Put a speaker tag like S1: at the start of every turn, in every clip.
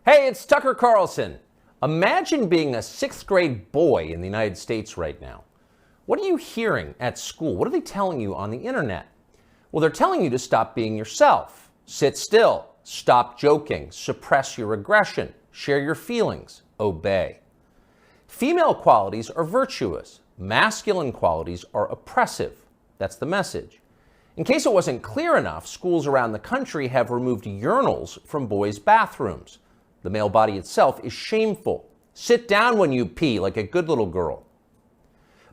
S1: Hey, it's Tucker Carlson. Imagine being a sixth grade boy in the United States right now. What are you hearing at school? What are they telling you on the internet? Well, they're telling you to stop being yourself, sit still, stop joking, suppress your aggression, share your feelings, obey. Female qualities are virtuous. Masculine qualities are oppressive. That's the message. In case it wasn't clear enough, schools around the country have removed urinals from boys' bathrooms. The male body itself is shameful. Sit down when you pee like a good little girl.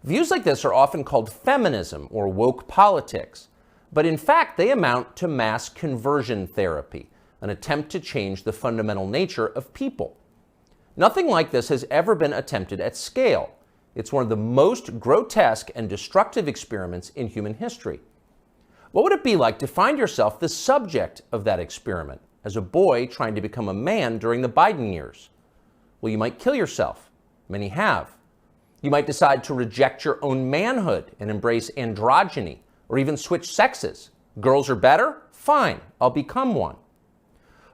S1: Views like this are often called feminism or woke politics, but in fact they amount to mass conversion therapy, an attempt to change the fundamental nature of people. Nothing like this has ever been attempted at scale. It's one of the most grotesque and destructive experiments in human history. What would it be like to find yourself the subject of that experiment as a boy trying to become a man during the Biden years? Well, you might kill yourself. Many have. You might decide to reject your own manhood and embrace androgyny, or even switch sexes. Girls are better? Fine, I'll become one.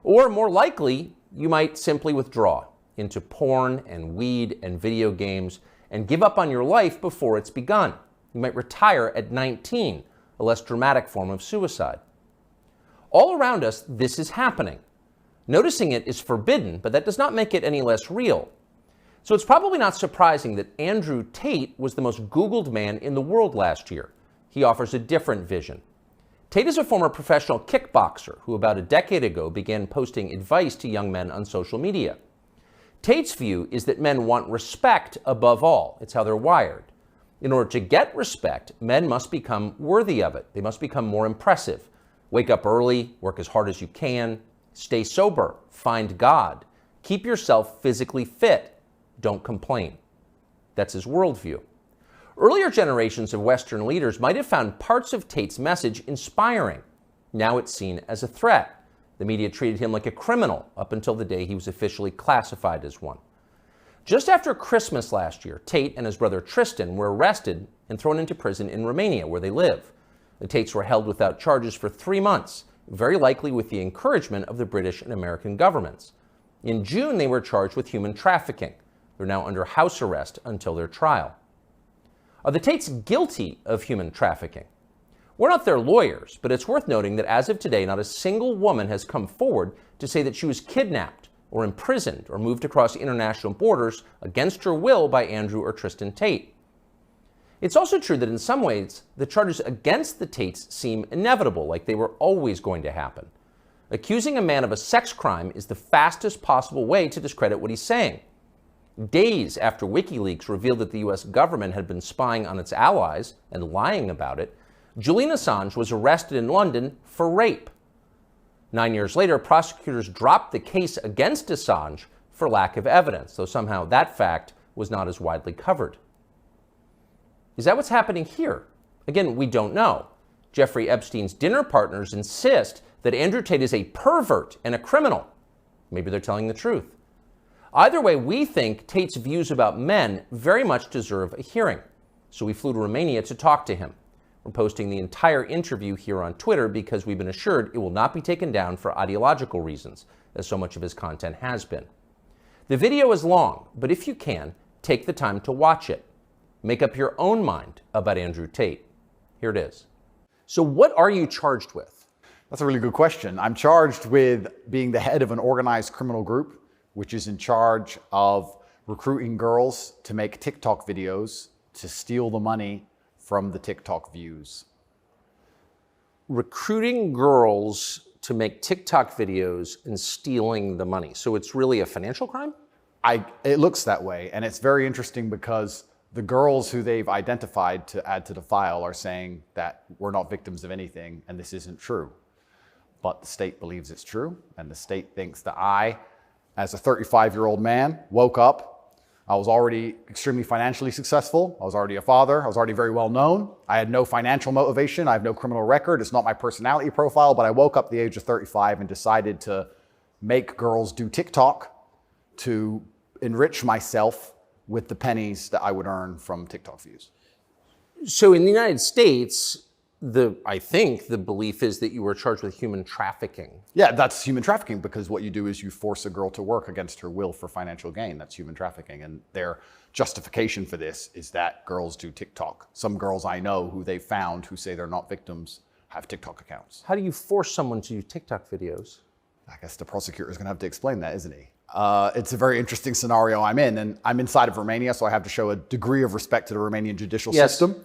S1: Or more likely, you might simply withdraw into porn and weed and video games and give up on your life before it's begun. You might retire at 19, a less dramatic form of suicide. All around us, this is happening. Noticing it is forbidden, but that does not make it any less real. So it's probably not surprising that Andrew Tate was the most Googled man in the world last year. He offers a different vision. Tate is a former professional kickboxer who about a decade ago began posting advice to young men on social media. Tate's view is that men want respect above all. It's how they're wired. In order to get respect, men must become worthy of it. They must become more impressive. Wake up early, work as hard as you can, stay sober, find God, keep yourself physically fit, don't complain. That's his worldview. Earlier generations of Western leaders might have found parts of Tate's message inspiring. Now it's seen as a threat. The media treated him like a criminal up until the day he was officially classified as one. Just after Christmas last year, Tate and his brother Tristan were arrested and thrown into prison in Romania, where they live. The Tates were held without charges for 3 months, very likely with the encouragement of the British and American governments. In June, they were charged with human trafficking. They're now under house arrest until their trial. Are the Tates guilty of human trafficking? We're not their lawyers, but it's worth noting that as of today, not a single woman has come forward to say that she was kidnapped or imprisoned or moved across international borders against her will by Andrew or Tristan Tate. It's also true that in some ways, the charges against the Tates seem inevitable, like they were always going to happen. Accusing a man of a sex crime is the fastest possible way to discredit what he's saying. Days after WikiLeaks revealed that the US government had been spying on its allies and lying about it, Julian Assange was arrested in London for rape. 9 years later, prosecutors dropped the case against Assange for lack of evidence, though somehow that fact was not as widely covered. Is that what's happening here? Again, we don't know. Jeffrey Epstein's dinner partners insist that Andrew Tate is a pervert and a criminal. Maybe they're telling the truth. Either way, we think Tate's views about men very much deserve a hearing. So we flew to Romania to talk to him. We're posting the entire interview here on Twitter because we've been assured it will not be taken down for ideological reasons, as so much of his content has been. The video is long, but if you can, take the time to watch it. Make up your own mind about Andrew Tate. Here it is. So what are you charged with?
S2: That's a really good question. I'm charged with being the head of an organized criminal group, which is in charge of recruiting girls to make TikTok videos to steal the money from the TikTok views.
S1: Recruiting girls to make TikTok videos and stealing the money. So it's really a financial crime?
S2: It looks that way. And it's very interesting because the girls who they've identified to add to the file are saying that we're not victims of anything and this isn't true. But the state believes it's true, and the state thinks that I, as a 35-year-old man, woke up. I was already extremely financially successful. I was already a father. I was already very well known. I had no financial motivation. I have no criminal record. It's not my personality profile, but I woke up at the age of 35 and decided to make girls do TikTok to enrich myself with the pennies that I would earn from TikTok views.
S1: So in the United States, I think the belief is that you were charged with human trafficking.
S2: Yeah, that's human trafficking, because what you do is you force a girl to work against her will for financial gain. That's human trafficking. And their justification for this is that girls do TikTok. Some girls I know who they found who say they're not victims have TikTok accounts.
S1: How do you force someone to do TikTok videos?
S2: I guess the prosecutor is going to have to explain that, isn't he? It's a very interesting scenario I'm in, and I'm inside of Romania, so I have to show a degree of respect to the Romanian judicial system,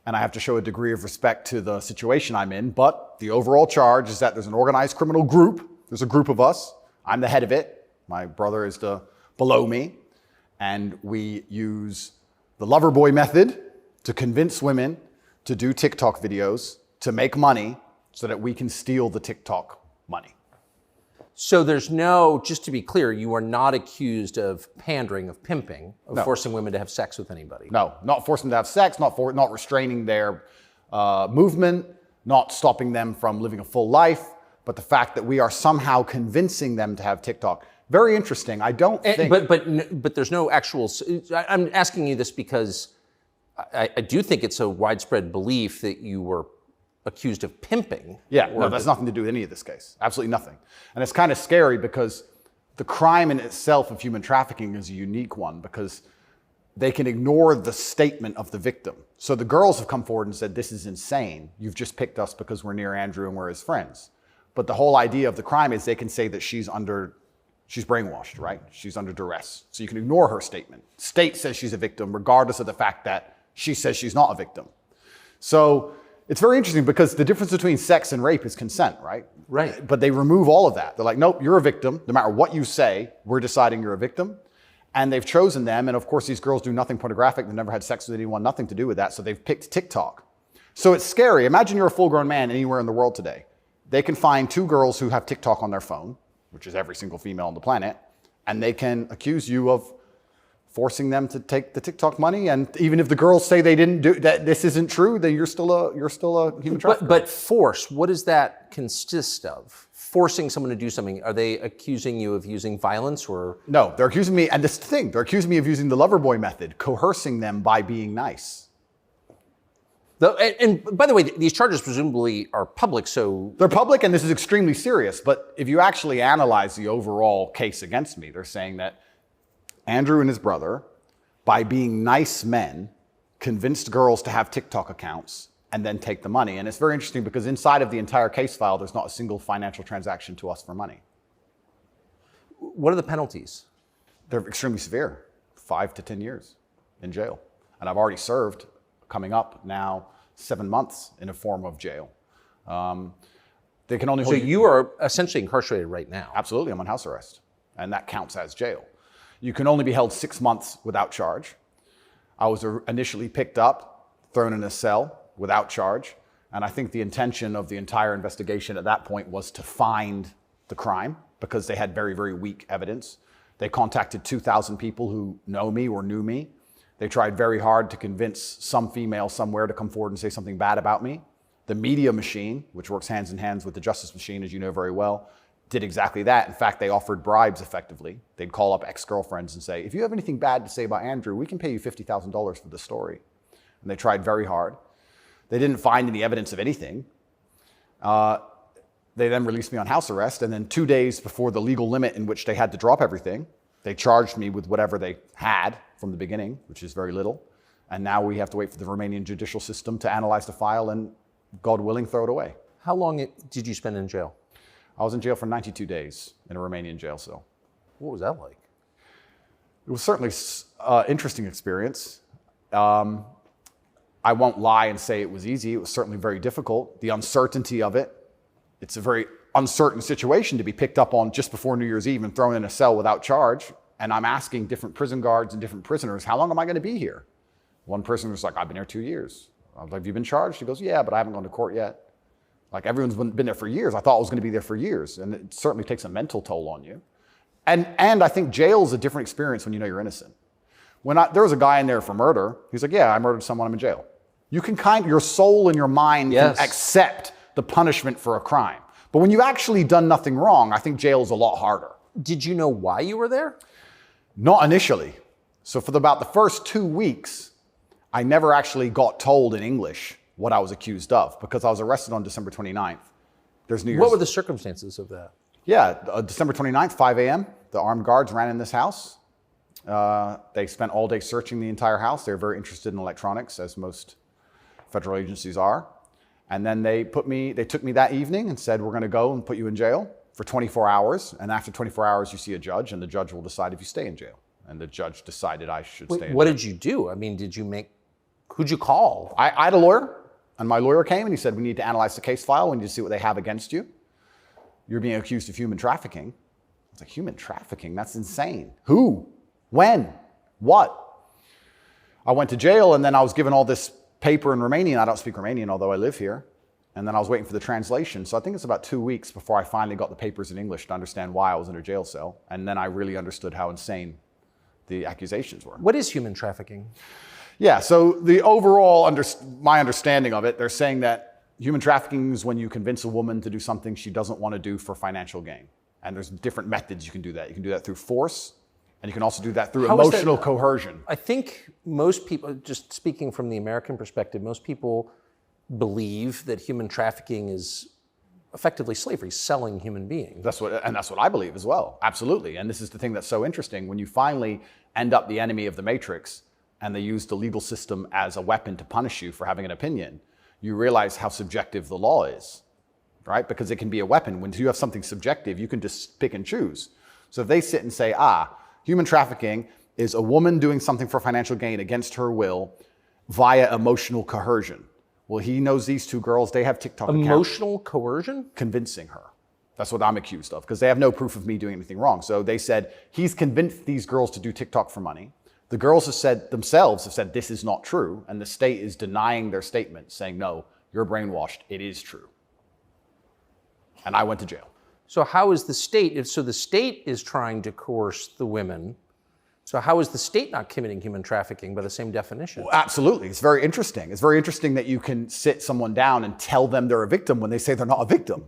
S2: and I have to show a degree of respect to the situation I'm in. But the overall charge is that there's an organized criminal group. There's a group of us. I'm the head of it. My brother is below me, and we use the lover boy method to convince women to do TikTok videos to make money so that we can steal the TikTok money.
S1: So there's just to be clear, you are not accused of pandering, of pimping, of forcing women to have sex with anybody.
S2: No, not forcing them to have sex, not restraining their movement, not stopping them from living a full life, but the fact that we are somehow convincing them to have TikTok. Very interesting. I don't think...
S1: But there's no actual... I'm asking you this because I do think it's a widespread belief that you were accused of pimping.
S2: Yeah, no, that's nothing to do with any of this case. Absolutely nothing. And it's kind of scary because the crime in itself of human trafficking is a unique one, because they can ignore the statement of the victim. So the girls have come forward and said, this is insane. You've just picked us because we're near Andrew and we're his friends. But the whole idea of the crime is they can say that she's brainwashed, right? She's under duress. So you can ignore her statement. State says she's a victim regardless of the fact that she says she's not a victim. So it's very interesting because the difference between sex and rape is consent, right?
S1: Right.
S2: But they remove all of that. They're like, nope, you're a victim. No matter what you say, we're deciding you're a victim. And they've chosen them. And of course, these girls do nothing pornographic. They've never had sex with anyone, nothing to do with that. So they've picked TikTok. So it's scary. Imagine you're a full-grown man anywhere in the world today. They can find two girls who have TikTok on their phone, which is every single female on the planet, and they can accuse you of forcing them to take the TikTok money. And even if the girls say they didn't do that, this isn't true, then you're still a human trafficker.
S1: But force, what does that consist of? Forcing someone to do something? Are they accusing you of using violence or?
S2: No, they're accusing me, and this is the thing, they're accusing me of using the lover boy method, coercing them by being nice.
S1: And by the way, these charges presumably are public, so...
S2: They're public, and this is extremely serious, but if you actually analyze the overall case against me, they're saying that Andrew and his brother, by being nice men, convinced girls to have TikTok accounts and then take the money. And it's very interesting because inside of the entire case file, there's not a single financial transaction to us for money.
S1: What are the penalties?
S2: They're extremely severe, 5 to 10 years in jail. And I've already served, coming up now, 7 months in a form of jail. They can only hold
S1: So you are essentially incarcerated right now.
S2: Absolutely, I'm on house arrest, and that counts as jail. You can only be held 6 months without charge. I was initially picked up, thrown in a cell without charge, and I think the intention of the entire investigation at that point was to find the crime because they had very, very weak evidence. They contacted 2,000 people who know me or knew me. They tried very hard to convince some female somewhere to come forward and say something bad about me. The media machine, which works hands in hands with the justice machine, as you know very well, did exactly that. In fact, they offered bribes effectively. They'd call up ex-girlfriends and say, if you have anything bad to say about Andrew, we can pay you $50,000 for the story. And they tried very hard. They didn't find any evidence of anything. They then released me on house arrest, and then 2 days before the legal limit in which they had to drop everything, they charged me with whatever they had from the beginning, which is very little. And now we have to wait for the Romanian judicial system to analyze the file and, God willing, throw it away.
S1: How long did you spend in jail?
S2: I was in jail for 92 days in a Romanian jail cell.
S1: What was that like?
S2: It was certainly an interesting experience. I won't lie and say it was easy. It was certainly very difficult. The uncertainty of it. It's a very uncertain situation to be picked up on just before New Year's Eve and thrown in a cell without charge. And I'm asking different prison guards and different prisoners, how long am I going to be here? One prisoner was like, I've been here 2 years. I was like, have you been charged? He goes, yeah, but I haven't gone to court yet. Like, everyone's been there for years. I thought I was going to be there for years. And it certainly takes a mental toll on you. And I think jail is a different experience when you know you're innocent. There was a guy in there for murder. He's like, yeah, I murdered someone, I'm in jail. You can your soul and your mind can accept the punishment for a crime. But when you've actually done nothing wrong, I think jail is a lot harder.
S1: Did you know why you were there?
S2: Not initially. So for about the first 2 weeks, I never actually got told in English what I was accused of, because I was arrested on December 29th. There's New Year's.
S1: What were the circumstances of that?
S2: Yeah, December 29th, 5 a.m., the armed guards ran in this house. They spent all day searching the entire house. They're very interested in electronics, as most federal agencies are. And then they took me that evening and said, we're going to go and put you in jail for 24 hours. And after 24 hours, you see a judge, and the judge will decide if you stay in jail. And the judge decided I should stay in jail.
S1: What did you do? I mean, who'd you call?
S2: I had a lawyer, and my lawyer came and he said, we need to analyze the case file. We need to see what they have against you. You're being accused of human trafficking. I was like, human trafficking? That's insane. Who? When? What? I went to jail, and then I was given all this paper in Romanian. I don't speak Romanian, although I live here. And then I was waiting for the translation. So I think it's about 2 weeks before I finally got the papers in English to understand why I was in a jail cell. And then I really understood how insane the accusations were.
S1: What is human trafficking?
S2: Yeah, so the overall, my understanding of it, they're saying that human trafficking is when you convince a woman to do something she doesn't want to do for financial gain. And there's different methods you can do that. You can do that through force, and you can also do that through emotional coercion.
S1: I think most people, just speaking from the American perspective, most people believe that human trafficking is effectively slavery, selling human beings.
S2: That's what I believe as well, absolutely. And this is the thing that's so interesting. When you finally end up the enemy of the matrix, and they use the legal system as a weapon to punish you for having an opinion, you realize how subjective the law is, right? Because it can be a weapon. When you have something subjective, you can just pick and choose. So if they sit and say, human trafficking is a woman doing something for financial gain against her will via emotional coercion. Well, he knows these two girls, they have TikTok accounts.
S1: Emotional coercion?
S2: Convincing her. That's what I'm accused of, because they have no proof of me doing anything wrong. So they said, he's convinced these girls to do TikTok for money. The girls have said, this is not true. And the state is denying their statement, saying, no, you're brainwashed. It is true. And I went to jail.
S1: So how is the state, so the state is trying to coerce the women, so how is the state not committing human trafficking by the same definition?
S2: Well, absolutely. It's very interesting. It's very interesting that you can sit someone down and tell them they're a victim when they say they're not a victim.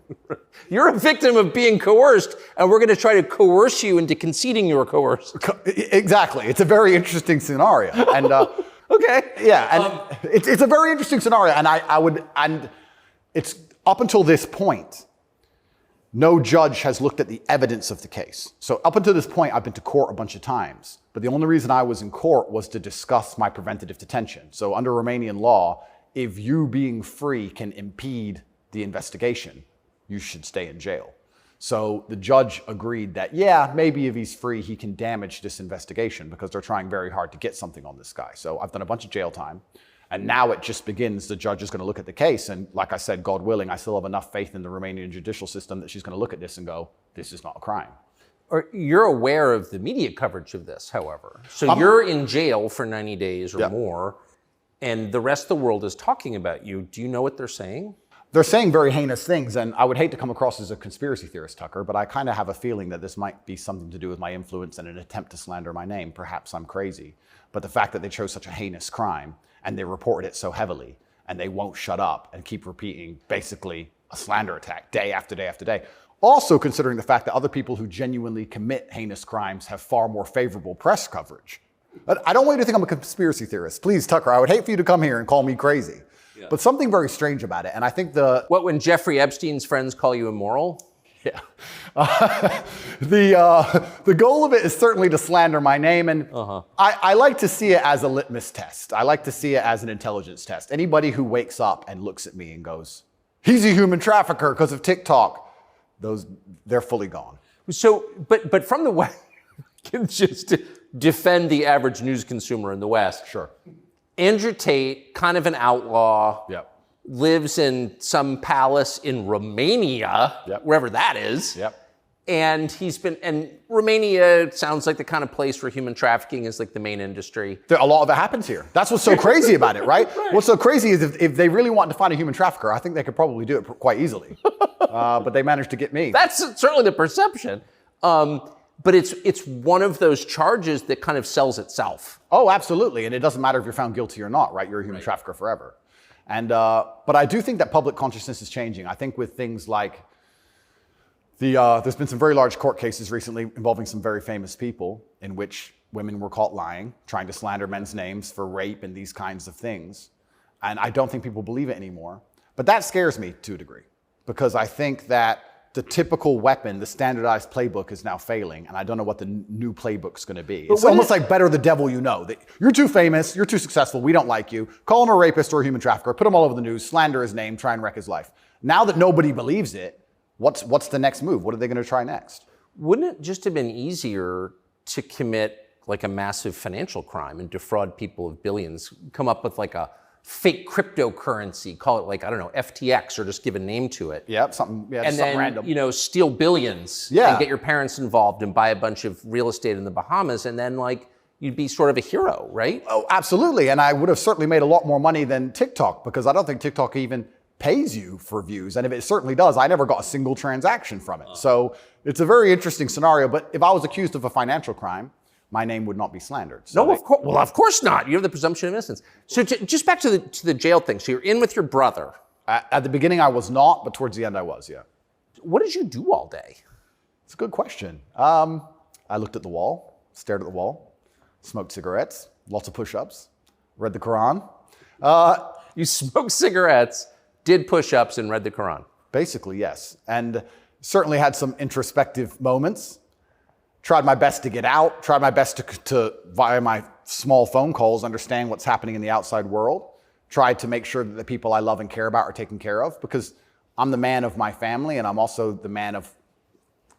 S1: You're a victim of being coerced, and we're going to try to coerce you into conceding you're coerced.
S2: Exactly. It's a very interesting scenario. And
S1: okay.
S2: Yeah, and it's a very interesting scenario. And it's up until this point, no judge has looked at the evidence of the case. So up until this point, I've been to court a bunch of times. But the only reason I was in court was to discuss my preventative detention. So under Romanian law, if you being free can impede the investigation, you should stay in jail. So the judge agreed that, yeah, maybe if he's free, he can damage this investigation because they're trying very hard to get something on this guy. So I've done a bunch of jail time. And now it just begins. The judge is going to look at the case. And like I said, God willing, I still have enough faith in the Romanian judicial system that she's going to look at this and go, this is not a crime.
S1: Or you're aware of the media coverage of this, however. So you're in jail for 90 days or more, and the rest of the world is talking about you. Do you know what they're saying?
S2: They're saying very heinous things. And I would hate to come across as a conspiracy theorist, Tucker, but I kind of have a feeling that this might be something to do with my influence and an attempt to slander my name. Perhaps I'm crazy. But the fact that they chose such a heinous crime, and they reported it so heavily, and they won't shut up and keep repeating basically a slander attack day after day after day. Also considering the fact that other people who genuinely commit heinous crimes have far more favorable press coverage. I don't want you to think I'm a conspiracy theorist. Please, Tucker, I would hate for you to come here and call me crazy. Yeah. But something very strange about it, and I think
S1: What, when Jeffrey Epstein's friends call you immoral?
S2: Yeah. The goal of it is certainly to slander my name, and I like to see it as a litmus test. I like to see it as an intelligence test. Anybody who wakes up and looks at me and goes, he's a human trafficker because of TikTok, they're fully gone.
S1: So, but from the West, just to defend the average news consumer in the West.
S2: Sure.
S1: Andrew Tate, kind of an outlaw.
S2: Yep.
S1: Lives in some palace in Romania, wherever that is.
S2: Yep.
S1: And Romania sounds like the kind of place where human trafficking is like the main industry.
S2: A lot of it happens here. That's what's so crazy about it, right? What's so crazy is if they really wanted to find a human trafficker, I think they could probably do it quite easily. But they managed to get me.
S1: That's certainly the perception. But it's one of those charges that kind of sells itself.
S2: Oh, absolutely. And it doesn't matter if you're found guilty or not, right? You're a human trafficker forever. And but I do think that public consciousness is changing. I think with things like there's been some very large court cases recently involving some very famous people in which women were caught lying, trying to slander men's names for rape and these kinds of things. And I don't think people believe it anymore. But that scares me to a degree, because I think that the typical weapon, the standardized playbook, is now failing, and I don't know what the new playbook's going to be. It's almost like better the devil you know. You're too famous, you're too successful, we don't like you. Call him a rapist or a human trafficker, put him all over the news, slander his name, try and wreck his life. Now that nobody believes it, what's the next move? What are they going to try next?
S1: Wouldn't it just have been easier to commit like a massive financial crime and defraud people of billions, come up with like a fake cryptocurrency, call it like, I don't know, FTX, or just give a name to it.
S2: Yeah, something random.
S1: You know, steal billions and get your parents involved and buy a bunch of real estate in the Bahamas, and then like you'd be sort of a hero, right?
S2: Oh, absolutely. And I would have certainly made a lot more money than TikTok, because I don't think TikTok even pays you for views. And if it certainly does, I never got a single transaction from it. So it's a very interesting scenario. But if I was accused of a financial crime, my name would not be slandered. So
S1: of course not. You have the presumption of innocence. So just back to the jail thing. So you're in with your brother.
S2: At the beginning, I was not, but towards the end, I was, yeah.
S1: What did you do all day?
S2: It's a good question. I looked at the wall, stared at the wall, smoked cigarettes, lots of push-ups, read the Quran.
S1: You smoked cigarettes, did push-ups, and read the Quran.
S2: Basically, yes. And certainly had some introspective moments. Tried my best to get out, tried my best to via my small phone calls, understand what's happening in the outside world. Tried to make sure that the people I love and care about are taken care of, because I'm the man of my family, and I'm also the man of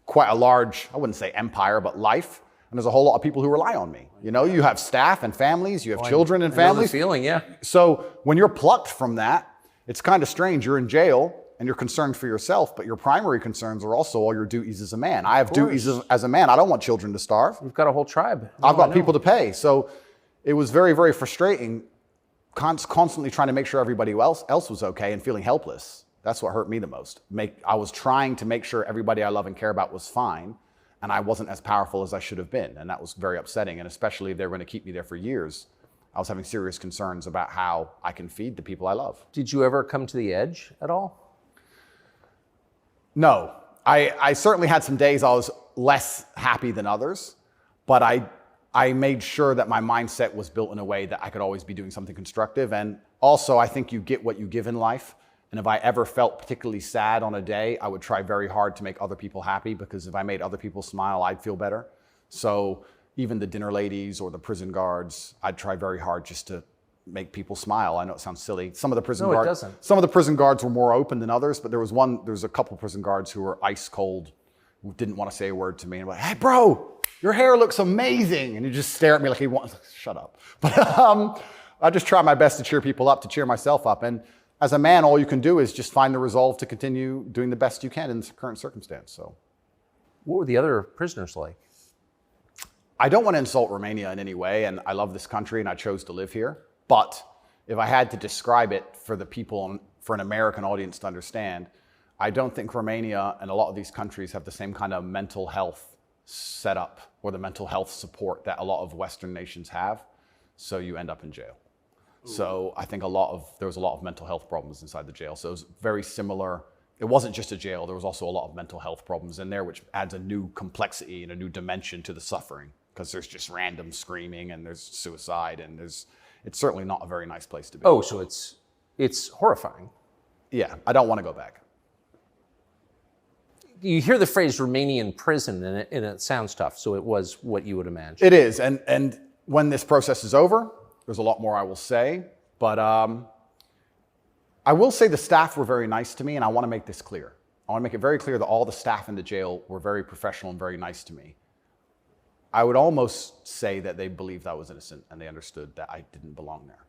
S2: quite a large, I wouldn't say empire, but life. And there's a whole lot of people who rely on me. You know, you have staff and families, you have children and families.
S1: I know the feeling, yeah.
S2: So when you're plucked from that, it's kind of strange. You're in jail and you're concerned for yourself, but your primary concerns are also all your duties as a man. I have duties as a man. I don't want children to starve.
S1: You've got a whole tribe.
S2: I've got people to pay. So it was very, very frustrating, constantly trying to make sure everybody else was okay and feeling helpless. That's what hurt me the most. I was trying to make sure everybody I love and care about was fine, and I wasn't as powerful as I should have been. And that was very upsetting. And especially if they were going to keep me there for years, I was having serious concerns about how I can feed the people I love.
S1: Did you ever come to the edge at all?
S2: No. I certainly had some days I was less happy than others, but I made sure that my mindset was built in a way that I could always be doing something constructive. And also, I think you get what you give in life. And if I ever felt particularly sad on a day, I would try very hard to make other people happy, because if I made other people smile, I'd feel better. So even the dinner ladies or the prison guards, I'd try very hard just to make people smile. I know it sounds silly. Some of the prison guards were more open than others, but there was a couple prison guards who were ice cold, who didn't want to say a word to me, and were like, "Hey, bro, your hair looks amazing," and he just stare at me like he wants. Shut up. But I just try my best to cheer people up, to cheer myself up, and as a man, all you can do is just find the resolve to continue doing the best you can in the current circumstance. So,
S1: what were the other prisoners like?
S2: I don't want to insult Romania in any way, and I love this country, and I chose to live here. But if I had to describe it for the people, for an American audience to understand, I don't think Romania and a lot of these countries have the same kind of mental health setup or the mental health support that a lot of Western nations have. So you end up in jail. So I think there was a lot of mental health problems inside the jail. So it was very similar. It wasn't just a jail. There was also a lot of mental health problems in there, which adds a new complexity and a new dimension to the suffering, because there's just random screaming and there's suicide, and it's certainly not a very nice place to be.
S1: Oh, so it's horrifying.
S2: Yeah, I don't want to go back.
S1: You hear the phrase Romanian prison, and it sounds tough. So it was what you would imagine.
S2: It is, and when this process is over, there's a lot more I will say, but I will say the staff were very nice to me, and I want to make this clear. I want to make it very clear that all the staff in the jail were very professional and very nice to me. I would almost say that they believed I was innocent, and they understood that I didn't belong there.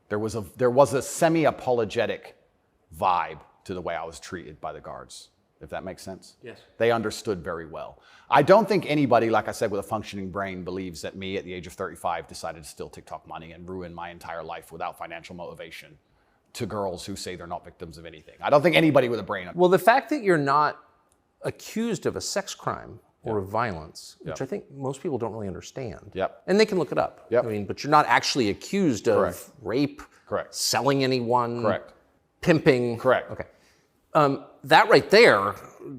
S2: There was a semi-apologetic vibe to the way I was treated by the guards, if that makes sense.
S1: Yes.
S2: They understood very well. I don't think anybody, like I said, with a functioning brain believes that me at the age of 35 decided to steal TikTok money and ruin my entire life without financial motivation to girls who say they're not victims of anything. I don't think anybody with a brain.
S1: Well, the fact that you're not accused of a sex crime or of violence, which I think most people don't really understand.
S2: Yep.
S1: And they can look it up.
S2: Yep.
S1: I mean, but you're not actually accused of rape,
S2: Correct.
S1: selling anyone,
S2: Correct.
S1: pimping.
S2: Correct.
S1: Okay. That right there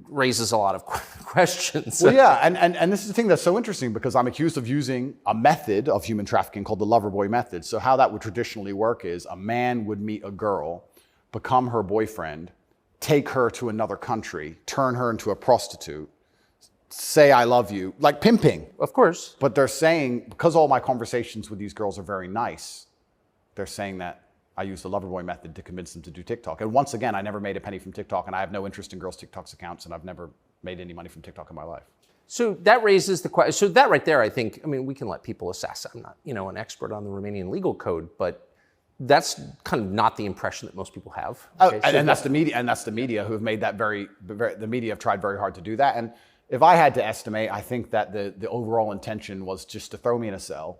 S1: raises a lot of questions.
S2: Well, yeah, and this is the thing that's so interesting because I'm accused of using a method of human trafficking called the lover boy method. So how that would traditionally work is a man would meet a girl, become her boyfriend, take her to another country, turn her into a prostitute, say I love you, like pimping.
S1: Of course.
S2: But they're saying, because all my conversations with these girls are very nice, they're saying that I use the lover boy method to convince them to do TikTok. And once again, I never made a penny from TikTok, and I have no interest in girls' TikTok's accounts, and I've never made any money from TikTok in my life.
S1: So that raises the question. So that right there, I think, I mean, we can let people assess. I'm not, an expert on the Romanian legal code, but that's kind of not the impression that most people have. Okay?
S2: And that's the media, who have made that the media have tried very hard to do that. And if I had to estimate, I think that the overall intention was just to throw me in a cell,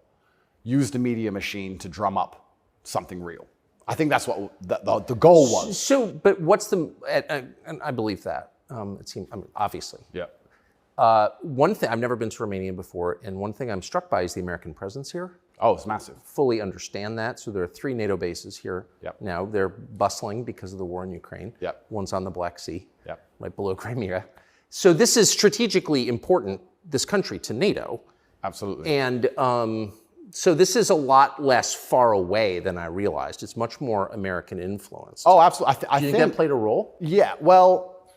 S2: use the media machine to drum up something real. I think that's what the goal was.
S1: So, but what's and I believe that. It seems, obviously.
S2: Yeah.
S1: One thing, I've never been to Romania before, and one thing I'm struck by is the American presence here.
S2: Oh, it's massive.
S1: Fully understand that. So there are 3 NATO bases here now. They're bustling because of the war in Ukraine.
S2: Yep.
S1: One's on the Black Sea, right below Crimea. So this is strategically important, this country, to NATO.
S2: Absolutely.
S1: And so this is a lot less far away than I realized. It's much more American influenced.
S2: Oh, absolutely.
S1: Do you think that played a role?
S2: Yeah, well,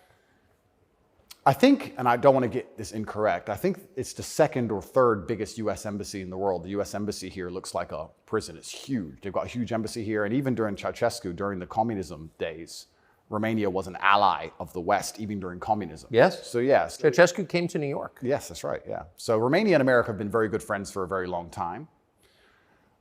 S2: I think, and I don't want to get this incorrect, I think it's the 2nd or 3rd biggest U.S. embassy in the world. The U.S. embassy here looks like a prison. It's huge. They've got a huge embassy here. And even during Ceausescu, during the communism days, Romania was an ally of the West, even during communism.
S1: Yes.
S2: So, yes.
S1: Ceausescu came to New York.
S2: Yes, that's right, yeah. So Romania and America have been very good friends for a very long time.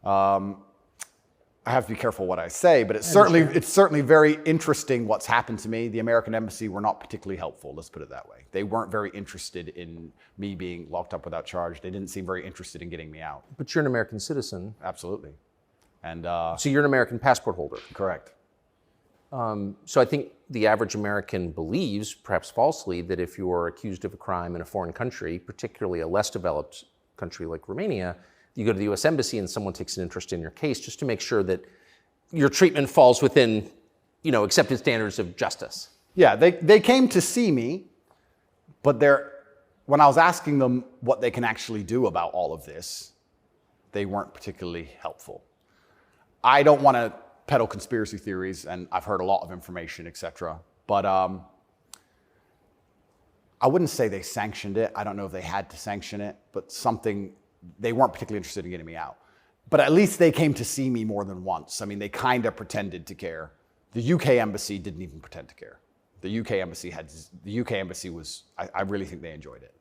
S2: I have to be careful what I say, but it's certainly very interesting what's happened to me. The American embassy were not particularly helpful, let's put it that way. They weren't very interested in me being locked up without charge. They didn't seem very interested in getting me out.
S1: But you're an American citizen.
S2: Absolutely. And
S1: so you're an American passport holder.
S2: Correct.
S1: So I think the average American believes, perhaps falsely, that if you're accused of a crime in a foreign country, particularly a less developed country like Romania, you go to the U.S. Embassy and someone takes an interest in your case just to make sure that your treatment falls within, accepted standards of justice.
S2: Yeah, they came to see me, but when I was asking them what they can actually do about all of this, they weren't particularly helpful. I don't want to peddle conspiracy theories, and I've heard a lot of information, etc. But I wouldn't say they sanctioned it. I don't know if they had to sanction it, but they weren't particularly interested in getting me out. But at least they came to see me more than once. I mean, they kind of pretended to care. The UK embassy didn't even pretend to care. The UK embassy was, I really think they enjoyed it.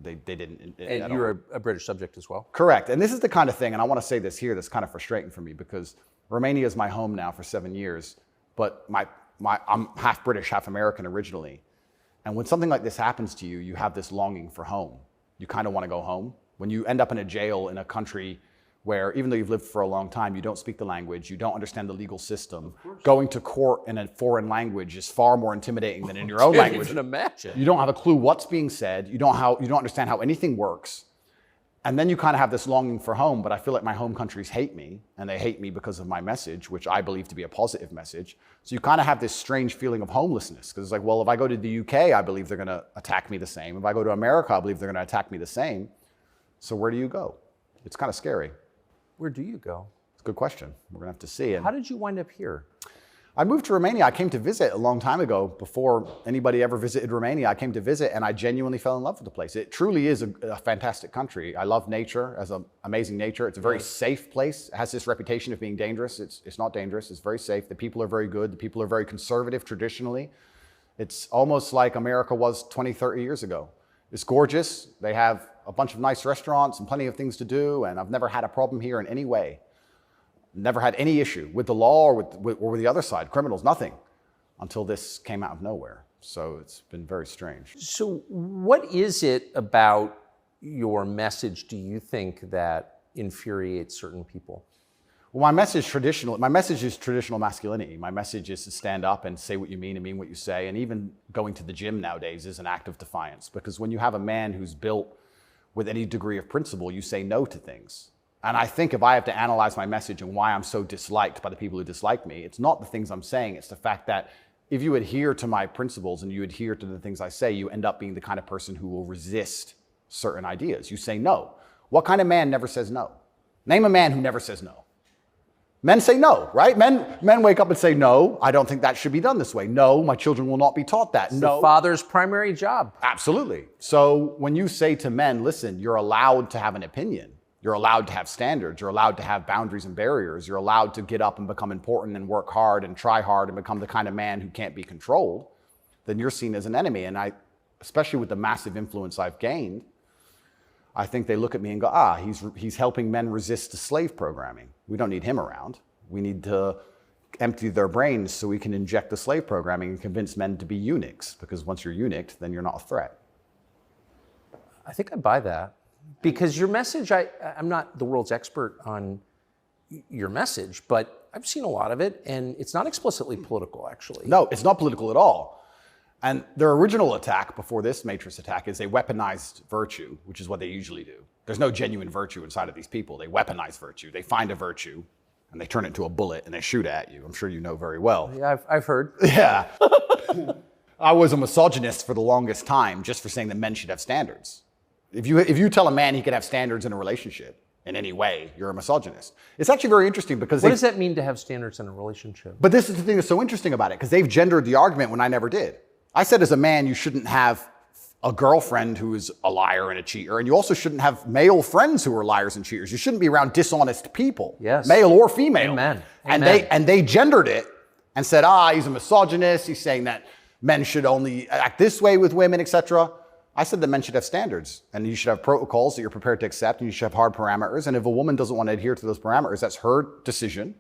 S2: They didn't.
S1: And you're a British subject as well?
S2: Correct. And this is the kind of thing, and I want to say this here, that's kind of frustrating for me because Romania is my home now for 7 years, but I'm half British, half American originally. And when something like this happens to you, you have this longing for home. You kind of want to go home. When you end up in a jail in a country where, even though you've lived for a long time, you don't speak the language, you don't understand the legal system, going to court in a foreign language is far more intimidating than in your own language.
S1: I can imagine.
S2: You don't have a clue what's being said. You don't understand how anything works. And then you kind of have this longing for home, but I feel like my home countries hate me, and they hate me because of my message, which I believe to be a positive message. So you kind of have this strange feeling of homelessness, because it's like, well, if I go to the UK, I believe they're going to attack me the same. If I go to America, I believe they're going to attack me the same. So where do you go? It's kind of scary.
S1: Where do you go?
S2: It's a good question. We're going to have to see.
S1: How did you wind up here?
S2: I moved to Romania. I came to visit a long time ago. Before anybody ever visited Romania, I came to visit, and I genuinely fell in love with the place. It truly is a fantastic country. I love nature, as an amazing nature. It's a very safe place. It has this reputation of being dangerous. It's not dangerous. It's very safe. The people are very good. The people are very conservative traditionally. It's almost like America was 20, 30 years ago. It's gorgeous. They have a bunch of nice restaurants and plenty of things to do, and I've never had a problem here in any way. Never had any issue with the law or with the other side, criminals, nothing, until this came out of nowhere. So it's been very strange.
S1: So what is it about your message, do you think, that infuriates certain people?
S2: Well, my message is traditional masculinity. My message is to stand up and say what you mean and mean what you say. And even going to the gym nowadays is an act of defiance, because when you have a man who's built with any degree of principle, you say no to things. And I think if I have to analyze my message and why I'm so disliked by the people who dislike me, it's not the things I'm saying, it's the fact that if you adhere to my principles and you adhere to the things I say, you end up being the kind of person who will resist certain ideas. You say no. What kind of man never says no? Name a man who never says no. Men say no, right? Men wake up and say, no, I don't think that should be done this way. No, my children will not be taught that.
S1: It's
S2: no.
S1: the father's primary job.
S2: Absolutely. So when you say to men, listen, you're allowed to have an opinion. You're allowed to have standards. You're allowed to have boundaries and barriers. You're allowed to get up and become important and work hard and try hard and become the kind of man who can't be controlled. Then you're seen as an enemy. And I, especially with the massive influence I've gained, I think they look at me and go, he's helping men resist the slave programming. We don't need him around. We need to empty their brains so we can inject the slave programming and convince men to be eunuchs. Because once you're eunuched, then you're not a threat.
S1: I think I buy that. Because your message, I'm not the world's expert on your message, but I've seen a lot of it, and it's not explicitly political, actually.
S2: No, it's not political at all. And their original attack before this Matrix attack is they weaponized virtue, which is what they usually do. There's no genuine virtue inside of these people. They weaponize virtue. They find a virtue, and they turn it into a bullet, and they shoot at you. I'm sure you know very well.
S1: Yeah, I've heard.
S2: Yeah. I was a misogynist for the longest time just for saying that men should have standards. If you tell a man he can have standards in a relationship in any way, you're a misogynist. It's actually very interesting because
S1: what does that mean to have standards in a relationship?
S2: But this is the thing that's so interesting about it, because they've gendered the argument when I never did. I said as a man, you shouldn't have a girlfriend who is a liar and a cheater, and you also shouldn't have male friends who are liars and cheaters. You shouldn't be around dishonest people,
S1: yes,
S2: male or female.
S1: Amen.
S2: And they gendered it and said, he's a misogynist. He's saying that men should only act this way with women, etc. I said that men should have standards, and you should have protocols that you're prepared to accept, and you should have hard parameters. And if a woman doesn't want to adhere to those parameters, that's her decision,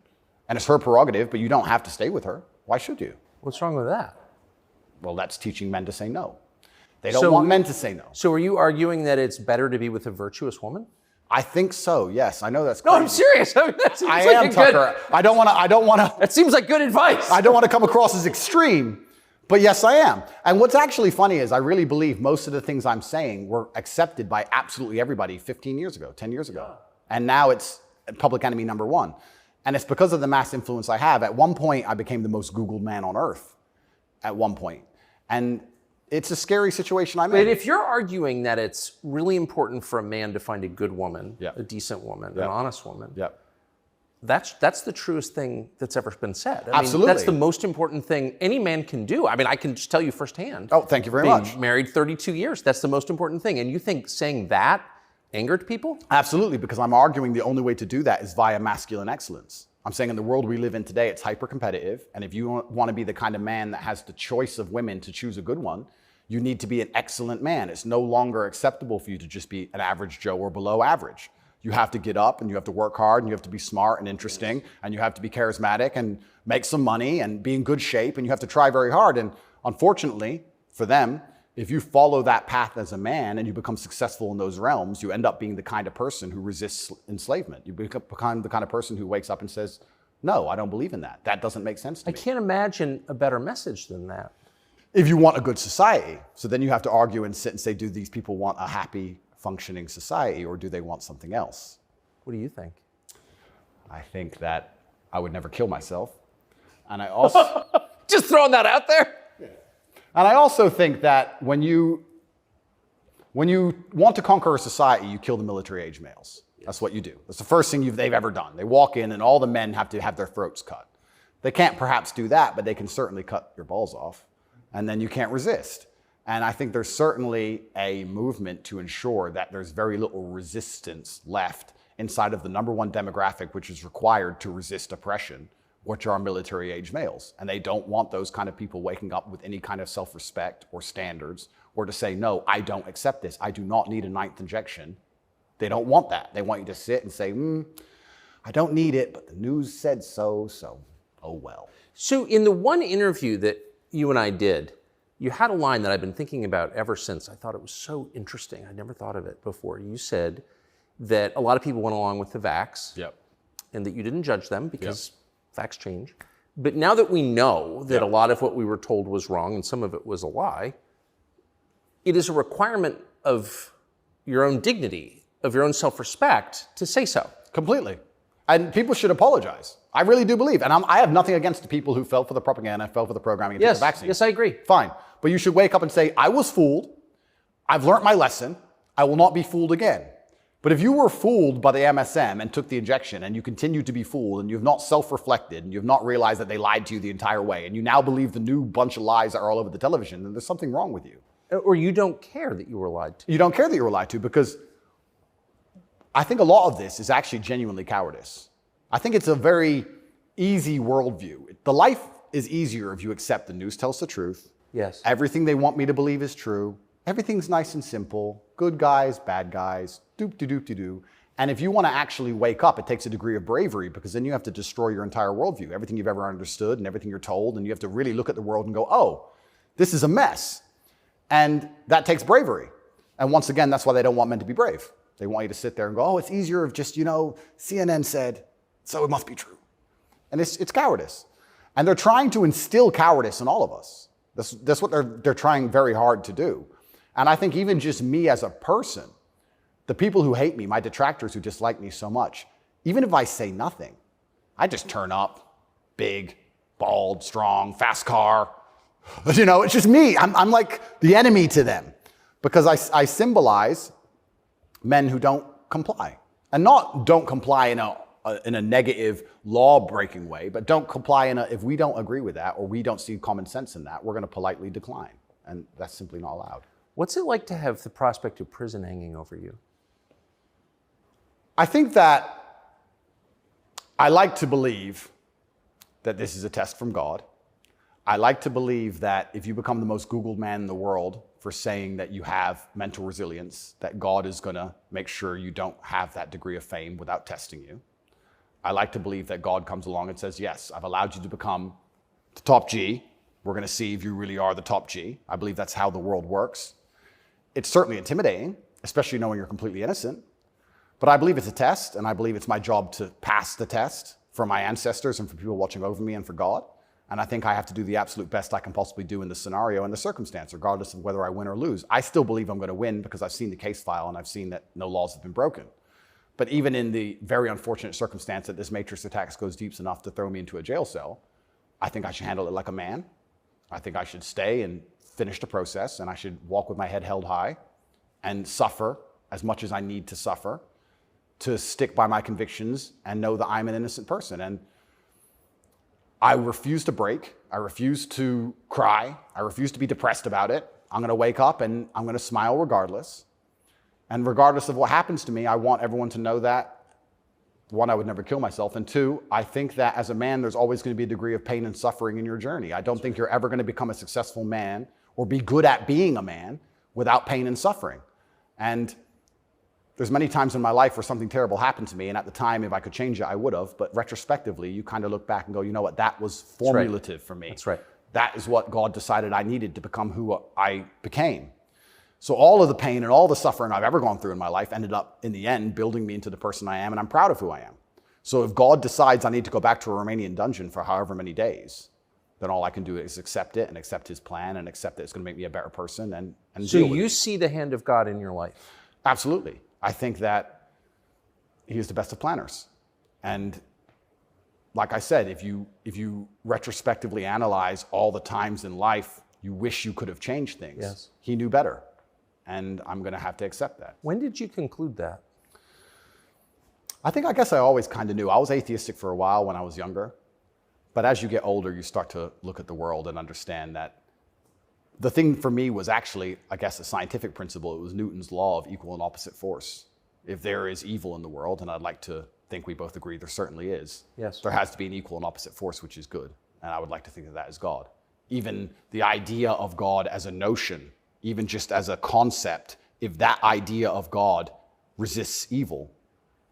S2: and it's her prerogative, but you don't have to stay with her. Why should you?
S1: What's wrong with that?
S2: Well, that's teaching men to say no. They don't want men to say no.
S1: So are you arguing that it's better to be with a virtuous woman?
S2: I think so, yes. I know that's crazy.
S1: No, I'm serious. I mean, that seems
S2: I
S1: like
S2: am, Tucker. I don't want to.
S1: That seems like good advice.
S2: I don't want to come across as extreme. But yes, I am. And what's actually funny is I really believe most of the things I'm saying were accepted by absolutely everybody 15 years ago, 10 years ago. And now it's public enemy number one. And it's because of the mass influence I have. At one point, I became the most Googled man on earth. At one point. And it's a scary situation I'm in.
S1: But if you're arguing that it's really important for a man to find a good woman, a decent woman, an honest woman, that's the truest thing that's ever been said. I
S2: Absolutely.
S1: mean, that's the most important thing any man can do. I mean, I can just tell you firsthand.
S2: Oh, thank you very much.
S1: Married 32 years, that's the most important thing. And you think saying that angered people?
S2: Absolutely, because I'm arguing the only way to do that is via masculine excellence. I'm saying in the world we live in today, it's hyper-competitive. And if you want to be the kind of man that has the choice of women to choose a good one, you need to be an excellent man. It's no longer acceptable for you to just be an average Joe or below average. You have to get up and you have to work hard and you have to be smart and interesting and you have to be charismatic and make some money and be in good shape and you have to try very hard. And unfortunately for them, if you follow that path as a man and you become successful in those realms, you end up being the kind of person who resists enslavement. You become the kind of person who wakes up and says, no, I don't believe in that. That doesn't make sense to me.
S1: I can't imagine a better message than that.
S2: If you want a good society. So then you have to argue and sit and say, do these people want a happy, functioning society or do they want something else?
S1: What do you think?
S2: I think that I would never kill myself. And I also...
S1: Just throwing that out there?
S2: Yeah. And I also think that when you want to conquer a society, you kill the military-age males. That's what you do. That's the first thing they've ever done. They walk in and all the men have to have their throats cut. They can't perhaps do that, but they can certainly cut your balls off. And then you can't resist. And I think there's certainly a movement to ensure that there's very little resistance left inside of the number one demographic which is required to resist oppression, which are military-age males. And they don't want those kind of people waking up with any kind of self-respect or standards or to say, no, I don't accept this. I do not need a ninth injection. They don't want that. They want you to sit and say, I don't need it, but the news said so, so oh well.
S1: So in the one interview that you and I did, you had a line that I've been thinking about ever since. I thought it was so interesting. I'd never thought of it before. You said that a lot of people went along with the vax and that you didn't judge them because facts change. But now that we know that a lot of what we were told was wrong and some of it was a lie, it is a requirement of your own dignity, of your own self-respect to say so.
S2: Completely. And people should apologize. I really do believe. And I have nothing against the people who fell for the propaganda, fell for the programming, and took the vaccine.
S1: Yes, I agree.
S2: Fine. But you should wake up and say, I was fooled. I've learned my lesson. I will not be fooled again. But if you were fooled by the MSM and took the injection and you continue to be fooled and you've not self-reflected and you've not realized that they lied to you the entire way and you now believe the new bunch of lies that are all over the television, then there's something wrong with you.
S1: Or you don't care that you were lied to.
S2: You don't care that you were lied to, because I think a lot of this is actually genuinely cowardice. I think it's a very easy worldview. The life is easier if you accept the news tells the truth.
S1: Yes.
S2: Everything they want me to believe is true. Everything's nice and simple. Good guys, bad guys, doop-de-doop-de-doo. And if you want to actually wake up, it takes a degree of bravery, because then you have to destroy your entire worldview, everything you've ever understood and everything you're told, and you have to really look at the world and go, oh, this is a mess. And that takes bravery. And once again, that's why they don't want men to be brave. They want you to sit there and go, oh, it's easier if just, CNN said, so it must be true. And it's cowardice. And they're trying to instill cowardice in all of us. That's what they're trying very hard to do. And I think even just me as a person, the people who hate me, my detractors who dislike me so much, even if I say nothing, I just turn up, big, bald, strong, fast car. It's just me. I'm like the enemy to them, because I symbolize men who don't comply. And not don't comply in a negative law-breaking way, but don't comply if we don't agree with that or we don't see common sense in that, we're going to politely decline. And that's simply not allowed.
S1: What's it like to have the prospect of prison hanging over you?
S2: I think that I like to believe that this is a test from God. I like to believe that if you become the most Googled man in the world for saying that you have mental resilience, that God is going to make sure you don't have that degree of fame without testing you. I like to believe that God comes along and says, yes, I've allowed you to become the top G. We're going to see if you really are the top G. I believe that's how the world works. It's certainly intimidating, especially knowing you're completely innocent. But I believe it's a test, and I believe it's my job to pass the test for my ancestors and for people watching over me and for God. And I think I have to do the absolute best I can possibly do in the scenario and the circumstance, regardless of whether I win or lose. I still believe I'm going to win because I've seen the case file and I've seen that no laws have been broken. But even in the very unfortunate circumstance that this matrix attack goes deep enough to throw me into a jail cell, I think I should handle it like a man. I think I should stay and finish the process, and I should walk with my head held high and suffer as much as I need to suffer to stick by my convictions and know that I'm an innocent person. And I refuse to break. I refuse to cry. I refuse to be depressed about it. I'm going to wake up and I'm going to smile regardless. And regardless of what happens to me, I want everyone to know that, one, I would never kill myself. And two, I think that as a man, there's always going to be a degree of pain and suffering in your journey. I don't think you're ever going to become a successful man or be good at being a man without pain and suffering. And there's many times in my life where something terrible happened to me, and at the time, if I could change it, I would have. But retrospectively, you kind of look back and go, you know what, that was formulative for me.
S1: That's right.
S2: That is what God decided I needed to become who I became. So all of the pain and all the suffering I've ever gone through in my life ended up, in the end, building me into the person I am, and I'm proud of who I am. So if God decides I need to go back to a Romanian dungeon for however many days, then all I can do is accept it and accept his plan and accept that it's going to make me a better person and
S1: so
S2: deal with
S1: you
S2: it.
S1: see the hand of God in your life?
S2: Absolutely. I think that he is the best of planners. And like I said, if you retrospectively analyze all the times in life you wish you could have changed things,
S1: yes,
S2: he knew better. And I'm going to have to accept that.
S1: When did you conclude that?
S2: I guess I always kind of knew. I was atheistic for a while when I was younger. But as you get older, you start to look at the world and understand that the thing for me was actually, I guess, a scientific principle. It was Newton's law of equal and opposite force. If there is evil in the world, and I'd like to think we both agree there certainly is,
S1: yes,
S2: there has to be an equal and opposite force, which is good. And I would like to think that that is God. Even the idea of God as a notion, even just as a concept, if that idea of God resists evil,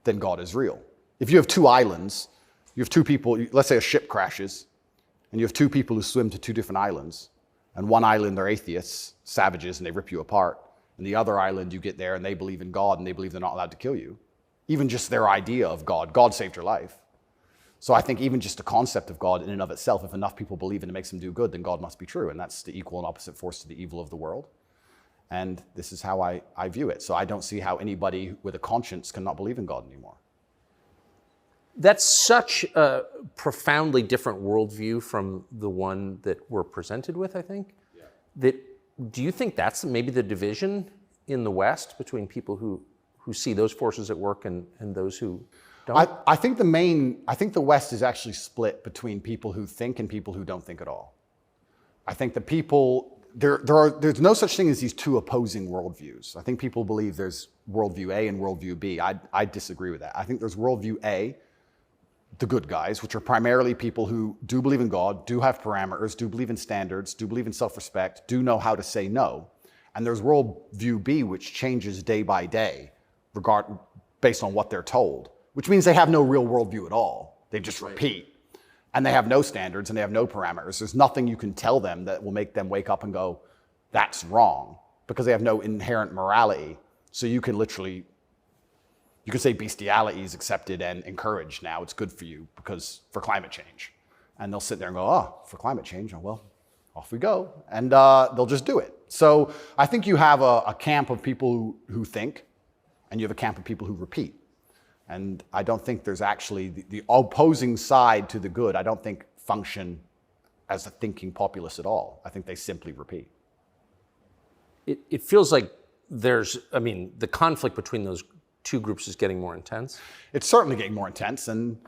S2: then God is real. If you have two islands, you have two people, let's say a ship crashes, and you have two people who swim to two different islands, and one island they're atheists, savages, and they rip you apart, and the other island you get there and they believe in God and they believe they're not allowed to kill you. Even just their idea of God saved your life. So I think even just the concept of God in and of itself, if enough people believe and it makes them do good, then God must be true, and that's the equal and opposite force to the evil of the world. And this is how I view it. So I don't see how anybody with a conscience cannot believe in God anymore.
S1: That's such a profoundly different worldview from the one that we're presented with, I think. Yeah. Do you think that's maybe the division in the West between people who see those forces at work and those who don't?
S2: I think the West is actually split between people who think and people who don't think at all. I think the people, there's no such thing as these two opposing worldviews. I think people believe there's worldview A and worldview B. I disagree with that. I think there's worldview A, the good guys, which are primarily people who do believe in God, do have parameters, do believe in standards, do believe in self-respect, do know how to say no. And there's worldview B, which changes day by day, based on what they're told, which means they have no real worldview at all. They just repeat. And they have no standards and they have no parameters. There's nothing you can tell them that will make them wake up and go, that's wrong, because they have no inherent morality. So you can literally, you can say bestiality is accepted and encouraged now. It's good for you because for climate change. And they'll sit there and go, oh, for climate change, oh, well, off we go. And they'll just do it. So I think you have a camp of people who think, and you have a camp of people who repeat. And I don't think there's actually the opposing side to the good, I don't think function as a thinking populace at all. I think they simply repeat.
S1: It feels like the conflict between those two groups is getting more intense.
S2: It's certainly getting more intense. And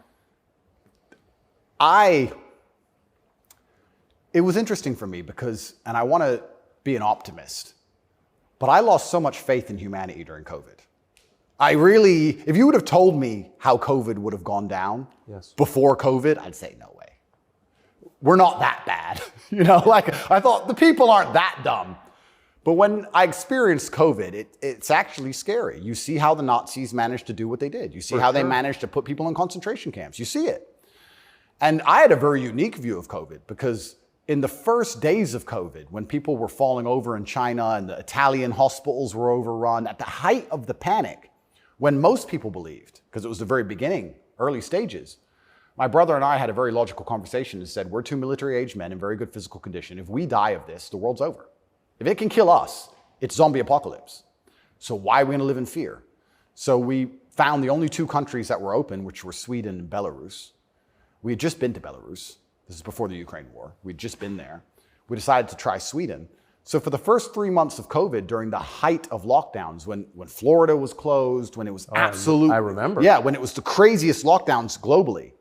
S2: it was interesting for me because, and I want to be an optimist, but I lost so much faith in humanity during COVID. If you would have told me how COVID would have gone down before COVID, I'd say, no way. We're not that bad. I thought the people aren't that dumb. But when I experienced COVID, it's actually scary. You see how the Nazis managed to do what they did. You see how they managed to put people in concentration camps. You see it. And I had a very unique view of COVID because in the first days of COVID, when people were falling over in China and the Italian hospitals were overrun, at the height of the panic, when most people believed, because it was the very beginning, early stages, my brother and I had a very logical conversation and said, we're two military-aged men in very good physical condition. If we die of this, the world's over. If it can kill us, it's zombie apocalypse. So why are we going to live in fear? So we found the only two countries that were open, which were Sweden and Belarus. We had just been to Belarus. This is before the Ukraine war. We'd just been there. We decided to try Sweden. So for the first 3 months of COVID, during the height of lockdowns, when Florida was closed, when it was absolute...
S1: I remember.
S2: Yeah, when it was the craziest lockdowns globally,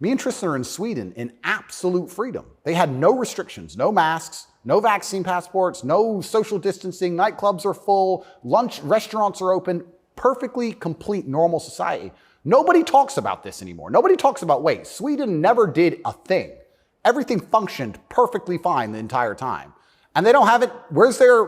S2: me and Tristan are in Sweden in absolute freedom. They had no restrictions, no masks, no vaccine passports, no social distancing, nightclubs are full, restaurants are open, perfectly complete normal society. Nobody talks about this anymore. Nobody talks about, wait, Sweden never did a thing. Everything functioned perfectly fine the entire time. And they don't have it. Where's their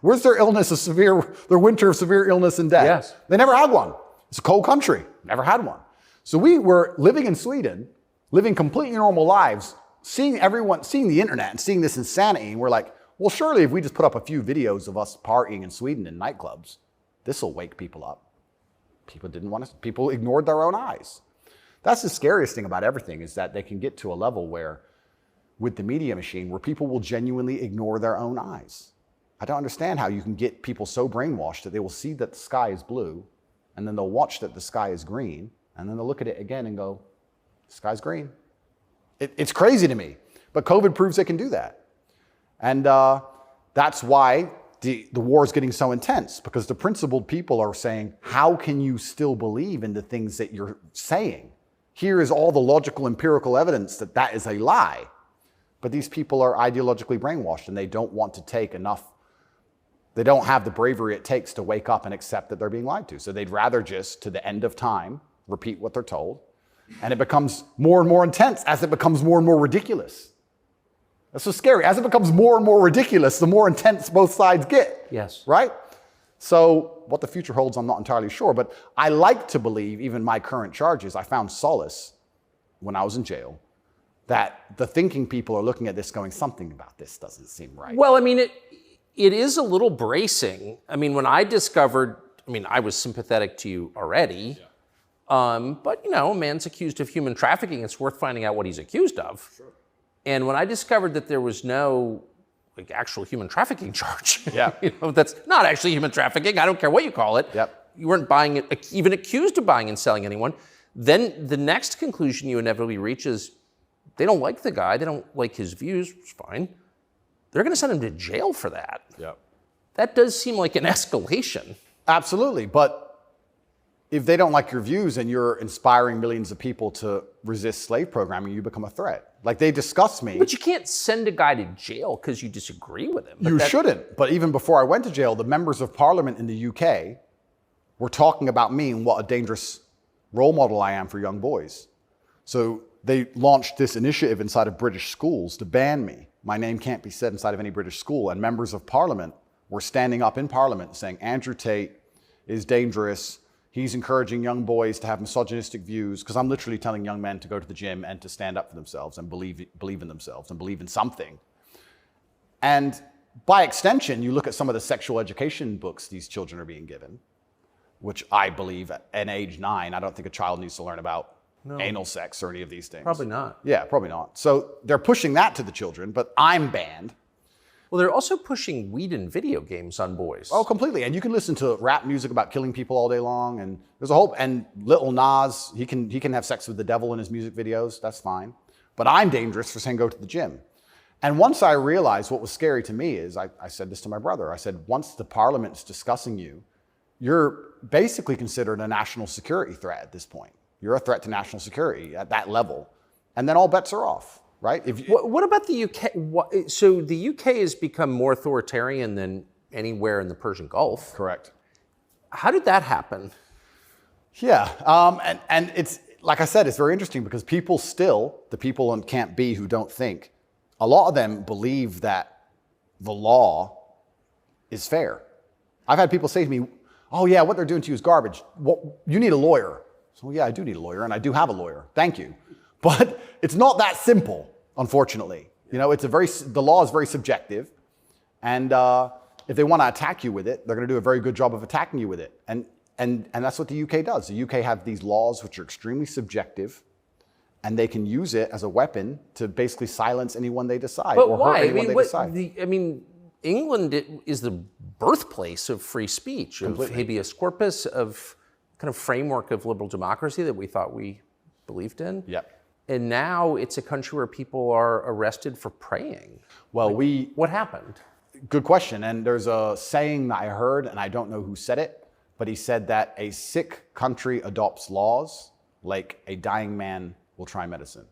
S2: where's their illness of their winter of severe illness and death?
S1: Yes.
S2: They never had one. It's a cold country. Never had one. So we were living in Sweden, living completely normal lives, seeing the internet and seeing this insanity. And we're like, well, surely if we just put up a few videos of us partying in Sweden in nightclubs, this will wake people up. People ignored their own eyes. That's the scariest thing about everything, is that they can get to a level where, with the media machine, where people will genuinely ignore their own eyes. I don't understand how you can get people so brainwashed that they will see that the sky is blue, and then they'll watch that the sky is green, and then they'll look at it again and go, the sky's green. It's crazy to me, but COVID proves they can do that. And that's why the war is getting so intense, because the principled people are saying, how can you still believe in the things that you're saying? Here is all the logical, empirical evidence that that is a lie. But these people are ideologically brainwashed, and they don't want to take enough. They don't have the bravery it takes to wake up and accept that they're being lied to. So they'd rather just, to the end of time, repeat what they're told. And it becomes more and more intense as it becomes more and more ridiculous. That's so scary. As it becomes more and more ridiculous, the more intense both sides get.
S1: Yes.
S2: Right? So what the future holds, I'm not entirely sure. But I like to believe, even my current charges, I found solace when I was in jail, that the thinking people are looking at this going, something about this doesn't seem right.
S1: Well, I mean, it is a little bracing. I mean, when I discovered, I was sympathetic to you already, but a man's accused of human trafficking. It's worth finding out what he's accused of. Sure. And when I discovered that there was no actual human trafficking charge, that's not actually human trafficking. I don't care what you call it.
S2: Yep.
S1: You weren't even accused of buying and selling anyone. Then the next conclusion you inevitably reach is they don't like the guy, they don't like his views, which is fine. They're going to send him to jail for that.
S2: Yep.
S1: That does seem like an escalation.
S2: Absolutely. But if they don't like your views and you're inspiring millions of people to resist slave programming, you become a threat. Like, they discuss me.
S1: But you can't send a guy to jail because you disagree with him.
S2: You shouldn't. But even before I went to jail, the members of parliament in the UK were talking about me and what a dangerous role model I am for young boys. So they launched this initiative inside of British schools to ban me. My name can't be said inside of any British school. And members of parliament were standing up in parliament saying, Andrew Tate is dangerous. He's encouraging young boys to have misogynistic views, because I'm literally telling young men to go to the gym and to stand up for themselves and believe in themselves and believe in something. And by extension, you look at some of the sexual education books these children are being given, which I believe at age 9, I don't think a child needs to learn about anal sex or any of these things.
S1: Probably not.
S2: Yeah, probably not. So they're pushing that to the children, but I'm banned.
S1: Well, they're also pushing weed and video games on boys.
S2: Oh, completely. And you can listen to rap music about killing people all day long. And there's a whole, and Lil Nas, he can have sex with the devil in his music videos. That's fine. But I'm dangerous for saying go to the gym. And once I realized what was scary to me is, I said this to my brother. I said, once the parliament's discussing you, you're basically considered a national security threat at this point. You're a threat to national security at that level. And then all bets are off. Right?
S1: What about the UK? So the UK has become more authoritarian than anywhere in the Persian Gulf.
S2: Correct.
S1: How did that happen?
S2: Yeah, and it's, like I said, it's very interesting because people still, the people in Camp B who don't think, a lot of them believe that the law is fair. I've had people say to me, oh yeah, what they're doing to you is garbage. You need a lawyer. So yeah, I do need a lawyer, and I do have a lawyer. Thank you. But it's not that simple, unfortunately. You know, the law is very subjective, and if they want to attack you with it, they're going to do a very good job of attacking you with it. And that's what the UK does. The UK have these laws which are extremely subjective, and they can use it as a weapon to basically silence anyone they decide,
S1: but
S2: or
S1: why?
S2: hurt anyone they decide.
S1: England is the birthplace of free speech,
S2: Completely.
S1: of habeas corpus, of kind of framework of liberal democracy that we thought we believed in.
S2: Yep.
S1: And now it's a country where people are arrested for praying.
S2: Well,
S1: what happened?
S2: Good question. And there's a saying that I heard, and I don't know who said it, but he said that a sick country adopts laws like a dying man will try medicine.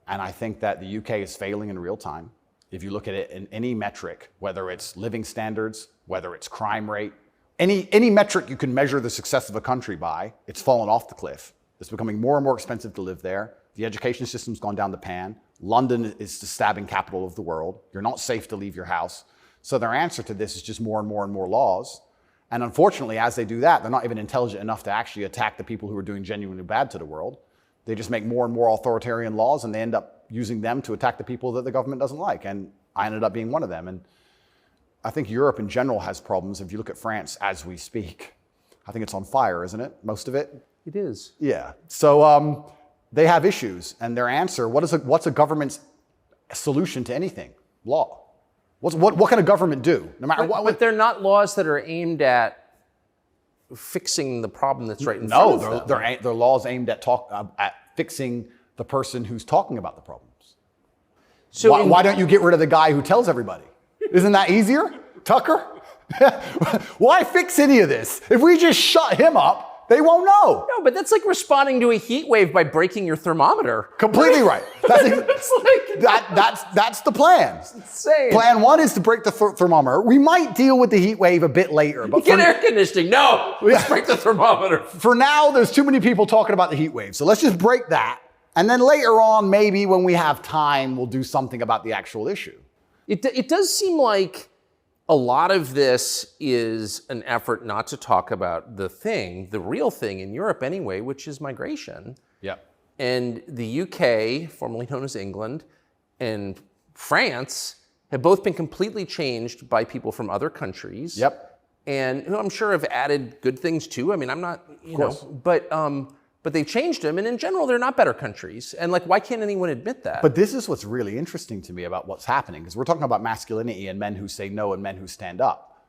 S2: And I think that the UK is failing in real time. If you look at it in any metric, whether it's living standards, whether it's crime rate, any metric you can measure the success of a country by, it's fallen off the cliff. It's becoming more and more expensive to live there. The education system's gone down the pan. London is the stabbing capital of the world. You're not safe to leave your house. So their answer to this is just more and more and more laws. And unfortunately, as they do that, they're not even intelligent enough to actually attack the people who are doing genuinely bad to the world. They just make more and more authoritarian laws, and they end up using them to attack the people that the government doesn't like. And I ended up being one of them. And I think Europe in general has problems. If you look at France as we speak, I think it's on fire, isn't it? Most of it?
S1: It is.
S2: Yeah. So they have issues, and their answer, what's a government's solution to anything? Law. What can a government do? No matter what.
S1: But they're not laws that are aimed at fixing the problem that's right in front of them.
S2: No, they're laws aimed at fixing the person who's talking about the problems. So why don't you get rid of the guy who tells everybody? Isn't that easier, Tucker? Why fix any of this? If we just shut him up, they won't know.
S1: No, but that's like responding to a heat wave by breaking your thermometer.
S2: Completely right. That's the plan.
S1: It's insane.
S2: Plan 1 is to break the thermometer. We might deal with the heat wave a bit later. But
S1: get air conditioning. No, let's break the thermometer.
S2: For now, there's too many people talking about the heat wave. So let's just break that. And then later on, maybe when we have time, we'll do something about the actual issue.
S1: It does seem like a lot of this is an effort not to talk about the real thing in Europe anyway, which is migration.
S2: Yeah.
S1: And the UK, formerly known as England, and France have both been completely changed by people from other countries.
S2: Yep.
S1: And who I'm sure have added good things too. I mean, I'm not, you know, but they've changed them, and in general, they're not better countries. And like, why can't anyone admit that?
S2: But this is what's really interesting to me about what's happening, because we're talking about masculinity and men who say no and men who stand up.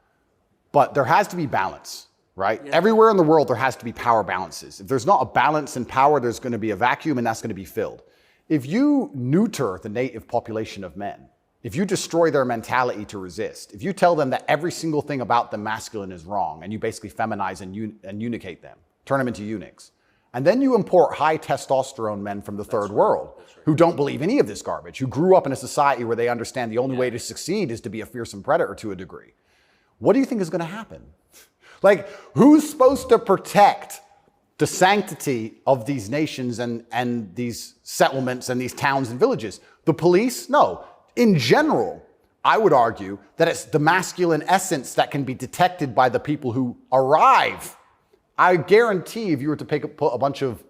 S2: But there has to be balance. right? Yeah. Everywhere in the world, there has to be power balances. If there's not a balance in power, there's going to be a vacuum, and that's going to be filled. If you neuter the native population of men, if you destroy their mentality to resist, if you tell them that every single thing about them masculine is wrong, and you basically feminize and unicate them, turn them into eunuchs, and then you import high testosterone men from the third world who don't believe any of this garbage, who grew up in a society where they understand the only way to succeed is to be a fearsome predator to a degree. What do you think is going to happen? Like, who's supposed to protect the sanctity of these nations and these settlements and these towns and villages? The police? No. In general, I would argue that it's the masculine essence that can be detected by the people who arrive. I guarantee if you were to put a bunch of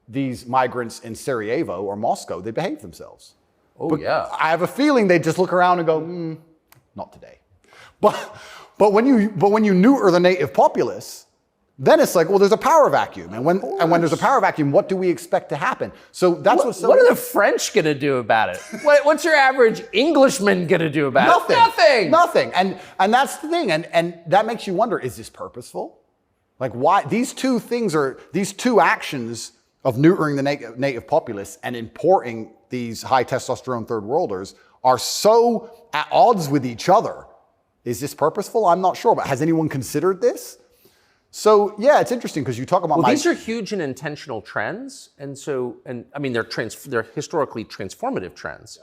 S2: these migrants in Sarajevo or Moscow, they behave themselves.
S1: Oh, yeah.
S2: I have a feeling they just look around and go, not today. But when you neuter the native populace, then it's like, well, there's a power vacuum. And when there's a power vacuum, what do we expect to happen? So that's
S1: what are the French going to do about it? What's your average Englishman going to do about it?
S2: Nothing. And that's the thing. And that makes you wonder, is this purposeful? Like, why? These two actions of neutering the native populace and importing these high testosterone third worlders are so at odds with each other. Is this purposeful? I'm not sure, but has anyone considered this? So yeah, it's interesting because you talk about
S1: these are huge and intentional trends, and I mean they're historically transformative trends.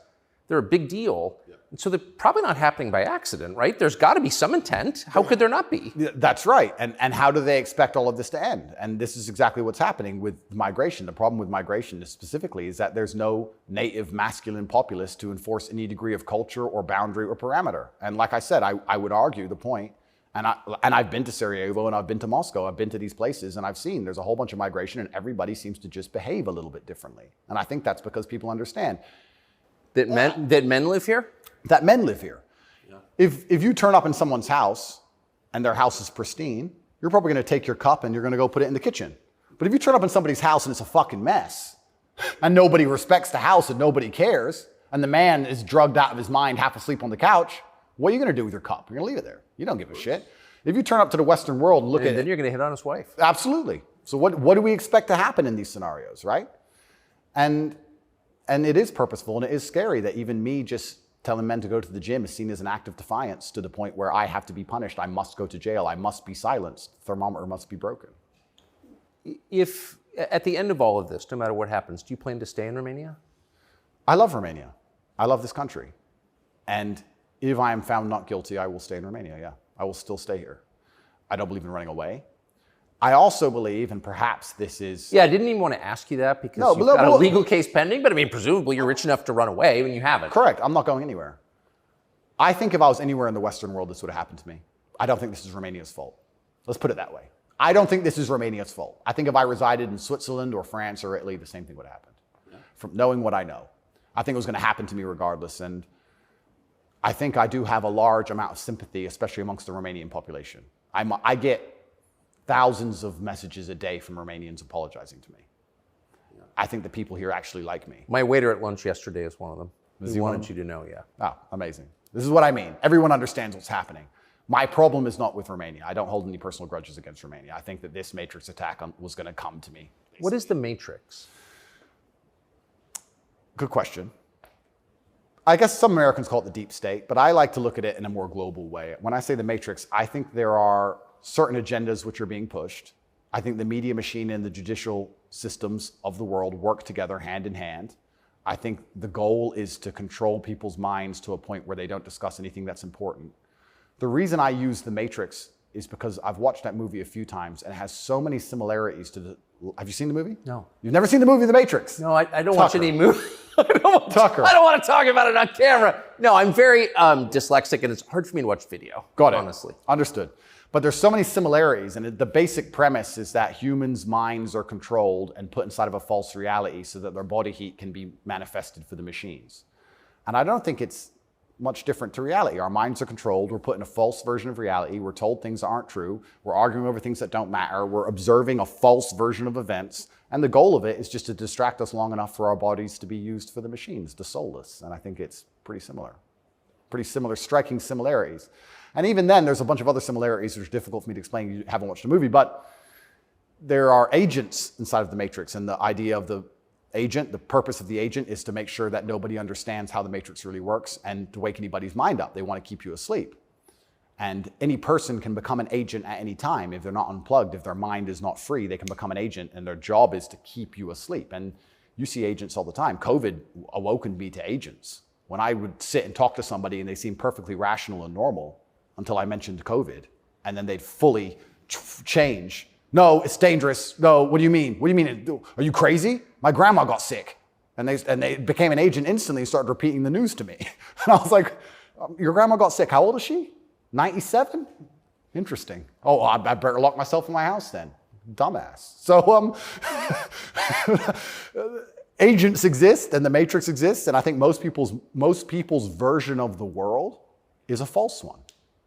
S1: They're a big deal, and so they're probably not happening by accident, right? There's got to be some intent. How could there not be?
S2: That's right. And how do they expect all of this to end? And this is exactly what's happening with migration. The problem with migration specifically is that there's no native masculine populace to enforce any degree of culture or boundary or parameter. And like I said, I would argue the point. And I've been to Sarajevo and I've been to Moscow. I've been to these places and I've seen there's a whole bunch of migration and everybody seems to just behave a little bit differently. And I think that's because people understand
S1: that men live here.
S2: That men live here. Yeah. If you turn up in someone's house and their house is pristine, you're probably going to take your cup and you're going to go put it in the kitchen. But if you turn up in somebody's house and it's a fucking mess, and nobody respects the house and nobody cares, and the man is drugged out of his mind, half asleep on the couch, what are you going to do with your cup? You're going to leave it there. You don't give a shit. If you turn up to the Western world and look at it,
S1: then you're going to hit on his wife.
S2: Absolutely. So what do we expect to happen in these scenarios, right? And it is purposeful and it is scary that even me just telling men to go to the gym is seen as an act of defiance to the point where I have to be punished. I must go to jail. I must be silenced. The thermometer must be broken.
S1: If at the end of all of this, no matter what happens, do you plan to stay in Romania?
S2: I love Romania. I love this country. And if I am found not guilty, I will stay in Romania, yeah. I will still stay here. I don't believe in running away. I also believe, and perhaps this is...
S1: Yeah, I didn't even want to ask you that because you've got a legal case pending, but I mean, presumably you're rich enough to run away when you haven't.
S2: Correct. I'm not going anywhere. I think if I was anywhere in the Western world, this would have happened to me. I don't think this is Romania's fault. Let's put it that way. I don't think this is Romania's fault. I think if I resided in Switzerland or France or Italy, the same thing would have happened. Yeah. From knowing what I know. I think it was going to happen to me regardless. And I think I do have a large amount of sympathy, especially amongst the Romanian population. I get thousands of messages a day from Romanians apologizing to me. Yeah. I think the people here actually like me.
S1: My waiter at lunch yesterday is one of them. He wanted you to know, yeah.
S2: Oh, amazing. This is what I mean. Everyone understands what's happening. My problem is not with Romania. I don't hold any personal grudges against Romania. I think that this Matrix attack was going to come to me. Basically.
S1: What is the Matrix?
S2: Good question. I guess some Americans call it the deep state, but I like to look at it in a more global way. When I say the Matrix, I think there are certain agendas which are being pushed. I think the media machine and the judicial systems of the world work together hand in hand. I think the goal is to control people's minds to a point where they don't discuss anything that's important. The reason I use The Matrix is because I've watched that movie a few times and it has so many similarities to the... Have you seen the movie?
S1: No.
S2: You've never seen the movie The Matrix?
S1: No, I don't watch any movie.
S2: Tucker.
S1: I don't want to talk about it on camera. No, I'm very dyslexic and it's hard for me to watch video.
S2: Got it.
S1: Honestly.
S2: Understood. But there's so many similarities, and the basic premise is that humans' minds are controlled and put inside of a false reality so that their body heat can be manifested for the machines. And I don't think it's much different to reality. Our minds are controlled. We're put in a false version of reality. We're told things that aren't true. We're arguing over things that don't matter. We're observing a false version of events. And the goal of it is just to distract us long enough for our bodies to be used for the machines, to soulless. And I think it's pretty similar, striking similarities. And even then, there's a bunch of other similarities which are difficult for me to explain. You haven't watched the movie, but there are agents inside of the Matrix, and the idea of the agent, the purpose of the agent is to make sure that nobody understands how the Matrix really works and to wake anybody's mind up. They want to keep you asleep. And any person can become an agent at any time. If they're not unplugged, if their mind is not free, they can become an agent, and their job is to keep you asleep. And you see agents all the time. COVID awoken me to agents. When I would sit and talk to somebody and they seemed perfectly rational and normal until I mentioned COVID, and then they'd fully change. No, it's dangerous. No, what do you mean? What do you mean? Are you crazy? My grandma got sick. And they became an agent instantly and started repeating the news to me. And I was like, your grandma got sick. How old is she? 97? Interesting. Oh, I better lock myself in my house then. Dumbass. So agents exist and the Matrix exists, and I think most people's version of the world is a false one.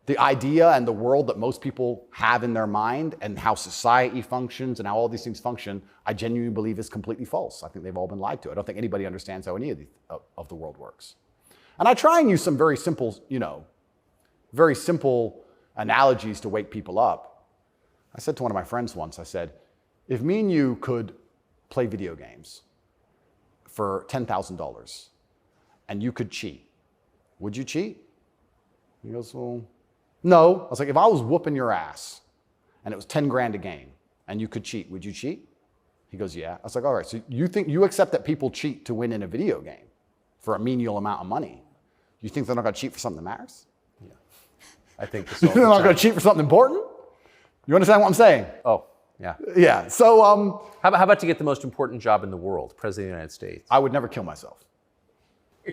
S2: The idea and the world that most people have in their mind and how society functions and how all these things function, I genuinely believe is completely false. I think they've all been lied to. I don't think anybody understands how any of the world works. And I try and use some very simple, very simple analogies to wake people up. I said to one of my friends once, I said, if me and you could play video games for $10,000 and you could cheat, would you cheat? He goes, well, no. I was like, if I was whooping your ass and it was 10 grand a game and you could cheat, would you cheat? He goes, yeah. I was like, all right, so you accept that people cheat to win in a video game for a menial amount of money. You think they're not going to cheat for something that matters?
S1: Yeah. I think this
S2: they're not going to cheat for something important? You understand what I'm saying?
S1: Oh, yeah.
S2: Yeah. So,
S1: how about to get the most important job in the world, President of the United States?
S2: I would never kill myself.
S1: I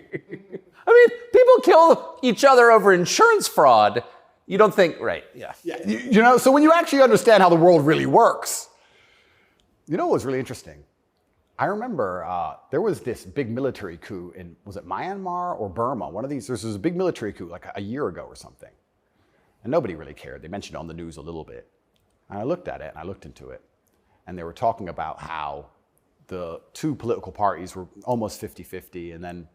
S1: mean, people kill each other over insurance fraud. You don't think, right? Yeah.
S2: Yeah. So when you actually understand how the world really works, what was really interesting? I remember there was this big military coup in, was it Myanmar or Burma? One of these, there was a big military coup like a year ago or something. And nobody really cared. They mentioned it on the news a little bit. And I looked at it and I looked into it. And they were talking about how the two political parties were almost 50-50. And then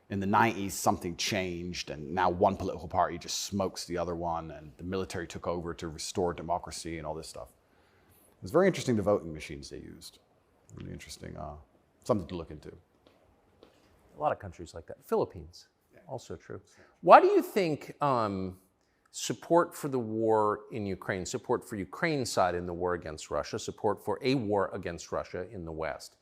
S2: in the 90s, something changed. And now one political party just smokes the other one. And the military took over to restore democracy and all this stuff. It was very interesting, the voting machines they used. Really interesting. Something to look into.
S1: A lot of countries like that. Philippines, also true. Why do you think support for the war in Ukraine, support for Ukraine's side in the war against Russia, support for a war against Russia in the West,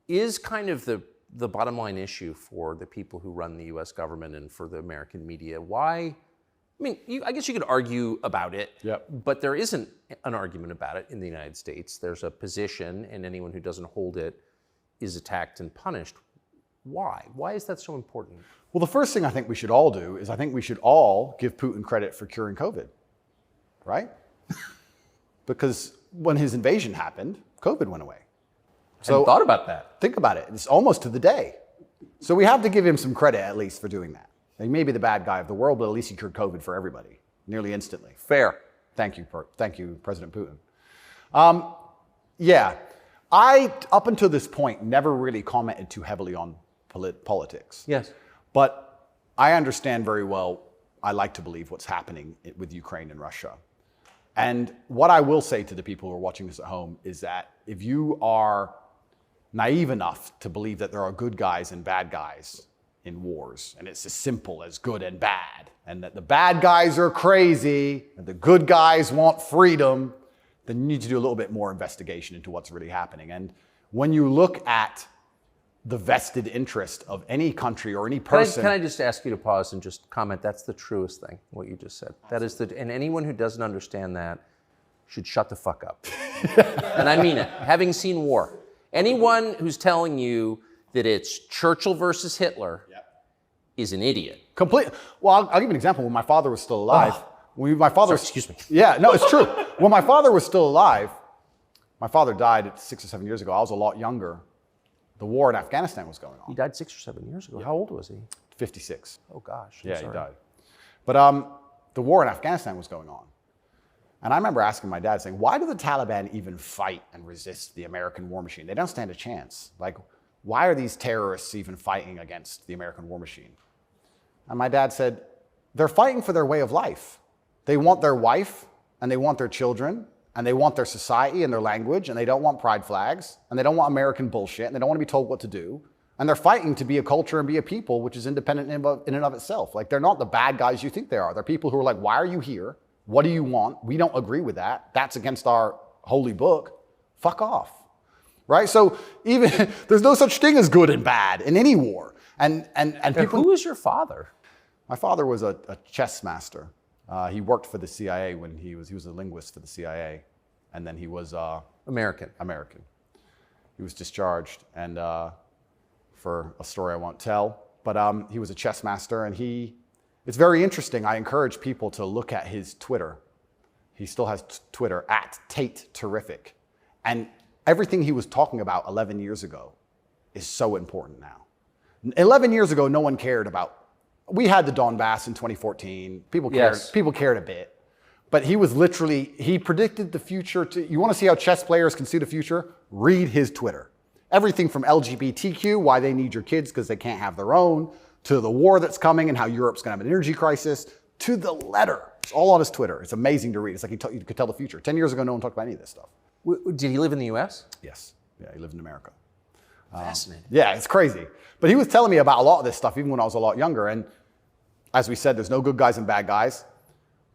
S1: is kind of the bottom line issue for the people who run the US government and for the American media? Why? I mean, I guess you could argue about it, but there isn't an argument about it in the United States. There's a position, and anyone who doesn't hold it is attacked and punished. Why? Why is that so important?
S2: Well, the first thing I think we should all do is I think we should all give Putin credit for curing COVID, right? Because when his invasion happened, COVID went away.
S1: So I thought about that.
S2: Think about it. It's almost to the day. So we have to give him some credit at least for doing that. He may be the bad guy of the world, but at least he cured COVID for everybody, nearly instantly.
S1: Fair.
S2: Thank you, President Putin. I, up until this point, never really commented too heavily on politics.
S1: Yes.
S2: But I understand very well, I like to believe what's happening with Ukraine and Russia. And what I will say to the people who are watching this at home is that if you are naive enough to believe that there are good guys and bad guys in wars, and it's as simple as good and bad, and that the bad guys are crazy and the good guys want freedom, then you need to do a little bit more investigation into what's really happening. And when you look at the vested interest of any country or any person...
S1: Can I just ask you to pause and just comment? That's the truest thing, what you just said. That is and anyone who doesn't understand that should shut the fuck up. And I mean it, having seen war. Anyone who's telling you that it's Churchill versus Hitler is an idiot.
S2: Well, I'll give you an example. When my father was still alive,
S1: Excuse me.
S2: Yeah, no, it's true. When my father was still alive, my father died 6 or 7 years ago. I was a lot younger. The war in Afghanistan was going on.
S1: He died 6 or 7 years ago. How old was he?
S2: 56.
S1: Oh gosh.
S2: Yeah, he died. But the war in Afghanistan was going on. And I remember asking my dad, saying, why do the Taliban even fight and resist the American war machine? They don't stand a chance. Like, why are these terrorists even fighting against the American war machine? And my dad said, they're fighting for their way of life. They want their wife, and they want their children, and they want their society and their language, and they don't want pride flags, and they don't want American bullshit, and they don't want to be told what to do. And they're fighting to be a culture and be a people which is independent in and of itself. Like, they're not the bad guys you think they are. They're people who are like, why are you here? What do you want? We don't agree with that. That's against our holy book. Fuck off. Right? So even there's no such thing as good and bad in any war. And people.
S1: Who is your father?
S2: My father was a chess master. He worked for the CIA when he was a linguist for the CIA, and then he was
S1: American.
S2: He was discharged, and for a story I won't tell, but he was a chess master, and it's very interesting. I encourage people to look at his Twitter. He still has Twitter at Tate Terrific, and everything he was talking about 11 years ago is so important now. 11 years ago, no one cared about. We had the Donbass in 2014. People cared.
S1: Yes.
S2: People cared a bit. But he predicted the future. You want to see how chess players can see the future? Read his Twitter. Everything from LGBTQ, why they need your kids because they can't have their own, to the war that's coming and how Europe's going to have an energy crisis, to the letter. It's all on his Twitter. It's amazing to read. It's like you could tell the future. 10 years ago, no one talked about any of this stuff.
S1: Did he live in the U.S.?
S2: Yes. Yeah, he lived in America.
S1: Fascinating.
S2: Yeah, it's crazy. But he was telling me about a lot of this stuff even when I was a lot younger. And as we said, there's no good guys and bad guys.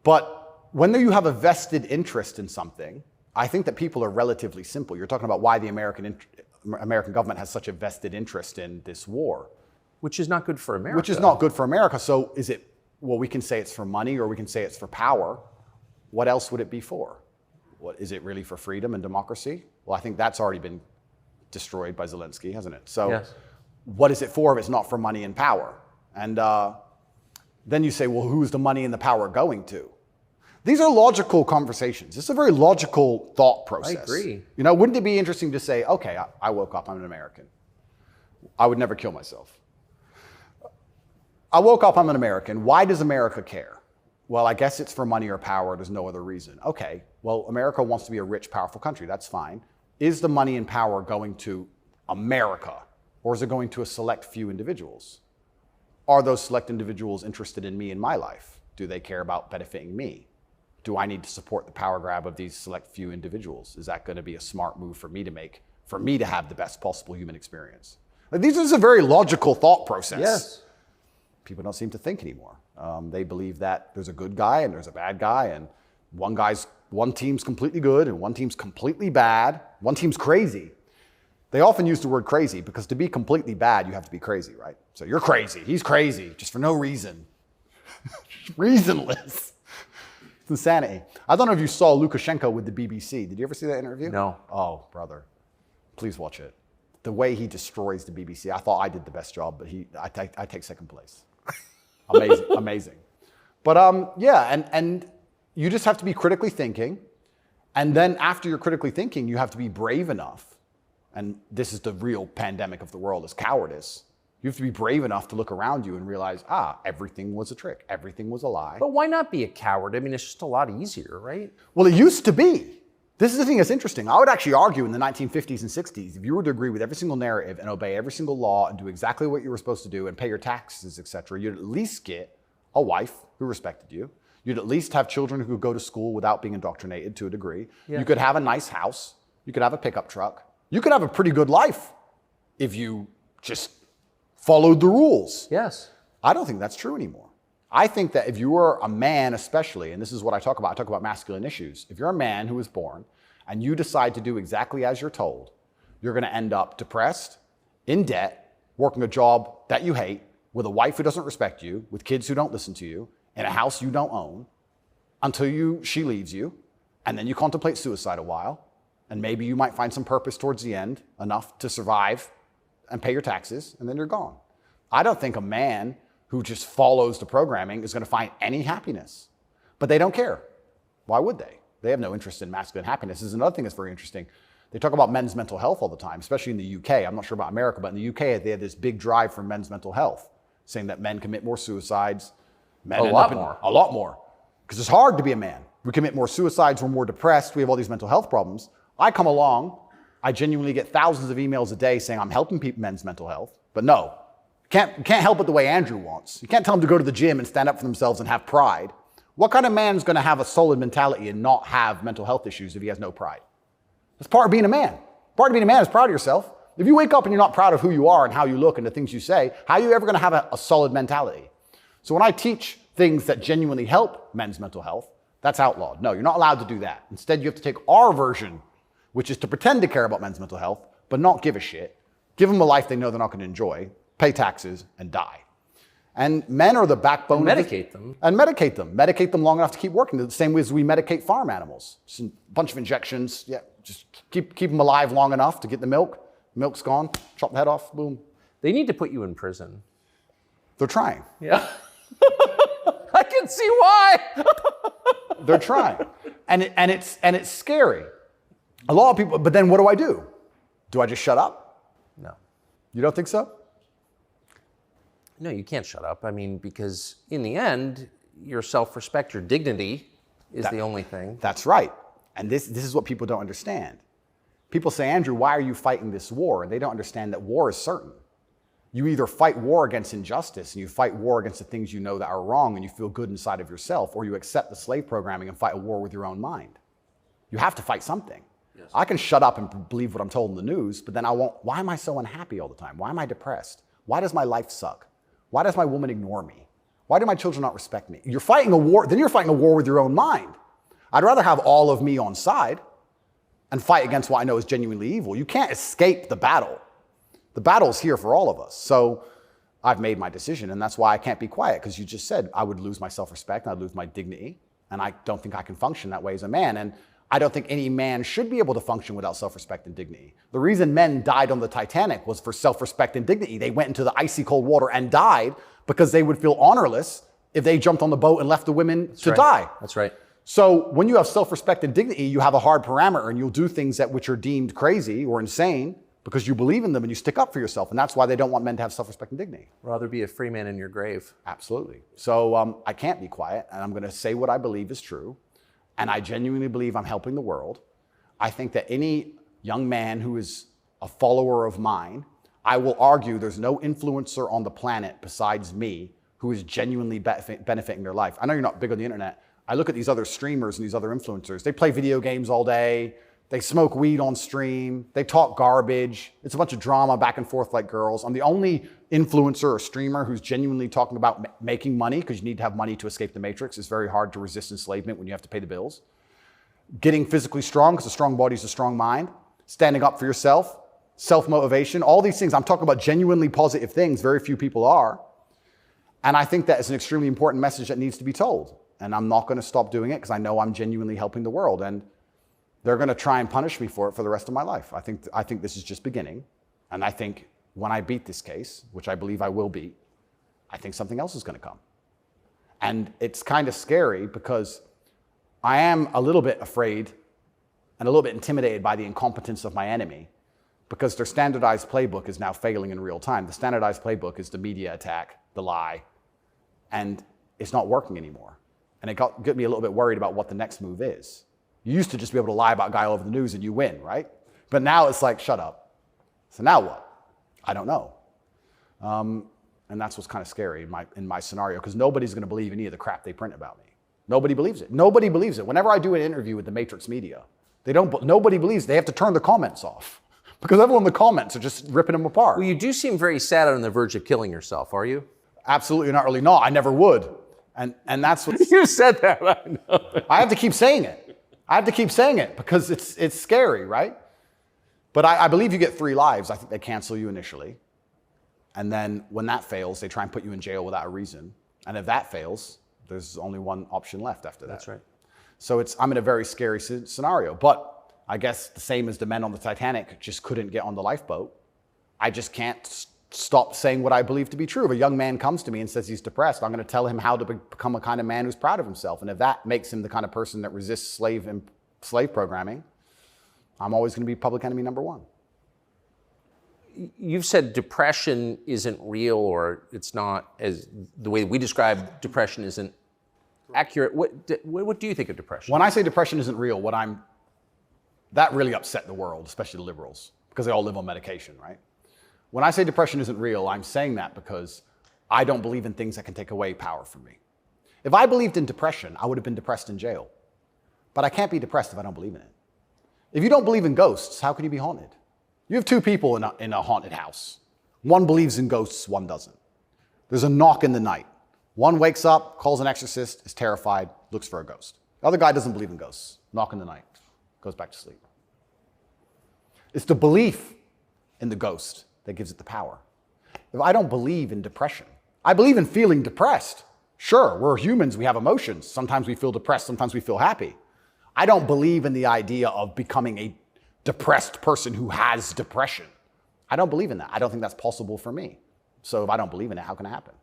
S2: But when you have a vested interest in something, I think that people are relatively simple. You're talking about why the American government has such a vested interest in this war.
S1: Which is not good for America.
S2: Which is not good for America. So we can say it's for money or we can say it's for power. What else would it be for? What, is it really for freedom and democracy? Well, I think that's already been destroyed by Zelensky, hasn't it? So
S1: yes.
S2: What is it for if it's not for money and power? And then you say, well, who's the money and the power going to? These are logical conversations. It's a very logical thought process.
S1: I agree.
S2: You know, wouldn't it be interesting to say, okay, I woke up, I'm an American. I would never kill myself. I woke up, I'm an American. Why does America care? Well, I guess it's for money or power. There's no other reason. Okay, well, America wants to be a rich, powerful country. That's fine. Is the money and power going to America, or is it going to a select few individuals? Are those select individuals interested in me and my life? Do they care about benefiting me? Do I need to support the power grab of these select few individuals? Is that going to be a smart move for me to make, for me to have the best possible human experience? Like, this is a very logical thought process.
S1: Yes.
S2: People don't seem to think anymore. They believe that there's a good guy and there's a bad guy, and one team's completely good and one team's completely bad. One team's crazy. They often use the word crazy because to be completely bad, you have to be crazy, right? So you're crazy. He's crazy, just for no reason. Reasonless. It's insanity. I don't know if you saw Lukashenko with the BBC. Did you ever see that interview?
S1: No.
S2: Oh, brother. Please watch it. The way he destroys the BBC. I thought I did the best job, but I take second place. Amazing, amazing. But yeah, and you just have to be critically thinking. And then after you're critically thinking, you have to be brave enough. And this is the real pandemic of the world, is cowardice. You have to be brave enough to look around you and realize, everything was a trick. Everything was a lie.
S1: But why not be a coward? I mean, it's just a lot easier, right?
S2: Well, it used to be. This is the thing that's interesting. I would actually argue in the 1950s and 60s, if you were to agree with every single narrative and obey every single law and do exactly what you were supposed to do and pay your taxes, etc., you'd at least get a wife who respected you. You'd at least have children who could go to school without being indoctrinated to a degree. Yeah. You could have a nice house. You could have a pickup truck. You could have a pretty good life if you just followed the rules.
S1: Yes.
S2: I don't think that's true anymore. I think that if you are a man especially, and this is what I talk about masculine issues. If you're a man who is born and you decide to do exactly as you're told, you're going to end up depressed, in debt, working a job that you hate, with a wife who doesn't respect you, with kids who don't listen to you, in a house you don't own, until she leaves you, and then you contemplate suicide a while, and maybe you might find some purpose towards the end, enough to survive and pay your taxes, and then you're gone. I don't think a man who just follows the programming is going to find any happiness. But they don't care. Why would they? They have no interest in masculine happiness. This is another thing that's very interesting. They talk about men's mental health all the time, especially in the UK. I'm not sure about America, but in the UK, they have this big drive for men's mental health, saying that men commit more suicides.
S1: A lot more.
S2: Because it's hard to be a man. We commit more suicides, we're more depressed, we have all these mental health problems. I come along, I genuinely get thousands of emails a day saying I'm helping men's mental health, but you can't help it the way Andrew wants. You can't tell them to go to the gym and stand up for themselves and have pride. What kind of man's going to have a solid mentality and not have mental health issues if he has no pride? That's part of being a man. Part of being a man is proud of yourself. If you wake up and you're not proud of who you are and how you look and the things you say, how are you ever going to have a solid mentality? So when I teach things that genuinely help men's mental health, that's outlawed. No, you're not allowed to do that. Instead, you have to take our version, which is to pretend to care about men's mental health, but not give a shit. Give them a life they know they're not going to enjoy, pay taxes, and die. And men are the backbone.
S1: And medicate them.
S2: And medicate them. Medicate them long enough to keep working. The same way as we medicate farm animals. Just a bunch of injections. Yeah, just keep them alive long enough to get the milk. Milk's gone. Chop the head off. Boom.
S1: They need to put you in prison.
S2: They're trying.
S1: Yeah. I can see why.
S2: They're trying. And it's scary. A lot of people, but then what do? Do I just shut up?
S1: No.
S2: You don't think so?
S1: No, you can't shut up. I mean, because in the end, your self-respect, your dignity is the only thing.
S2: That's right. And this is what people don't understand. People say, Andrew, why are you fighting this war? And they don't understand that war is certain. You either fight war against injustice and you fight war against the things you know that are wrong and you feel good inside of yourself, or you accept the slave programming and fight a war with your own mind. You have to fight something. Yes. I can shut up and believe what I'm told in the news, but then I won't. Why am I so unhappy all the time? Why am I depressed? Why does my life suck? Why does my woman ignore me? Why do my children not respect me? You're fighting a war, then you're fighting a war with your own mind. I'd rather have all of me on side and fight against what I know is genuinely evil. You can't escape the battle. The battle's here for all of us. So I've made my decision, and that's why I can't be quiet, because you just said I would lose my self-respect, and I'd lose my dignity, and I don't think I can function that way as a man. And I don't think any man should be able to function without self-respect and dignity. The reason men died on the Titanic was for self-respect and dignity. They went into the icy cold water and died because they would feel honorless if they jumped on the boat and left the women to die.
S1: That's right.
S2: So when you have self-respect and dignity, you have a hard parameter, and you'll do things that which are deemed crazy or insane because you believe in them and you stick up for yourself. And that's why they don't want men to have self-respect and dignity.
S1: Rather be a free man in your grave.
S2: Absolutely. So I can't be quiet, and I'm going to say what I believe is true. And I genuinely believe I'm helping the world. I think that any young man who is a follower of mine, I will argue there's no influencer on the planet besides me who is genuinely benefiting their life. I know you're not big on the internet. I look at these other streamers and these other influencers. They play video games all day. They smoke weed on stream. They talk garbage. It's a bunch of drama back and forth like girls. I'm the only influencer or streamer who's genuinely talking about making money, because you need to have money to escape the matrix. It's very hard to resist enslavement when you have to pay the bills. Getting physically strong, because a strong body is a strong mind. Standing up for yourself. Self-motivation. All these things. I'm talking about genuinely positive things. Very few people are. And I think that is an extremely important message that needs to be told. And I'm not going to stop doing it because I know I'm genuinely helping the world. And they're going to try and punish me for it for the rest of my life. I think this is just beginning. And I think when I beat this case, which I believe I will beat, I think something else is going to come. And it's kind of scary because I am a little bit afraid and a little bit intimidated by the incompetence of my enemy, because their standardized playbook is now failing in real time. The standardized playbook is the media attack, the lie, and it's not working anymore. And it got me a little bit worried about what the next move is. You used to just be able to lie about a guy all over the news and you win, right? But now it's like, shut up. So now what? I don't know. And that's what's kind of scary in my scenario, because nobody's going to believe any of the crap they print about me. Nobody believes it. Nobody believes it. Whenever I do an interview with the Matrix media, nobody believes. They have to turn the comments off because everyone in the comments are just ripping them apart.
S1: Well, you do seem very sad on the verge of killing yourself, are you?
S2: Absolutely not, really not. I never would. And that's what
S1: you said that. I know.
S2: I have to keep saying it. I have to keep saying it because it's scary, right? But I believe you get 3 lives. I think they cancel you initially. And then when that fails, they try and put you in jail without a reason. And if that fails, there's only one option left after that.
S1: That's right.
S2: So I'm in a very scary scenario. But I guess the same as the men on the Titanic just couldn't get on the lifeboat. I just can't stop saying what I believe to be true. If a young man comes to me and says he's depressed, I'm going to tell him how to become a kind of man who's proud of himself. And if that makes him the kind of person that resists slave programming, I'm always going to be public enemy number 1.
S1: You've said depression isn't real, or it's not, as the way we describe depression isn't accurate. What do you think of depression?
S2: When I say depression isn't real, that really upset the world, especially the liberals, because they all live on medication, right? When I say depression isn't real, I'm saying that because I don't believe in things that can take away power from me. If I believed in depression, I would have been depressed in jail. But I can't be depressed if I don't believe in it. If you don't believe in ghosts, how can you be haunted? You have two people in a haunted house. One believes in ghosts, one doesn't. There's a knock in the night. One wakes up, calls an exorcist, is terrified, looks for a ghost. The other guy doesn't believe in ghosts. Knock in the night, goes back to sleep. It's the belief in the ghost that gives it the power. If I don't believe in depression, I believe in feeling depressed. Sure, we're humans, we have emotions. Sometimes we feel depressed, sometimes we feel happy. I don't believe in the idea of becoming a depressed person who has depression. I don't believe in that. I don't think that's possible for me. So if I don't believe in it, how can it happen?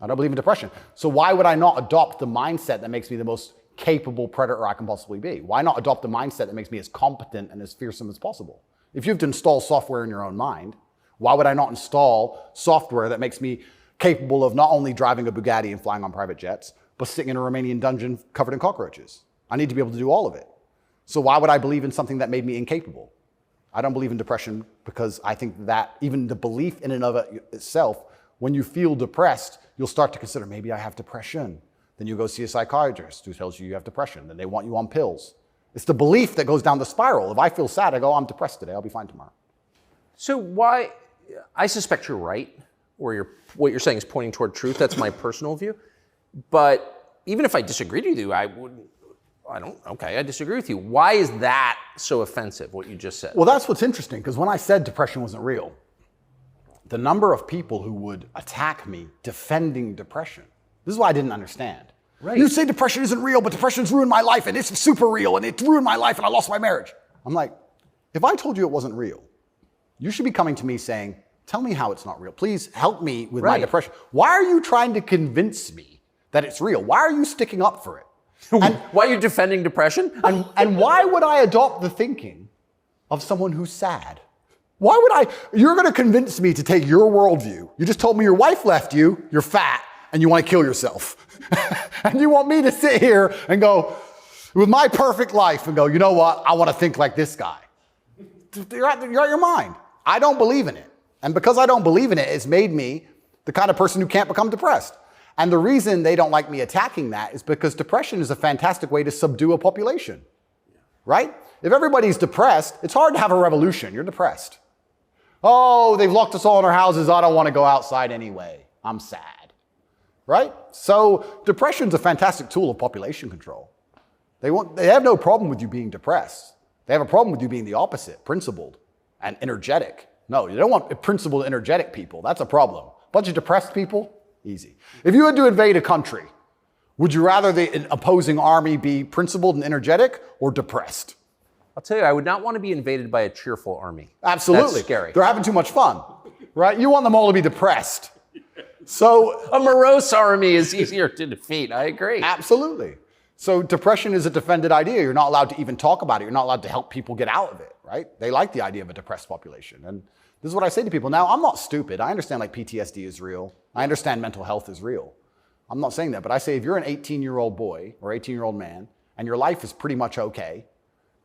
S2: I don't believe in depression. So why would I not adopt the mindset that makes me the most capable predator I can possibly be? Why not adopt the mindset that makes me as competent and as fearsome as possible? If you have to install software in your own mind, why would I not install software that makes me capable of not only driving a Bugatti and flying on private jets, but sitting in a Romanian dungeon covered in cockroaches? I need to be able to do all of it. So why would I believe in something that made me incapable? I don't believe in depression because I think that even the belief in and of itself, when you feel depressed, you'll start to consider, maybe I have depression. Then you go see a psychiatrist who tells you have depression. Then they want you on pills. It's the belief that goes down the spiral. If I feel sad, I go, I'm depressed today. I'll be fine tomorrow.
S1: So why, I suspect you're right, or what you're saying is pointing toward truth. That's my personal view. But even if I disagreed with you, I disagree with you. Why is that so offensive, what you just said?
S2: Well, that's what's interesting, because when I said depression wasn't real, the number of people who would attack me defending depression, this is what I didn't understand. Right. You say depression isn't real, but depression's ruined my life, and it's super real, and it ruined my life, and I lost my marriage. I'm like, if I told you it wasn't real, you should be coming to me saying, tell me how it's not real. Please help me with my depression. Why are you trying to convince me that it's real? Why are you sticking up for it?
S1: And why are you defending depression?
S2: And why would I adopt the thinking of someone who's sad? Why would you're going to convince me to take your worldview. You just told me your wife left you, you're fat, and you want to kill yourself. And you want me to sit here and go, with my perfect life, and go, you know what? I want to think like this guy. You're out your mind. I don't believe in it. And because I don't believe in it, it's made me the kind of person who can't become depressed. And the reason they don't like me attacking that is because depression is a fantastic way to subdue a population, right? If everybody's depressed, it's hard to have a revolution. You're depressed. Oh, they've locked us all in our houses. I don't want to go outside anyway. I'm sad, right? So depression's a fantastic tool of population control. They have no problem with you being depressed. They have a problem with you being the opposite, principled and energetic. No, you don't want principled, energetic people. That's a problem. A bunch of depressed people, easy. If you had to invade a country, would you rather the opposing army be principled and energetic or depressed?
S1: I'll tell you, I would not want to be invaded by a cheerful army.
S2: Absolutely.
S1: That's scary.
S2: They're having too much fun, right? You want them all to be depressed. So
S1: a morose army is easier to defeat. I agree.
S2: Absolutely. So depression is a defended idea. You're not allowed to even talk about it. You're not allowed to help people get out of it, right? They like the idea of a depressed population. And this is what I say to people. Now, I'm not stupid. I understand like PTSD is real. I understand mental health is real. I'm not saying that, but I say if you're an 18-year-old boy or 18-year-old man and your life is pretty much okay,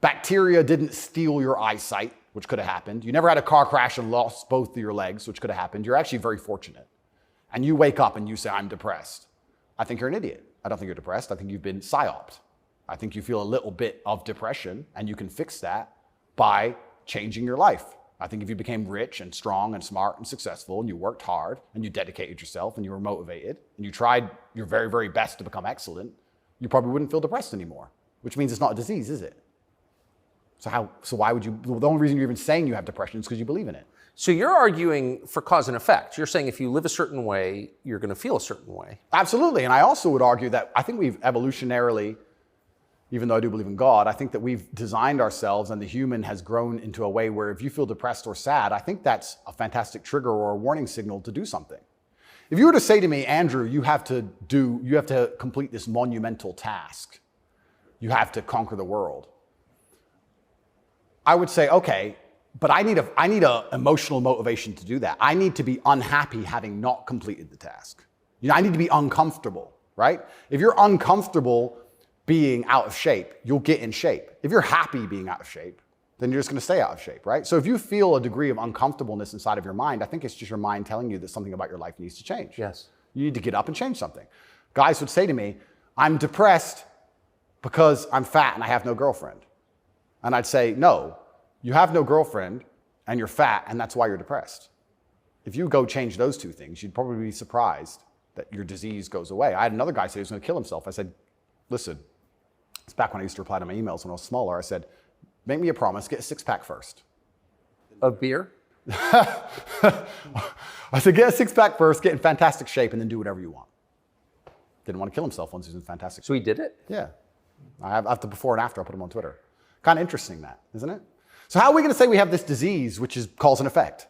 S2: bacteria didn't steal your eyesight, which could have happened. You never had a car crash and lost both of your legs, which could have happened. You're actually very fortunate. And you wake up and you say, I'm depressed. I think you're an idiot. I don't think you're depressed. I think you've been psyoped. I think you feel a little bit of depression, and you can fix that by changing your life. I think if you became rich and strong and smart and successful, and you worked hard, and you dedicated yourself, and you were motivated, and you tried your very, very best to become excellent, you probably wouldn't feel depressed anymore, which means it's not a disease, is it? So why would you, the only reason you're even saying you have depression is because you believe in it.
S1: So you're arguing for cause and effect. You're saying if you live a certain way, you're going to feel a certain way.
S2: Absolutely. And I also would argue that I think we've evolutionarily, even though I do believe in God, I think that we've designed ourselves and the human has grown into a way where if you feel depressed or sad, I think that's a fantastic trigger or a warning signal to do something. If you were to say to me, Andrew, you have to complete this monumental task. You have to conquer the world. I would say, okay, but I need a emotional motivation to do that. I need to be unhappy having not completed the task. I need to be uncomfortable, right? If you're uncomfortable being out of shape, you'll get in shape. If you're happy being out of shape, then you're just going to stay out of shape, right? So if you feel a degree of uncomfortableness inside of your mind, I think it's just your mind telling you that something about your life needs to change.
S1: Yes.
S2: You need to get up and change something. Guys would say to me, I'm depressed because I'm fat and I have no girlfriend. And I'd say, no, you have no girlfriend and you're fat and that's why you're depressed. If you go change those two things, you'd probably be surprised that your disease goes away. I had another guy say he was going to kill himself. I said, listen, it's back when I used to reply to my emails when I was smaller. I said, make me a promise, get a six-pack first.
S1: Of beer?
S2: I said, get a six-pack first, get in fantastic shape, and then do whatever you want. Didn't want to kill himself once he was in fantastic shape.
S1: So he did it?
S2: Yeah. I have the before and after. I put them on Twitter. Kind of interesting that, isn't it? So how are we going to say we have this disease, which is cause and effect?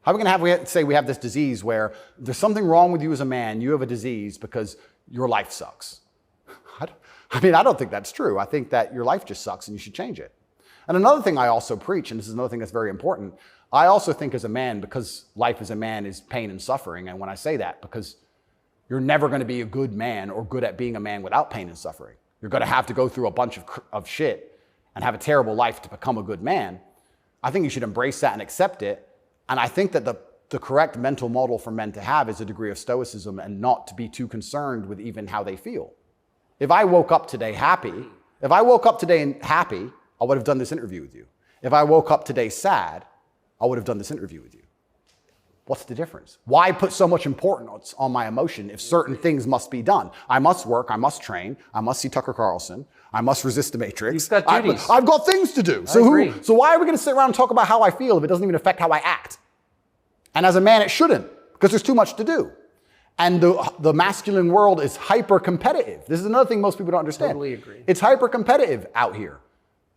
S2: How are we going to say we have this disease where there's something wrong with you as a man, you have a disease because your life sucks? I don't think that's true. I think that your life just sucks and you should change it. And another thing I also preach, and this is another thing that's very important, I also think as a man, because life as a man is pain and suffering, and when I say that, because you're never going to be a good man or good at being a man without pain and suffering. You're going to have to go through a bunch of shit and have a terrible life to become a good man. I think you should embrace that and accept it. And I think that the correct mental model for men to have is a degree of stoicism and not to be too concerned with even how they feel. If I woke up today happy, I would have done this interview with you. If I woke up today sad, I would have done this interview with you. What's the difference? Why put so much importance on my emotion if certain things must be done? I must work, I must train, I must see Tucker Carlson, I must resist the Matrix.
S1: You've got duties.
S2: I've got things to do. So why are we going to sit around and talk about how I feel if it doesn't even affect how I act? And as a man, it shouldn't, because there's too much to do. And the masculine world is hyper-competitive. This is another thing most people don't understand.
S1: Totally agree.
S2: It's hyper-competitive out here.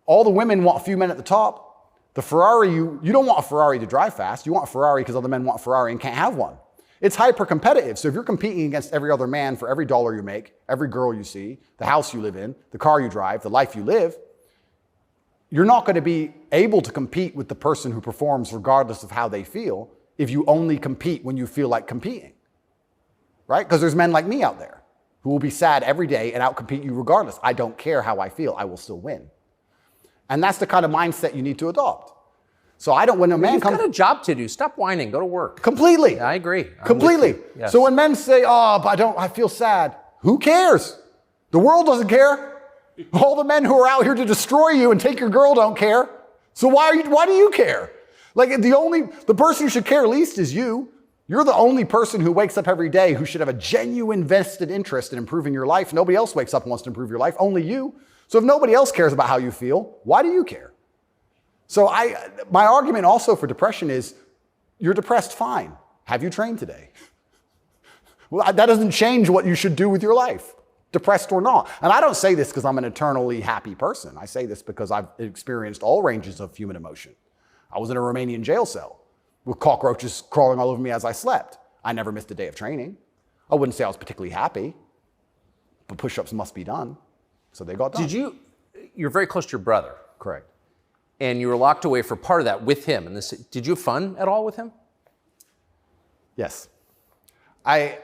S2: All the women want a few men at the top. The Ferrari, you don't want a Ferrari to drive fast. You want a Ferrari because other men want a Ferrari and can't have one. It's hyper-competitive. So if you're competing against every other man for every dollar you make, every girl you see, the house you live in, the car you drive, the life you live, you're not going to be able to compete with the person who performs regardless of how they feel if you only compete when you feel like competing. Right? Because there's men like me out there who will be sad every day and outcompete you regardless. I don't care how I feel. I will still win. And that's the kind of mindset you need to adopt. So when a man comes...
S1: You've got a job to do. Stop whining. Go to work.
S2: Completely.
S1: Yeah, I agree.
S2: Completely.
S1: Yes.
S2: So when men say, oh, but I feel sad. Who cares? The world doesn't care. All the men who are out here to destroy you and take your girl don't care. So why do you care? Like the person who should care least is you. You're the only person who wakes up every day who should have a genuine vested interest in improving your life. Nobody else wakes up and wants to improve your life, only you. So if nobody else cares about how you feel, why do you care? So my argument also for depression is, you're depressed, fine. Have you trained today? Well, that doesn't change what you should do with your life, depressed or not. And I don't say this because I'm an eternally happy person. I say this because I've experienced all ranges of human emotion. I was in a Romanian jail cell with cockroaches crawling all over me as I slept. I never missed a day of training. I wouldn't say I was particularly happy, but push-ups must be done. So they got done.
S1: You're very close to your brother.
S2: Correct.
S1: And you were locked away for part of that with him. And did you have fun at all with him?
S2: Yes. I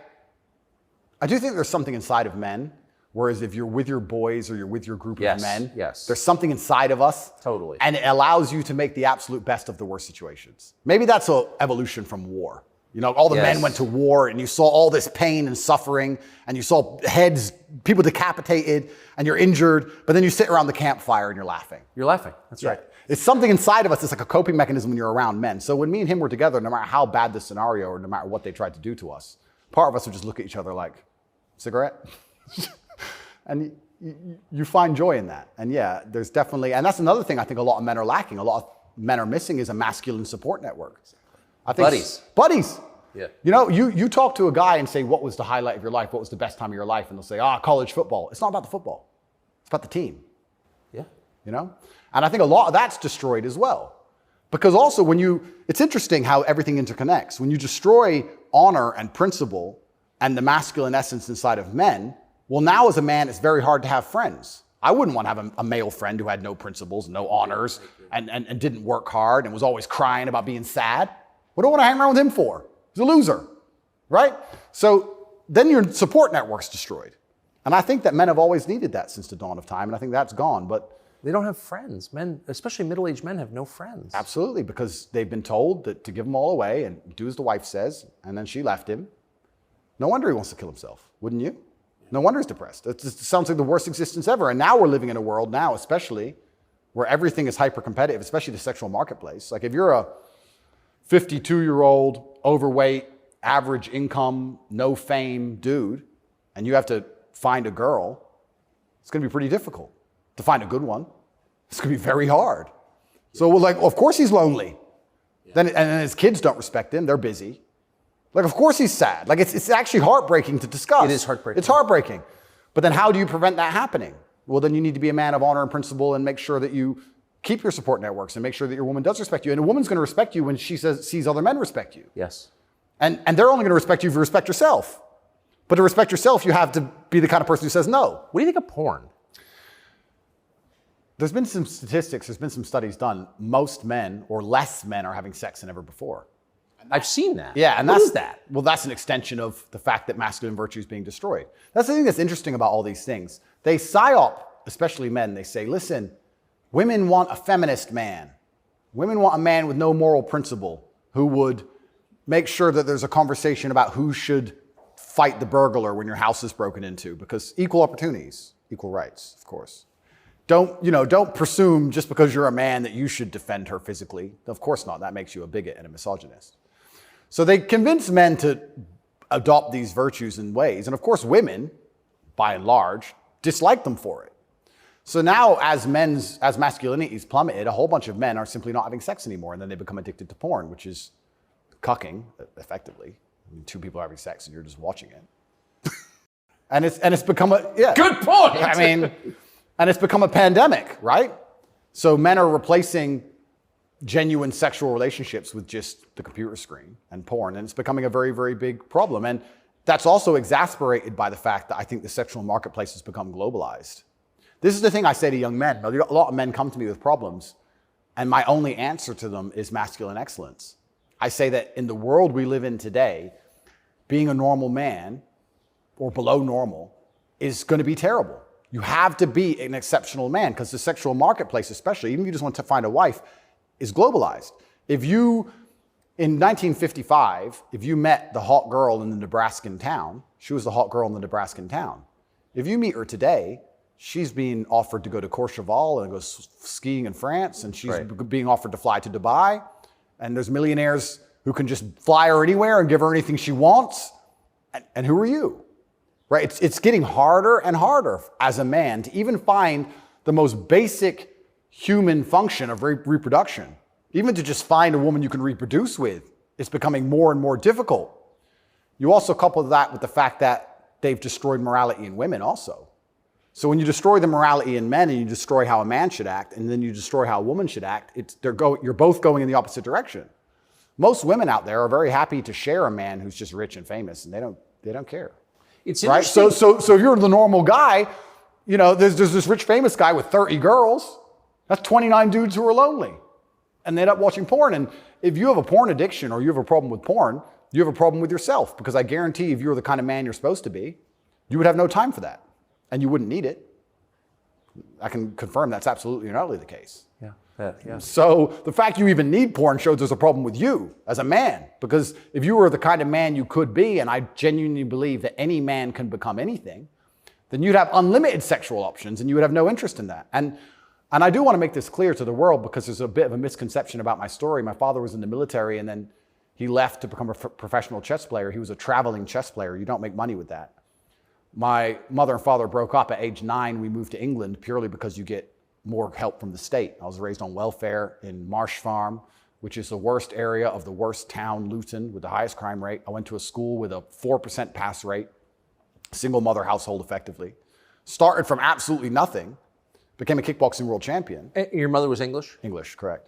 S2: do think there's something inside of men, whereas if you're with your boys or you're with your group of men, there's something inside of us.
S1: Totally.
S2: And it allows you to make the absolute best of the worst situations. Maybe that's an evolution from war. You know, all the men went to war and you saw all this pain and suffering and you saw heads, people decapitated and you're injured, but then you sit around the campfire and you're laughing.
S1: You're laughing. That's right.
S2: It's something inside of us. It's like a coping mechanism when you're around men. So when me and him were together, no matter how bad the scenario or no matter what they tried to do to us, part of us would just look at each other like, cigarette? And you find joy in that. And yeah, there's definitely, and that's another thing I think a lot of men are lacking. A lot of men are missing is a masculine support network. I think buddies.
S1: Yeah.
S2: You know, you talk to a guy and say, what was the highlight of your life? What was the best time of your life? And they'll say, college football. It's not about the football. It's about the team.
S1: Yeah.
S2: You know? And I think a lot of that's destroyed as well. Because also it's interesting how everything interconnects. When you destroy honor and principle and the masculine essence inside of men, well, now as a man, it's very hard to have friends. I wouldn't want to have a male friend who had no principles, no honors, and didn't work hard and was always crying about being sad. What do I want to hang around with him for? He's a loser, right? So then your support network's destroyed. And I think that men have always needed that since the dawn of time, and I think that's gone. But
S1: they don't have friends. Men, especially middle-aged men, have no friends.
S2: Absolutely, because they've been told that to give them all away and do as the wife says, and then she left him. No wonder he wants to kill himself, wouldn't you? No wonder he's depressed. It sounds like the worst existence ever. And now we're living in a world now, especially, where everything is hyper-competitive, especially the sexual marketplace. Like if you're a 52-year-old, overweight, average income, no fame dude, and you have to find a girl, it's going to be pretty difficult to find a good one. It's going to be very hard. So we're like, of course he's lonely. Then, and his kids don't respect him. They're busy. Like, of course he's sad. Like, it's actually heartbreaking to discuss.
S1: It is heartbreaking.
S2: It's heartbreaking. But then how do you prevent that happening? Well, then you need to be a man of honor and principle and make sure that you keep your support networks and make sure that your woman does respect you. And a woman's going to respect you when she sees other men respect you.
S1: Yes.
S2: And they're only going to respect you if you respect yourself. But to respect yourself, you have to be the kind of person who says no.
S1: What do you think of porn?
S2: There's been some statistics, there's been some studies done. Most men or less men are having sex than ever before.
S1: I've seen that.
S2: Yeah, and
S1: what is that?
S2: Well, that's an extension of the fact that masculine virtue is being destroyed. That's the thing that's interesting about all these things. They psyop, especially men, they say, listen, women want a feminist man. Women want a man with no moral principle who would make sure that there's a conversation about who should fight the burglar when your house is broken into, because equal opportunities, equal rights, of course. Don't presume just because you're a man that you should defend her physically. Of course not. That makes you a bigot and a misogynist. So they convince men to adopt these virtues in ways. And of course, women, by and large, dislike them for it. So now as masculinity is plummeted, a whole bunch of men are simply not having sex anymore. And then they become addicted to porn, which is cucking, effectively. I mean, two people are having sex and you're just watching it. and it's become a, yeah.
S1: Good point.
S2: I mean, and it's become a pandemic, right? So men are replacing genuine sexual relationships with just the computer screen and porn. And it's becoming a very, very big problem. And that's also exasperated by the fact that I think the sexual marketplace has become globalized. This is the thing I say to young men. A lot of men come to me with problems, and my only answer to them is masculine excellence. I say that in the world we live in today, being a normal man or below normal is going to be terrible. You have to be an exceptional man because the sexual marketplace, especially, even if you just want to find a wife, is globalized. In 1955, if you met the hot girl in the Nebraskan town, she was the hot girl in the Nebraskan town. If you meet her today, she's being offered to go to Courchevel and go skiing in France, and she's being offered to fly to Dubai. And there's millionaires who can just fly her anywhere and give her anything she wants. And who are you? Right? It's getting harder and harder as a man to even find the most basic human function of reproduction. Even to just find a woman you can reproduce with, it's becoming more and more difficult. You also couple that with the fact that they've destroyed morality in women also. So when you destroy the morality in men and you destroy how a man should act, and then you destroy how a woman should act, you're both going in the opposite direction. Most women out there are very happy to share a man who's just rich and famous, and they don't care.
S1: It's
S2: right?
S1: interesting.
S2: So if you're the normal guy, there's this rich famous guy with 30 girls. That's 29 dudes who are lonely. And they end up watching porn. And if you have a porn addiction or you have a problem with porn, you have a problem with yourself. Because I guarantee if you were the kind of man you're supposed to be, you would have no time for that. And you wouldn't need it. I can confirm that's absolutely and utterly the case.
S1: Yeah.
S2: So the fact you even need porn shows there's a problem with you as a man. Because if you were the kind of man you could be, and I genuinely believe that any man can become anything, then you'd have unlimited sexual options and you would have no interest in that. And I do want to make this clear to the world because there's a bit of a misconception about my story. My father was in the military and then he left to become a professional chess player. He was a traveling chess player. You don't make money with that. My mother and father broke up at age 9. We moved to England purely because you get more help from the state. I was raised on welfare in Marsh Farm, which is the worst area of the worst town, Luton, with the highest crime rate. I went to a school with a 4% pass rate, single mother household effectively. Started from absolutely nothing. Became a kickboxing world champion.
S1: Your mother was English?
S2: English, correct.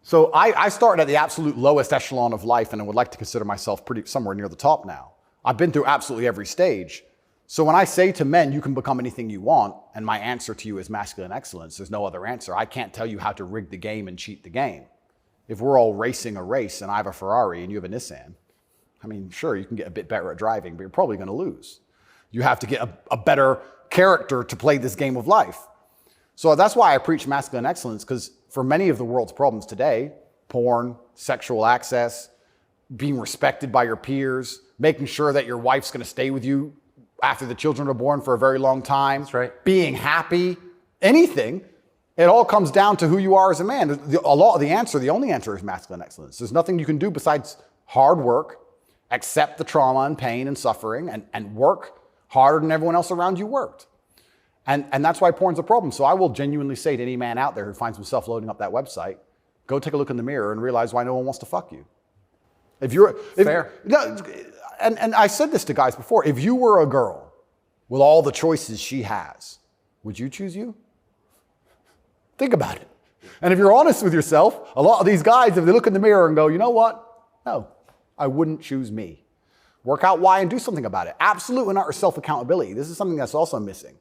S2: So I started at the absolute lowest echelon of life, and I would like to consider myself somewhere near the top now. I've been through absolutely every stage. So when I say to men, you can become anything you want, and my answer to you is masculine excellence, there's no other answer. I can't tell you how to rig the game and cheat the game. If we're all racing a race and I have a Ferrari and you have a Nissan, I mean, sure, you can get a bit better at driving, but you're probably going to lose. You have to get a better character to play this game of life. So that's why I preach masculine excellence, because for many of the world's problems today, porn, sexual access, being respected by your peers, making sure that your wife's going to stay with you after the children are born for a very long time.
S1: That's right.
S2: Being happy, anything. It all comes down to who you are as a man. The only answer is masculine excellence. There's nothing you can do besides hard work, accept the trauma and pain and suffering, and work harder than everyone else around you worked. And that's why porn's a problem. So I will genuinely say to any man out there who finds himself loading up that website, go take a look in the mirror and realize why no one wants to fuck you.
S1: Fair.
S2: And I said this to guys before. If you were a girl with all the choices she has, would you choose you? Think about it. And if you're honest with yourself, a lot of these guys, if they look in the mirror and go, you know what? No, I wouldn't choose me. Work out why and do something about it. Absolute and utter self-accountability. This is something that's also missing.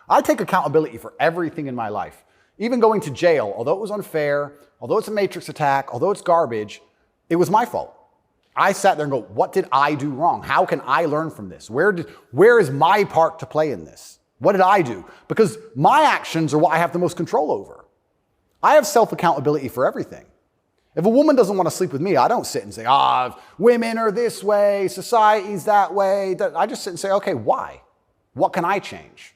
S2: I take accountability for everything in my life. Even going to jail, although it was unfair, although it's a matrix attack, although it's garbage, it was my fault. I sat there and go, what did I do wrong? How can I learn from this? Where is my part to play in this? What did I do? Because my actions are what I have the most control over. I have self-accountability for everything. If a woman doesn't want to sleep with me, I don't sit and say, women are this way, society's that way. I just sit and say, okay, why? What can I change?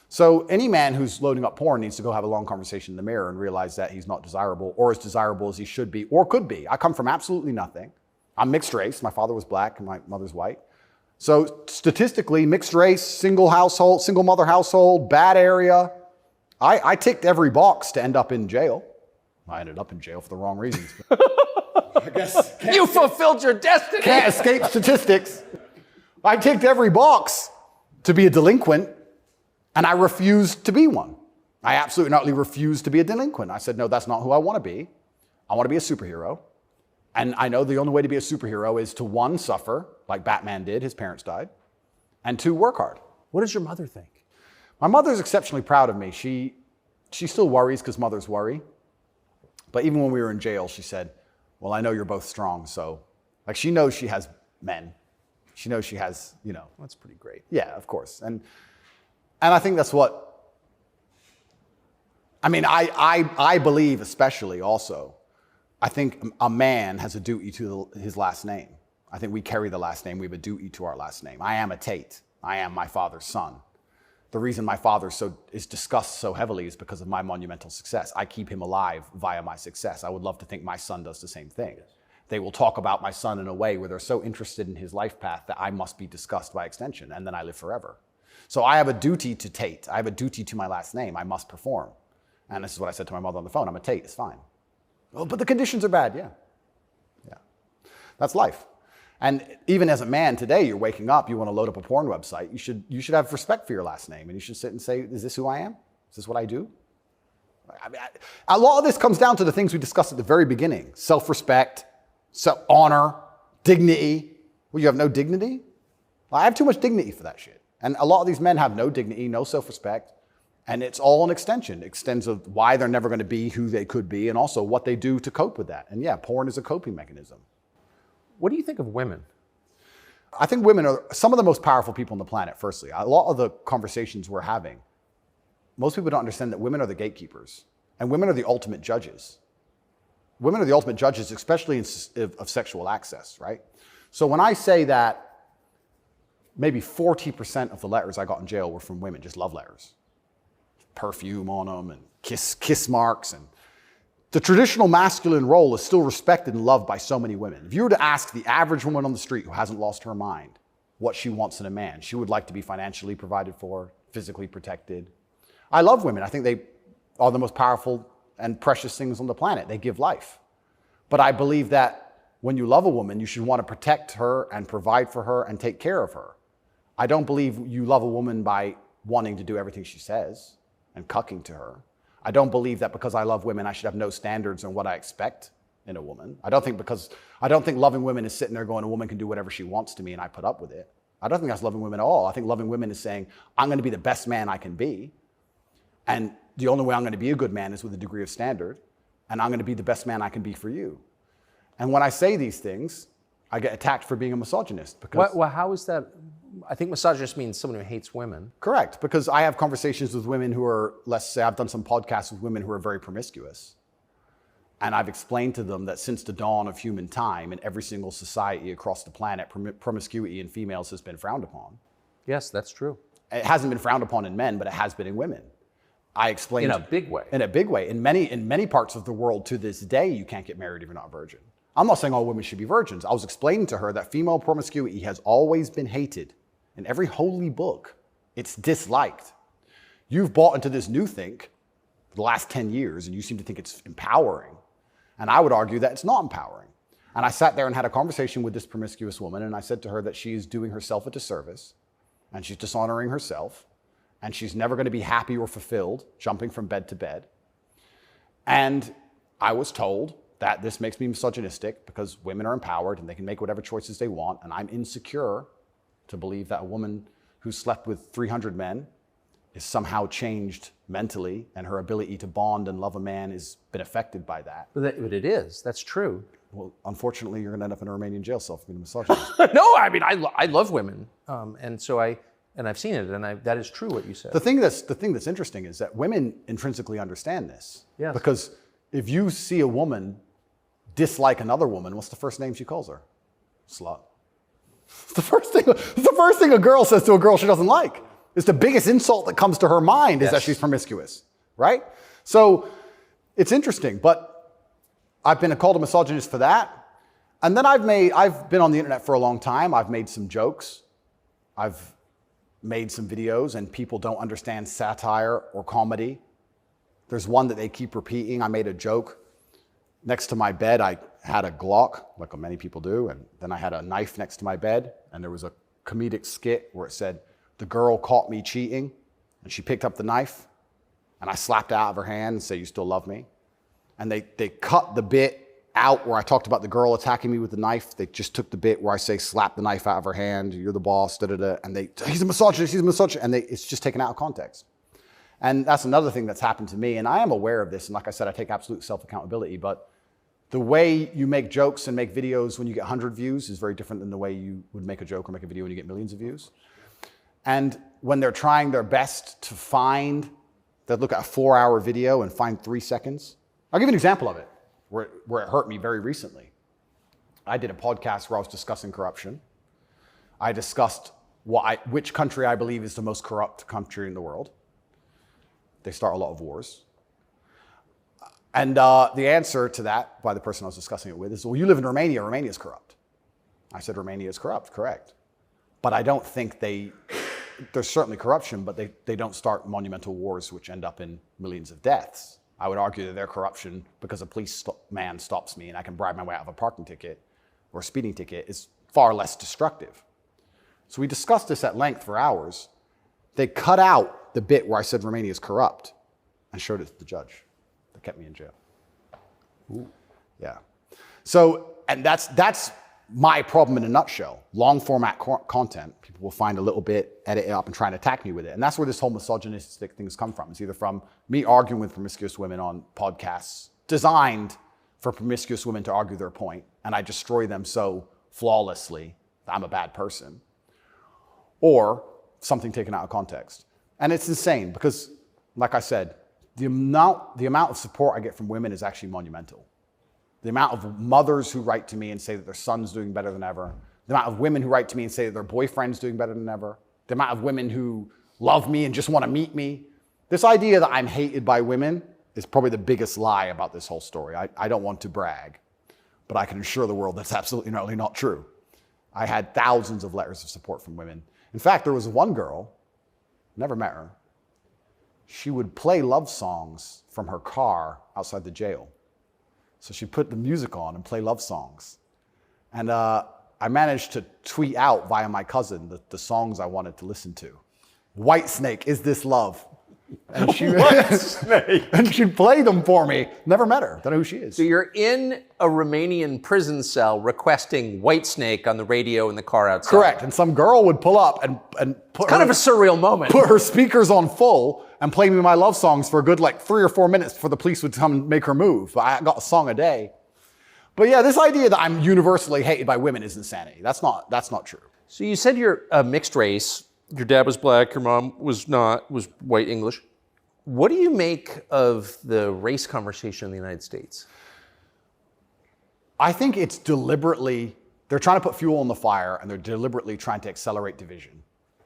S2: So any man who's loading up porn needs to go have a long conversation in the mirror and realize that he's not desirable or as desirable as he should be or could be. I come from absolutely nothing. I'm mixed race. My father was black and my mother's white. So statistically, mixed race, single mother household, bad area. I ticked every box to end up in jail. I ended up in jail for the wrong reasons. I guess
S1: You fulfilled your destiny.
S2: can't escape statistics. I ticked every box to be a delinquent, and I refused to be one. I absolutely not refused to be a delinquent. I said, no, that's not who I want to be. I want to be a superhero. And I know the only way to be a superhero is to, one, suffer, like Batman did, his parents died, and two, work hard.
S1: What does your mother think?
S2: My mother's exceptionally proud of me. She still worries because mothers worry. But even when we were in jail, she said, well, I know you're both strong, so, like, she knows she has men. She knows she has,
S1: That's pretty great.
S2: Yeah, of course. And I think that's what, I believe especially also, I think a man has a duty to his last name. I think we carry the last name. We have a duty to our last name. I am a Tate. I am my father's son. The reason my father is discussed so heavily is because of my monumental success. I keep him alive via my success. I would love to think my son does the same thing. They will talk about my son in a way where they're so interested in his life path that I must be discussed by extension, and then I live forever. So I have a duty to Tate. I have a duty to my last name. I must perform. And this is what I said to my mother on the phone. I'm a Tate. It's fine. Oh, but the conditions are bad. Yeah. That's life. And even as a man today, you're waking up, you want to load up a porn website. You should have respect for your last name, and you should sit and say, is this who I am? Is this what I do? A lot of this comes down to the things we discussed at the very beginning. Self-respect, honor, dignity. Well, you have no dignity? Well, I have too much dignity for that shit. And a lot of these men have no dignity, no self-respect. And it's all an extension. It extends of why they're never going to be who they could be and also what they do to cope with that. And yeah, porn is a coping mechanism.
S1: What do you think of women?
S2: I think women are some of the most powerful people on the planet, firstly. A lot of the conversations we're having, most people don't understand that women are the gatekeepers and women are the ultimate judges. Women are the ultimate judges, especially of sexual access, right? So when I say that maybe 40% of the letters I got in jail were from women, just love letters. Perfume on them and kiss marks. And the traditional masculine role is still respected and loved by so many women. If you were to ask the average woman on the street who hasn't lost her mind what she wants in a man, she would like to be financially provided for, physically protected. I love women. I think they are the most powerful and precious things on the planet. They give life. But I believe that when you love a woman, you should want to protect her and provide for her and take care of her. I don't believe you love a woman by wanting to do everything she says and cucking to her. I don't believe that because I love women, I should have no standards on what I expect in a woman. I don't think loving women is sitting there going, a woman can do whatever she wants to me and I put up with it. I don't think that's loving women at all. I think loving women is saying, I'm going to be the best man I can be. And the only way I'm going to be a good man is with a degree of standard. And I'm going to be the best man I can be for you. And when I say these things, I get attacked for being a misogynist. Because
S1: Well, how is that? I think misogynist means someone who hates women.
S2: Correct, because I have conversations with women who are, let's say, I've done some podcasts with women who are very promiscuous. And I've explained to them that since the dawn of human time, in every single society across the planet, promiscuity in females has been frowned upon.
S1: Yes, that's true.
S2: It hasn't been frowned upon in men, but it has been in women. I explained
S1: In a big way.
S2: In a big way. In many parts of the world to this day, you can't get married if you're not a virgin. I'm not saying all women should be virgins. I was explaining to her that female promiscuity has always been hated. In every holy book, it's disliked. You've bought into this new thing for the last 10 years, and you seem to think it's empowering. And I would argue that it's not empowering. And I sat there and had a conversation with this promiscuous woman, and I said to her that she is doing herself a disservice, and she's dishonoring herself, and she's never going to be happy or fulfilled jumping from bed to bed. And I was told that this makes me misogynistic because women are empowered and they can make whatever choices they want, and I'm insecure to believe that a woman who slept with 300 men is somehow changed mentally and her ability to bond and love a man has been affected by that.
S1: But it is. That's true.
S2: Well, unfortunately, you're going to end up in a Romanian jail cell for being a misogynist.
S1: No, I mean, I love women. And so I've seen it, and that is true what you said.
S2: The thing that's interesting is that women intrinsically understand this.
S1: Yes.
S2: Because if you see a woman dislike another woman, what's the first name she calls her? Slut. It's the first thing a girl says to a girl she doesn't like. It's the biggest insult that comes to her mind is that she's promiscuous, right? So it's interesting, but I've been called a misogynist for that. And then I've been on the internet for a long time. I've made some jokes. I've made some videos, and people don't understand satire or comedy. There's one that they keep repeating. I made a joke. Next to my bed, I had a Glock, like many people do, and then I had a knife next to my bed, and there was a comedic skit where it said, "The girl caught me cheating," and she picked up the knife, and I slapped it out of her hand and said, "You still love me?" And they cut the bit out where I talked about the girl attacking me with the knife. They just took the bit where I say, "Slap the knife out of her hand, you're the boss," da-da-da, and he's a misogynist, and it's just taken out of context. And that's another thing that's happened to me, and I am aware of this, and like I said, I take absolute self-accountability, but the way you make jokes and make videos when you get 100 views is very different than the way you would make a joke or make a video when you get millions of views. And when they're trying their best to they'll look at a 4-hour video and find 3 seconds. I'll give you an example of it, where it hurt me very recently. I did a podcast where I was discussing corruption. I discussed which country I believe is the most corrupt country in the world. They start a lot of wars. And the answer to that by the person I was discussing it with is, well, you live in Romania. Romania is corrupt. I said, Romania is corrupt, correct. But I don't think there's certainly corruption, but they don't start monumental wars which end up in millions of deaths. I would argue that their corruption, because a policeman stops me and I can bribe my way out of a parking ticket or a speeding ticket, is far less destructive. So we discussed this at length for hours. They cut out the bit where I said Romania is corrupt and showed it to the judge. That kept me in jail. Ooh. Yeah. So, and that's my problem in a nutshell. Long format content, people will find a little bit, edit it up, and try and attack me with it. And that's where this whole misogynistic things come from. It's either from me arguing with promiscuous women on podcasts designed for promiscuous women to argue their point, and I destroy them so flawlessly that I'm a bad person, or something taken out of context. And it's insane because, like I said, the amount of support I get from women is actually monumental. The amount of mothers who write to me and say that their son's doing better than ever. The amount of women who write to me and say that their boyfriend's doing better than ever. The amount of women who love me and just want to meet me. This idea that I'm hated by women is probably the biggest lie about this whole story. I don't want to brag, but I can assure the world that's absolutely not true. I had thousands of letters of support from women. In fact, there was one girl, never met her. She would play love songs from her car outside the jail. So she'd put the music on and play love songs. And I managed to tweet out via my cousin the songs I wanted to listen to. Whitesnake, Is This Love? And and she'd play them for me. Never met her. Don't know who she is.
S1: So you're in a Romanian prison cell requesting Whitesnake on the radio in the car outside.
S2: Correct. And some girl would pull up and put
S1: kind of a surreal moment.
S2: Put her speakers on full and play me my love songs for a good 3 or 4 minutes before the police would come and make her move. But I got a song a day. But yeah, this idea that I'm universally hated by women is insanity. That's not true.
S1: So you said you're a mixed race. Your dad was black, your mom was white English. What do you make of the race conversation in the United States?
S2: I think it's they're trying to put fuel on the fire and they're deliberately trying to accelerate division.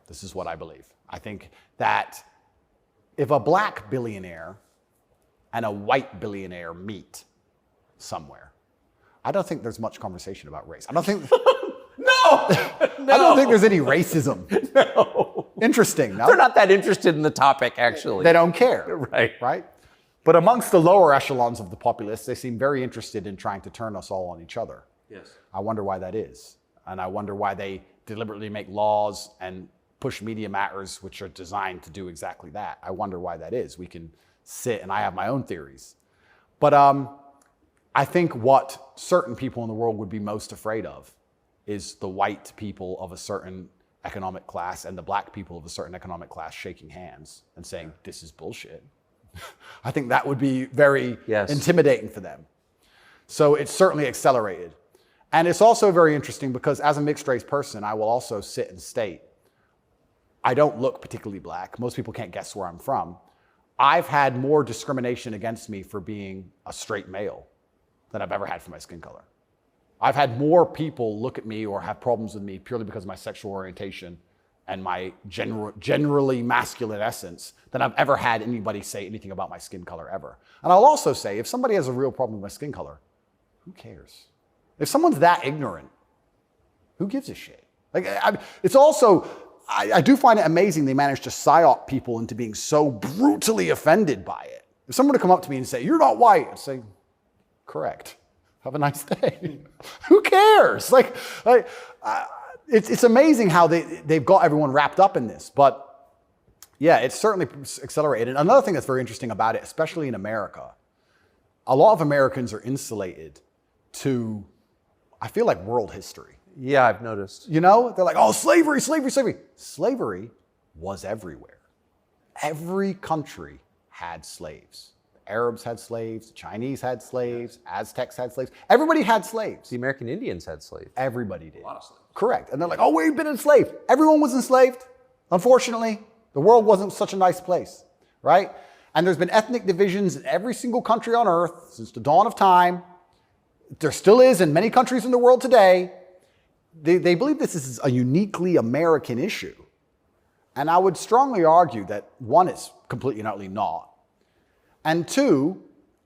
S2: This is what I believe. I think that if a black billionaire and a white billionaire meet somewhere, I don't think there's much conversation about race. I don't think...
S1: No!
S2: I don't think there's any racism.
S1: No.
S2: Interesting, no?
S1: They're not that interested in the topic, actually.
S2: They don't care.
S1: Right.
S2: But amongst the lower echelons of the populace, they seem very interested in trying to turn us all on each other.
S1: Yes.
S2: I wonder why that is. And I wonder why they deliberately make laws and push media matters which are designed to do exactly that. I wonder why that is. We can sit, and I have my own theories. But I think what certain people in the world would be most afraid of is the white people of a certain economic class and the black people of a certain economic class shaking hands and saying, this is bullshit. I think that would be very intimidating for them. So it's certainly accelerated. And it's also very interesting because as a mixed race person, I will also sit and state, I don't look particularly black. Most people can't guess where I'm from. I've had more discrimination against me for being a straight male than I've ever had for my skin color. I've had more people look at me or have problems with me purely because of my sexual orientation and my generally masculine essence than I've ever had anybody say anything about my skin color ever. And I'll also say, if somebody has a real problem with my skin color, who cares? If someone's that ignorant, who gives a shit? Like, it's also, I do find it amazing they manage to psyop people into being so brutally offended by it. If someone were to come up to me and say, you're not white, I'd say, correct. Have a nice day. Who cares? It's amazing how they've got everyone wrapped up in this. But yeah, it's certainly accelerated. Another thing that's very interesting about it, especially in America, a lot of Americans are insulated to, I feel like, world history.
S1: Yeah, I've noticed.
S2: You know, they're like, oh, slavery, slavery, slavery. Slavery was everywhere. Every country had slaves. Arabs had slaves, the Chinese had slaves, Aztecs had slaves. Everybody had slaves.
S1: The American Indians had slaves.
S2: Everybody did.
S1: A lot of slaves.
S2: Correct. And they're like, oh, we've been enslaved. Everyone was enslaved. Unfortunately, the world wasn't such a nice place, right? And there's been ethnic divisions in every single country on earth since the dawn of time. There still is in many countries in the world today. They believe this is a uniquely American issue. And I would strongly argue that, one, it's completely and utterly not. And two,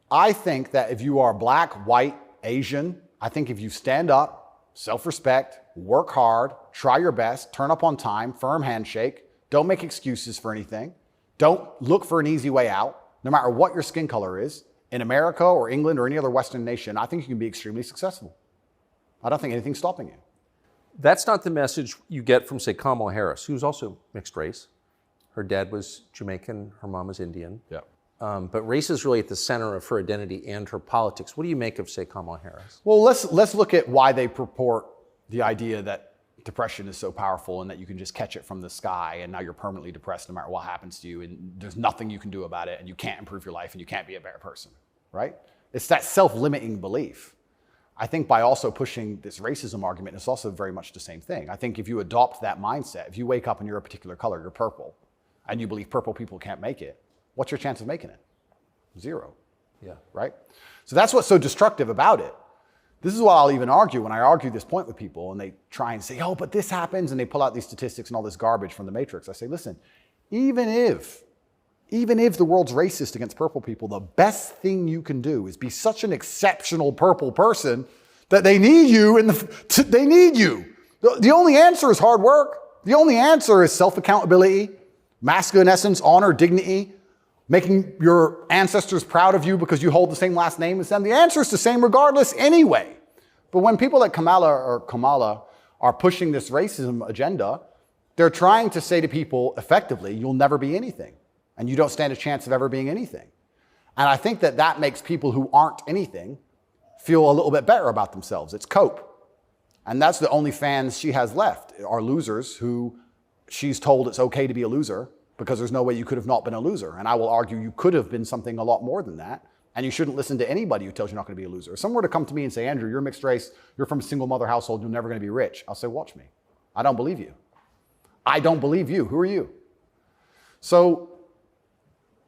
S2: I think that if you are black, white, Asian, I think if you stand up, self-respect, work hard, try your best, turn up on time, firm handshake, don't make excuses for anything, don't look for an easy way out, no matter what your skin color is, in America or England or any other Western nation, I think you can be extremely successful. I don't think anything's stopping you.
S1: That's not the message you get from, say, Kamala Harris, who's also mixed race. Her dad was Jamaican, her mom was Indian.
S2: Yeah.
S1: But race is really at the center of her identity and her politics. What do you make of, say, Kamala Harris?
S2: Well, let's look at why they purport the idea that depression is so powerful and that you can just catch it from the sky and now you're permanently depressed no matter what happens to you and there's nothing you can do about it and you can't improve your life and you can't be a better person, right? It's that self-limiting belief. I think by also pushing this racism argument, it's also very much the same thing. I think if you adopt that mindset, if you wake up and you're a particular color, you're purple, and you believe purple people can't make it, what's your chance of making it? Zero.
S1: Yeah.
S2: Right? So that's what's so destructive about it. This is what I'll even argue when I argue this point with people and they try and say, oh, but this happens, and they pull out these statistics and all this garbage from the Matrix. I say, listen, even if the world's racist against purple people, the best thing you can do is be such an exceptional purple person that they need you they need you. The only answer is hard work. The only answer is self-accountability, masculine essence, honor, dignity, making your ancestors proud of you because you hold the same last name as them. The answer is the same regardless anyway. But when people like Kamala are pushing this racism agenda, they're trying to say to people effectively, you'll never be anything. And you don't stand a chance of ever being anything. And I think that makes people who aren't anything feel a little bit better about themselves. It's cope. And that's the only fans she has left, are losers who she's told it's okay to be a loser because there's no way you could have not been a loser. And I will argue you could have been something a lot more than that. And you shouldn't listen to anybody who tells you you're not going to be a loser. If someone were to come to me and say, Andrew, you're mixed race, you're from a single mother household, you're never going to be rich. I'll say, watch me. I don't believe you. I don't believe you. Who are you? So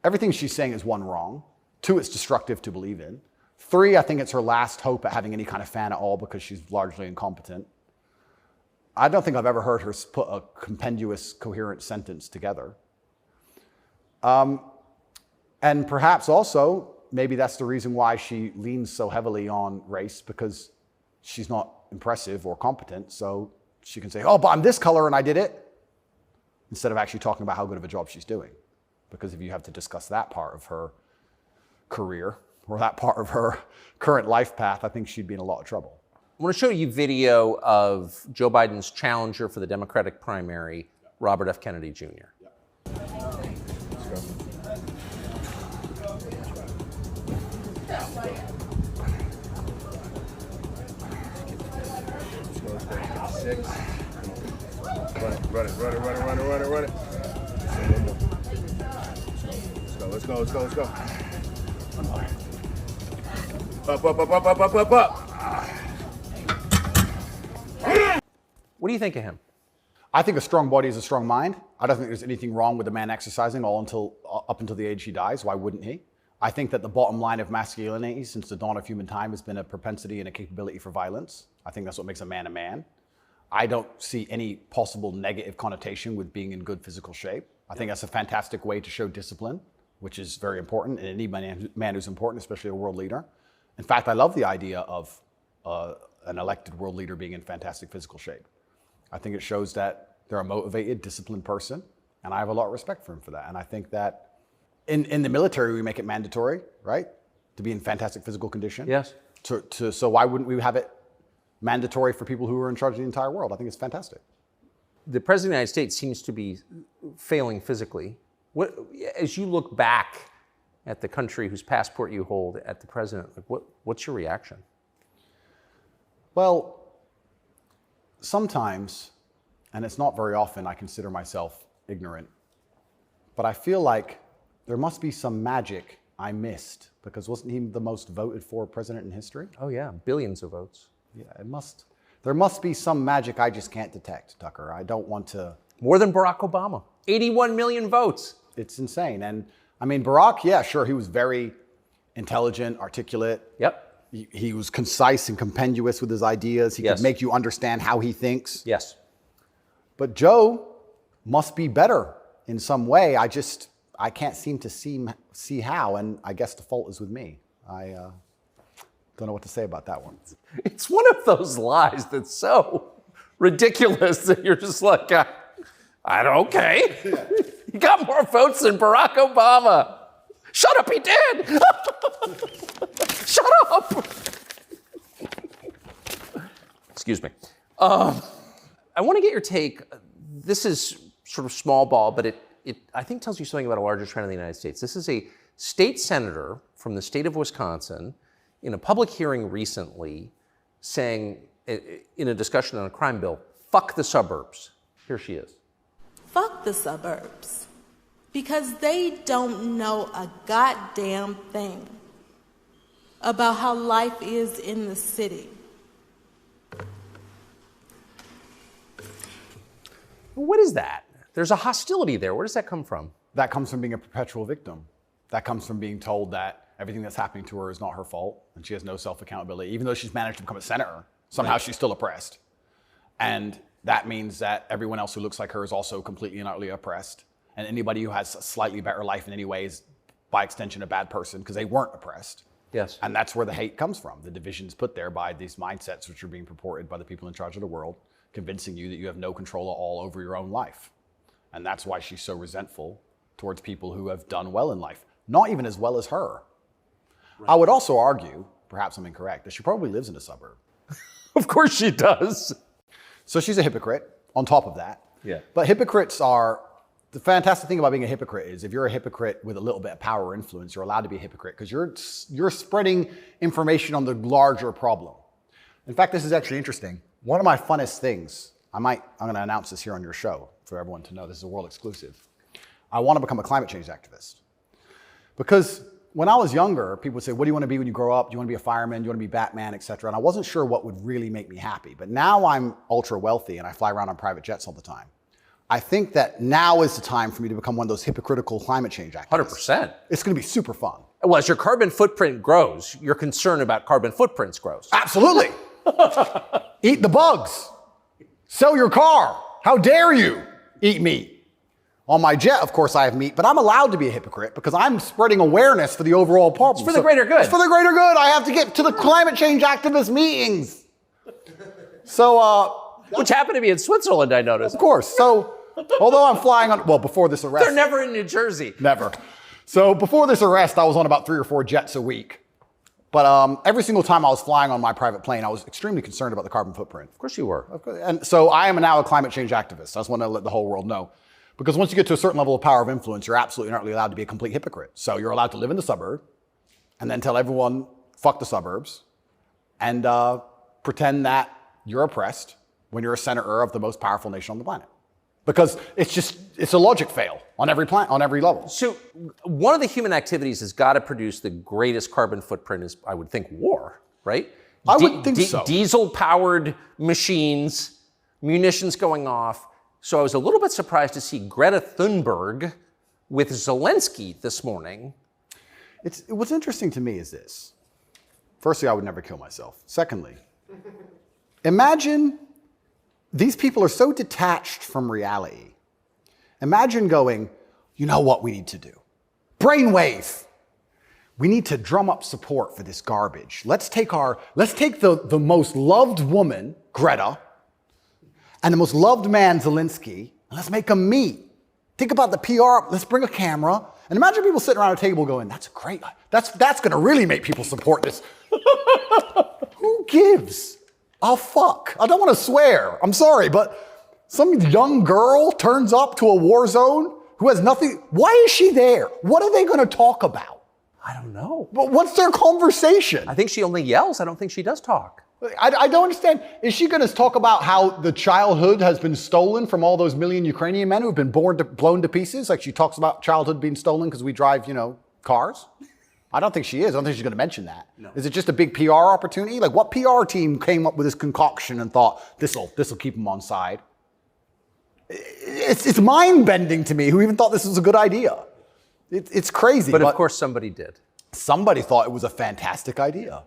S2: everything she's saying is, one, wrong. Two, it's destructive to believe in. Three, I think it's her last hope at having any kind of fan at all because she's largely incompetent. I don't think I've ever heard her put a compendious, coherent sentence together. And perhaps also, maybe that's the reason why she leans so heavily on race, because she's not impressive or competent. So she can say, oh, but I'm this color and I did it, instead of actually talking about how good of a job she's doing. Because if you have to discuss that part of her career or that part of her current life path, I think she'd be in a lot of trouble.
S1: I want to show you video of Joe Biden's challenger for the Democratic primary, Robert F. Kennedy Jr.
S3: Six. Run it. Let's go. Up.
S1: What do you think of him?
S2: I think a strong body is a strong mind. I don't think there's anything wrong with a man exercising up until the age he dies. Why wouldn't he? I think that the bottom line of masculinity since the dawn of human time has been a propensity and a capability for violence. I think that's what makes a man a man. I don't see any possible negative connotation with being in good physical shape. I think that's a fantastic way to show discipline, which is very important in any man who's important, especially a world leader. In fact, I love the idea of an elected world leader being in fantastic physical shape. I think it shows that they're a motivated, disciplined person, and I have a lot of respect for him for that. And I think that in the military, we make it mandatory, right, to be in fantastic physical condition.
S1: Yes.
S2: So why wouldn't we have it mandatory for people who are in charge of the entire world? I think it's fantastic.
S1: The President of the United States seems to be failing physically. As you look back at the country whose passport you hold, at the president, what's your reaction?
S2: Well, sometimes, and it's not very often, I consider myself ignorant, but I feel like there must be some magic I missed, because wasn't he the most voted for president in history?
S1: Oh yeah, billions of votes.
S2: Yeah, there must be some magic I just can't detect, Tucker. I don't want to.
S1: More than Barack Obama, 81 million votes.
S2: It's insane. And I mean, Barack, yeah, sure, he was very intelligent, articulate.
S1: Yep.
S2: He was concise and compendious with his ideas. He could make you understand how he thinks.
S1: Yes.
S2: But Joe must be better in some way. I can't seem to see how, and I guess the fault is with me. I don't know what to say about that one.
S1: It's one of those lies that's so ridiculous that you're just like, okay. He got more votes than Barack Obama. Shut up, he did. Shut up. Excuse me. I want to get your take. This is sort of small ball, but it I think tells you something about a larger trend in the United States. This is a state senator from the state of Wisconsin in a public hearing recently saying, in a discussion on a crime bill, fuck the suburbs. Here she is.
S4: Fuck the suburbs. Because they don't know a goddamn thing about how life is in the city.
S1: What is that? There's a hostility there. Where does that come from?
S2: That comes from being a perpetual victim. That comes from being told that everything that's happening to her is not her fault and she has no self-accountability. Even though she's managed to become a senator, somehow she's still oppressed. And that means that everyone else who looks like her is also completely and utterly oppressed. And anybody who has a slightly better life in any way is, by extension, a bad person because they weren't oppressed.
S1: Yes.
S2: And that's where the hate comes from. The division's put there by these mindsets which are being purported by the people in charge of the world, convincing you that you have no control at all over your own life. And that's why she's so resentful towards people who have done well in life, not even as well as her. Right. I would also argue, perhaps I'm incorrect, that she probably lives in a suburb.
S1: Of course she does.
S2: So she's a hypocrite on top of that.
S1: Yeah.
S2: But hypocrites are, the fantastic thing about being a hypocrite is if you're a hypocrite with a little bit of power or influence, you're allowed to be a hypocrite because you're spreading information on the larger problem. In fact, this is actually interesting. One of my funnest things, I'm going to announce this here on your show for everyone to know, this is a world exclusive. I want to become a climate change activist. Because when I was younger, people would say, what do you want to be when you grow up? Do you want to be a fireman? Do you want to be Batman, et cetera? And I wasn't sure what would really make me happy. But now I'm ultra wealthy and I fly around on private jets all the time. I think that now is the time for me to become one of those hypocritical climate change activists.
S1: 100%.
S2: It's going to be super fun.
S1: Well, as your carbon footprint grows, your concern about carbon footprints grows.
S2: Absolutely. Eat the bugs. Sell your car. How dare you eat meat? On my jet, of course, I have meat, but I'm allowed to be a hypocrite because I'm spreading awareness for the overall problem.
S1: It's for the greater good.
S2: It's for the greater good. I have to get to the climate change activist meetings. So,
S1: Which happened to be in Switzerland, I noticed.
S2: of course. So, although I'm flying on, well, before this arrest.
S1: They're never in New Jersey.
S2: Never. So before this arrest, I was on about 3 or 4 jets a week. But every single time I was flying on my private plane, I was extremely concerned about the carbon footprint.
S1: Of course you were.
S2: And so I am now a climate change activist. I just want to let the whole world know. Because once you get to a certain level of power of influence, you're absolutely not really allowed to be a complete hypocrite. So you're allowed to live in the suburb and then tell everyone, fuck the suburbs, and pretend that you're oppressed when you're a senator of the most powerful nation on the planet. Because it's a logic fail on every level.
S1: So one of the human activities has got to produce the greatest carbon footprint is, I would think, war, right?
S2: I would think so.
S1: Diesel-powered machines, munitions going off. So I was a little bit surprised to see Greta Thunberg with Zelensky this morning.
S2: What's interesting to me is this. Firstly, I would never kill myself. Secondly, imagine these people are so detached from reality. Imagine going, you know what we need to do? Brainwave. We need to drum up support for this garbage. Let's take the most loved woman, Greta, and the most loved man, Zelensky, and let's make them meet. Think about the PR. Let's bring a camera. And imagine people sitting around a table going, that's great. That's going to really make people support this. Who gives a fuck? I don't want to swear. I'm sorry, but some young girl turns up to a war zone who has nothing. Why is she there? What are they going to talk about?
S1: I don't know.
S2: But what's their conversation?
S1: I think she only yells. I don't think she does talk.
S2: I don't understand. Is she going to talk about how the childhood has been stolen from all those million Ukrainian men who have been blown to pieces? Like she talks about childhood being stolen because we drive, cars? I don't think she is. I don't think she's going to mention that. No. Is it just a big PR opportunity? Like what PR team came up with this concoction and thought, this'll keep them on side? It's mind-bending to me who even thought this was a good idea. It's crazy.
S1: But of course somebody did.
S2: Somebody thought it was a fantastic idea.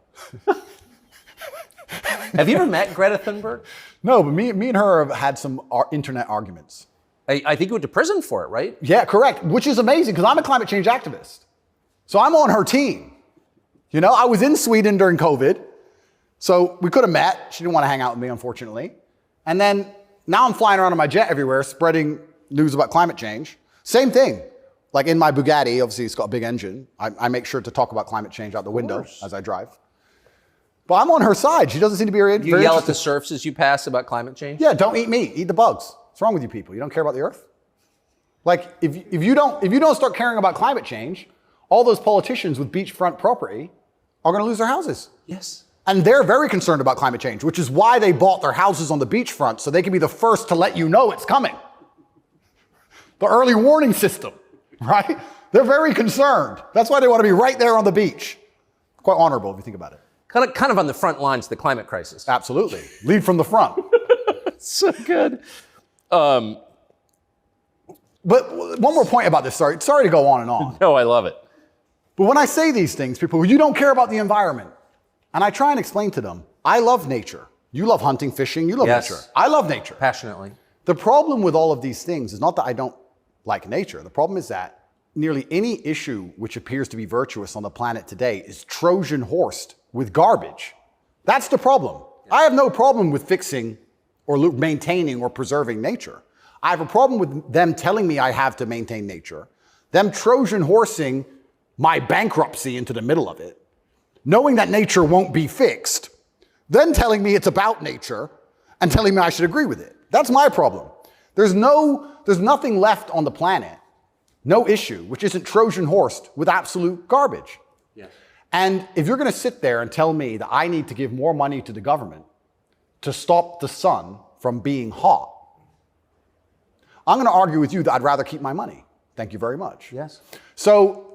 S1: Have you ever met Greta Thunberg?
S2: No, but me and her have had some internet arguments.
S1: I think you went to prison for it, right?
S2: Yeah, correct. Which is amazing because I'm a climate change activist. So I'm on her team. I was in Sweden during COVID. So we could have met. She didn't want to hang out with me, unfortunately. And then now I'm flying around on my jet everywhere, spreading news about climate change. Same thing. Like in my Bugatti, obviously it's got a big engine. I make sure to talk about climate change out the window as I drive. But I'm on her side. She doesn't seem to be very
S1: You yell at the serfs as you pass about climate change?
S2: Yeah, don't eat meat. Eat the bugs. What's wrong with you people? You don't care about the earth? Like, if you don't start caring about climate change, all those politicians with beachfront property are going to lose their houses.
S1: Yes.
S2: And they're very concerned about climate change, which is why they bought their houses on the beachfront, so they can be the first to let you know it's coming. The early warning system, right? They're very concerned. That's why they want to be right there on the beach. Quite honorable if you think about it.
S1: Kind of on the front lines of the climate crisis.
S2: Absolutely. Lead from the front.
S1: So good.
S2: But one more point about this. Sorry to go on and on.
S1: No, I love it.
S2: But when I say these things, people, you don't care about the environment. And I try and explain to them, I love nature. You love hunting, fishing. You love nature. I love nature.
S1: Passionately.
S2: The problem with all of these things is not that I don't like nature. The problem is that nearly any issue which appears to be virtuous on the planet today is Trojan horsed with garbage. That's the problem. I have no problem with fixing or maintaining or preserving nature. I have a problem with them telling me I have to maintain nature, them Trojan horsing my bankruptcy into the middle of it, knowing that nature won't be fixed, then telling me it's about nature and telling me I should agree with it. That's my problem. There's nothing left on the planet, no issue, which isn't Trojan horsed with absolute garbage. Yes. And if you're going to sit there and tell me that I need to give more money to the government to stop the sun from being hot, I'm going to argue with you that I'd rather keep my money. Thank you very much.
S1: Yes.
S2: So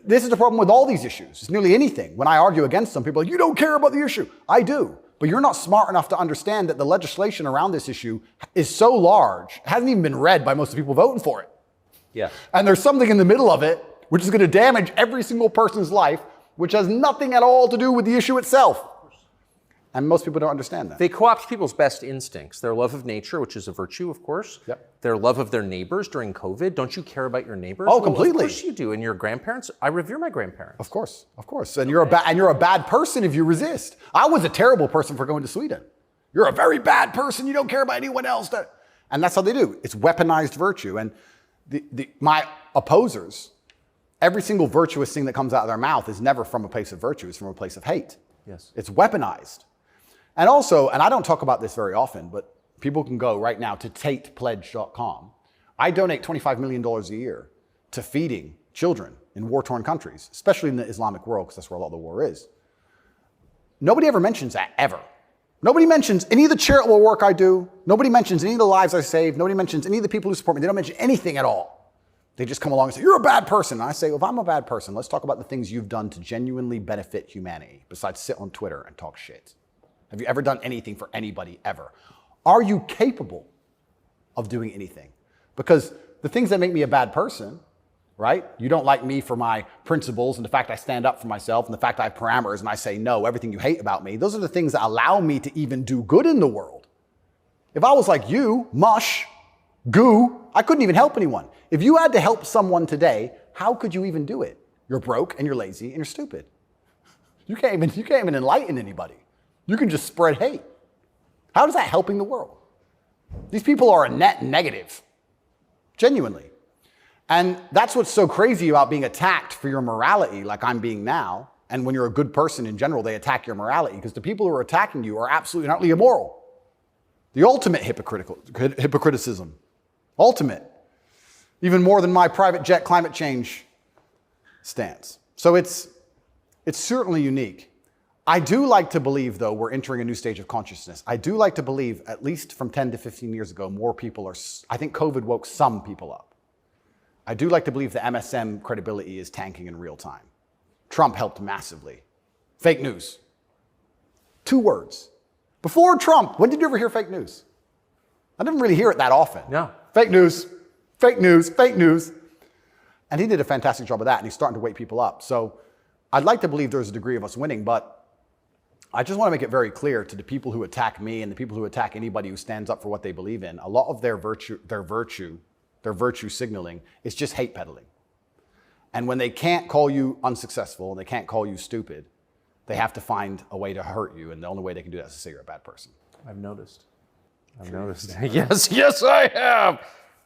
S2: this is the problem with all these issues. It's nearly anything. When I argue against them, people are like, you don't care about the issue. I do. But you're not smart enough to understand that the legislation around this issue is so large, it hasn't even been read by most of the people voting for it.
S1: Yeah.
S2: And there's something in the middle of it which is going to damage every single person's life, which has nothing at all to do with the issue itself. And most people don't understand that.
S1: They co-opt people's best instincts, their love of nature, which is a virtue, of course.
S2: Yep.
S1: Their love of their neighbors during COVID. Don't you care about your neighbors?
S2: Oh,
S1: Well,
S2: completely.
S1: Of course you do. And your grandparents? I revere my grandparents.
S2: Of course. And you're a bad person if you resist. I was a terrible person for going to Sweden. You're a very bad person. You don't care about anyone else. And that's how they do. It's weaponized virtue. And my opposers, every single virtuous thing that comes out of their mouth is never from a place of virtue. It's from a place of hate.
S1: Yes.
S2: It's weaponized. And also, and I don't talk about this very often, but people can go right now to tatepledge.com. I donate $25 million a year to feeding children in war-torn countries, especially in the Islamic world, because that's where a lot of the war is. Nobody ever mentions that, ever. Nobody mentions any of the charitable work I do. Nobody mentions any of the lives I save. Nobody mentions any of the people who support me. They don't mention anything at all. They just come along and say, you're a bad person. And I say, well, if I'm a bad person, let's talk about the things you've done to genuinely benefit humanity, besides sit on Twitter and talk shit. Have you ever done anything for anybody ever? Are you capable of doing anything? Because the things that make me a bad person, right? You don't like me for my principles and the fact I stand up for myself and the fact I have parameters and I say no, everything you hate about me. Those are the things that allow me to even do good in the world. If I was like you, mush, goo, I couldn't even help anyone. If you had to help someone today, how could you even do it? You're broke and you're lazy and you're stupid. You can't even enlighten anybody. You can just spread hate. How is that helping the world? These people are a net negative, genuinely. And that's what's so crazy about being attacked for your morality like I'm being now. And when you're a good person in general, they attack your morality because the people who are attacking you are absolutely utterly immoral. The ultimate hypocriticism. Ultimate. Even more than my private jet climate change stance. So it's certainly unique. I do like to believe, though, we're entering a new stage of consciousness. I do like to believe, at least from 10 to 15 years ago, more people are, I think COVID woke some people up. I do like to believe the MSM credibility is tanking in real time. Trump helped massively. Fake news. 2 words. Before Trump, when did you ever hear fake news? I didn't really hear it that often.
S1: No.
S2: Fake news, fake news, fake news. And he did a fantastic job of that, and he's starting to wake people up. So I'd like to believe there's a degree of us winning, but I just want to make it very clear to the people who attack me and the people who attack anybody who stands up for what they believe in, a lot of their virtue signaling is just hate peddling. And when they can't call you unsuccessful and they can't call you stupid, they have to find a way to hurt you. And the only way they can do that is to say you're a bad person.
S1: I've noticed. Yes, I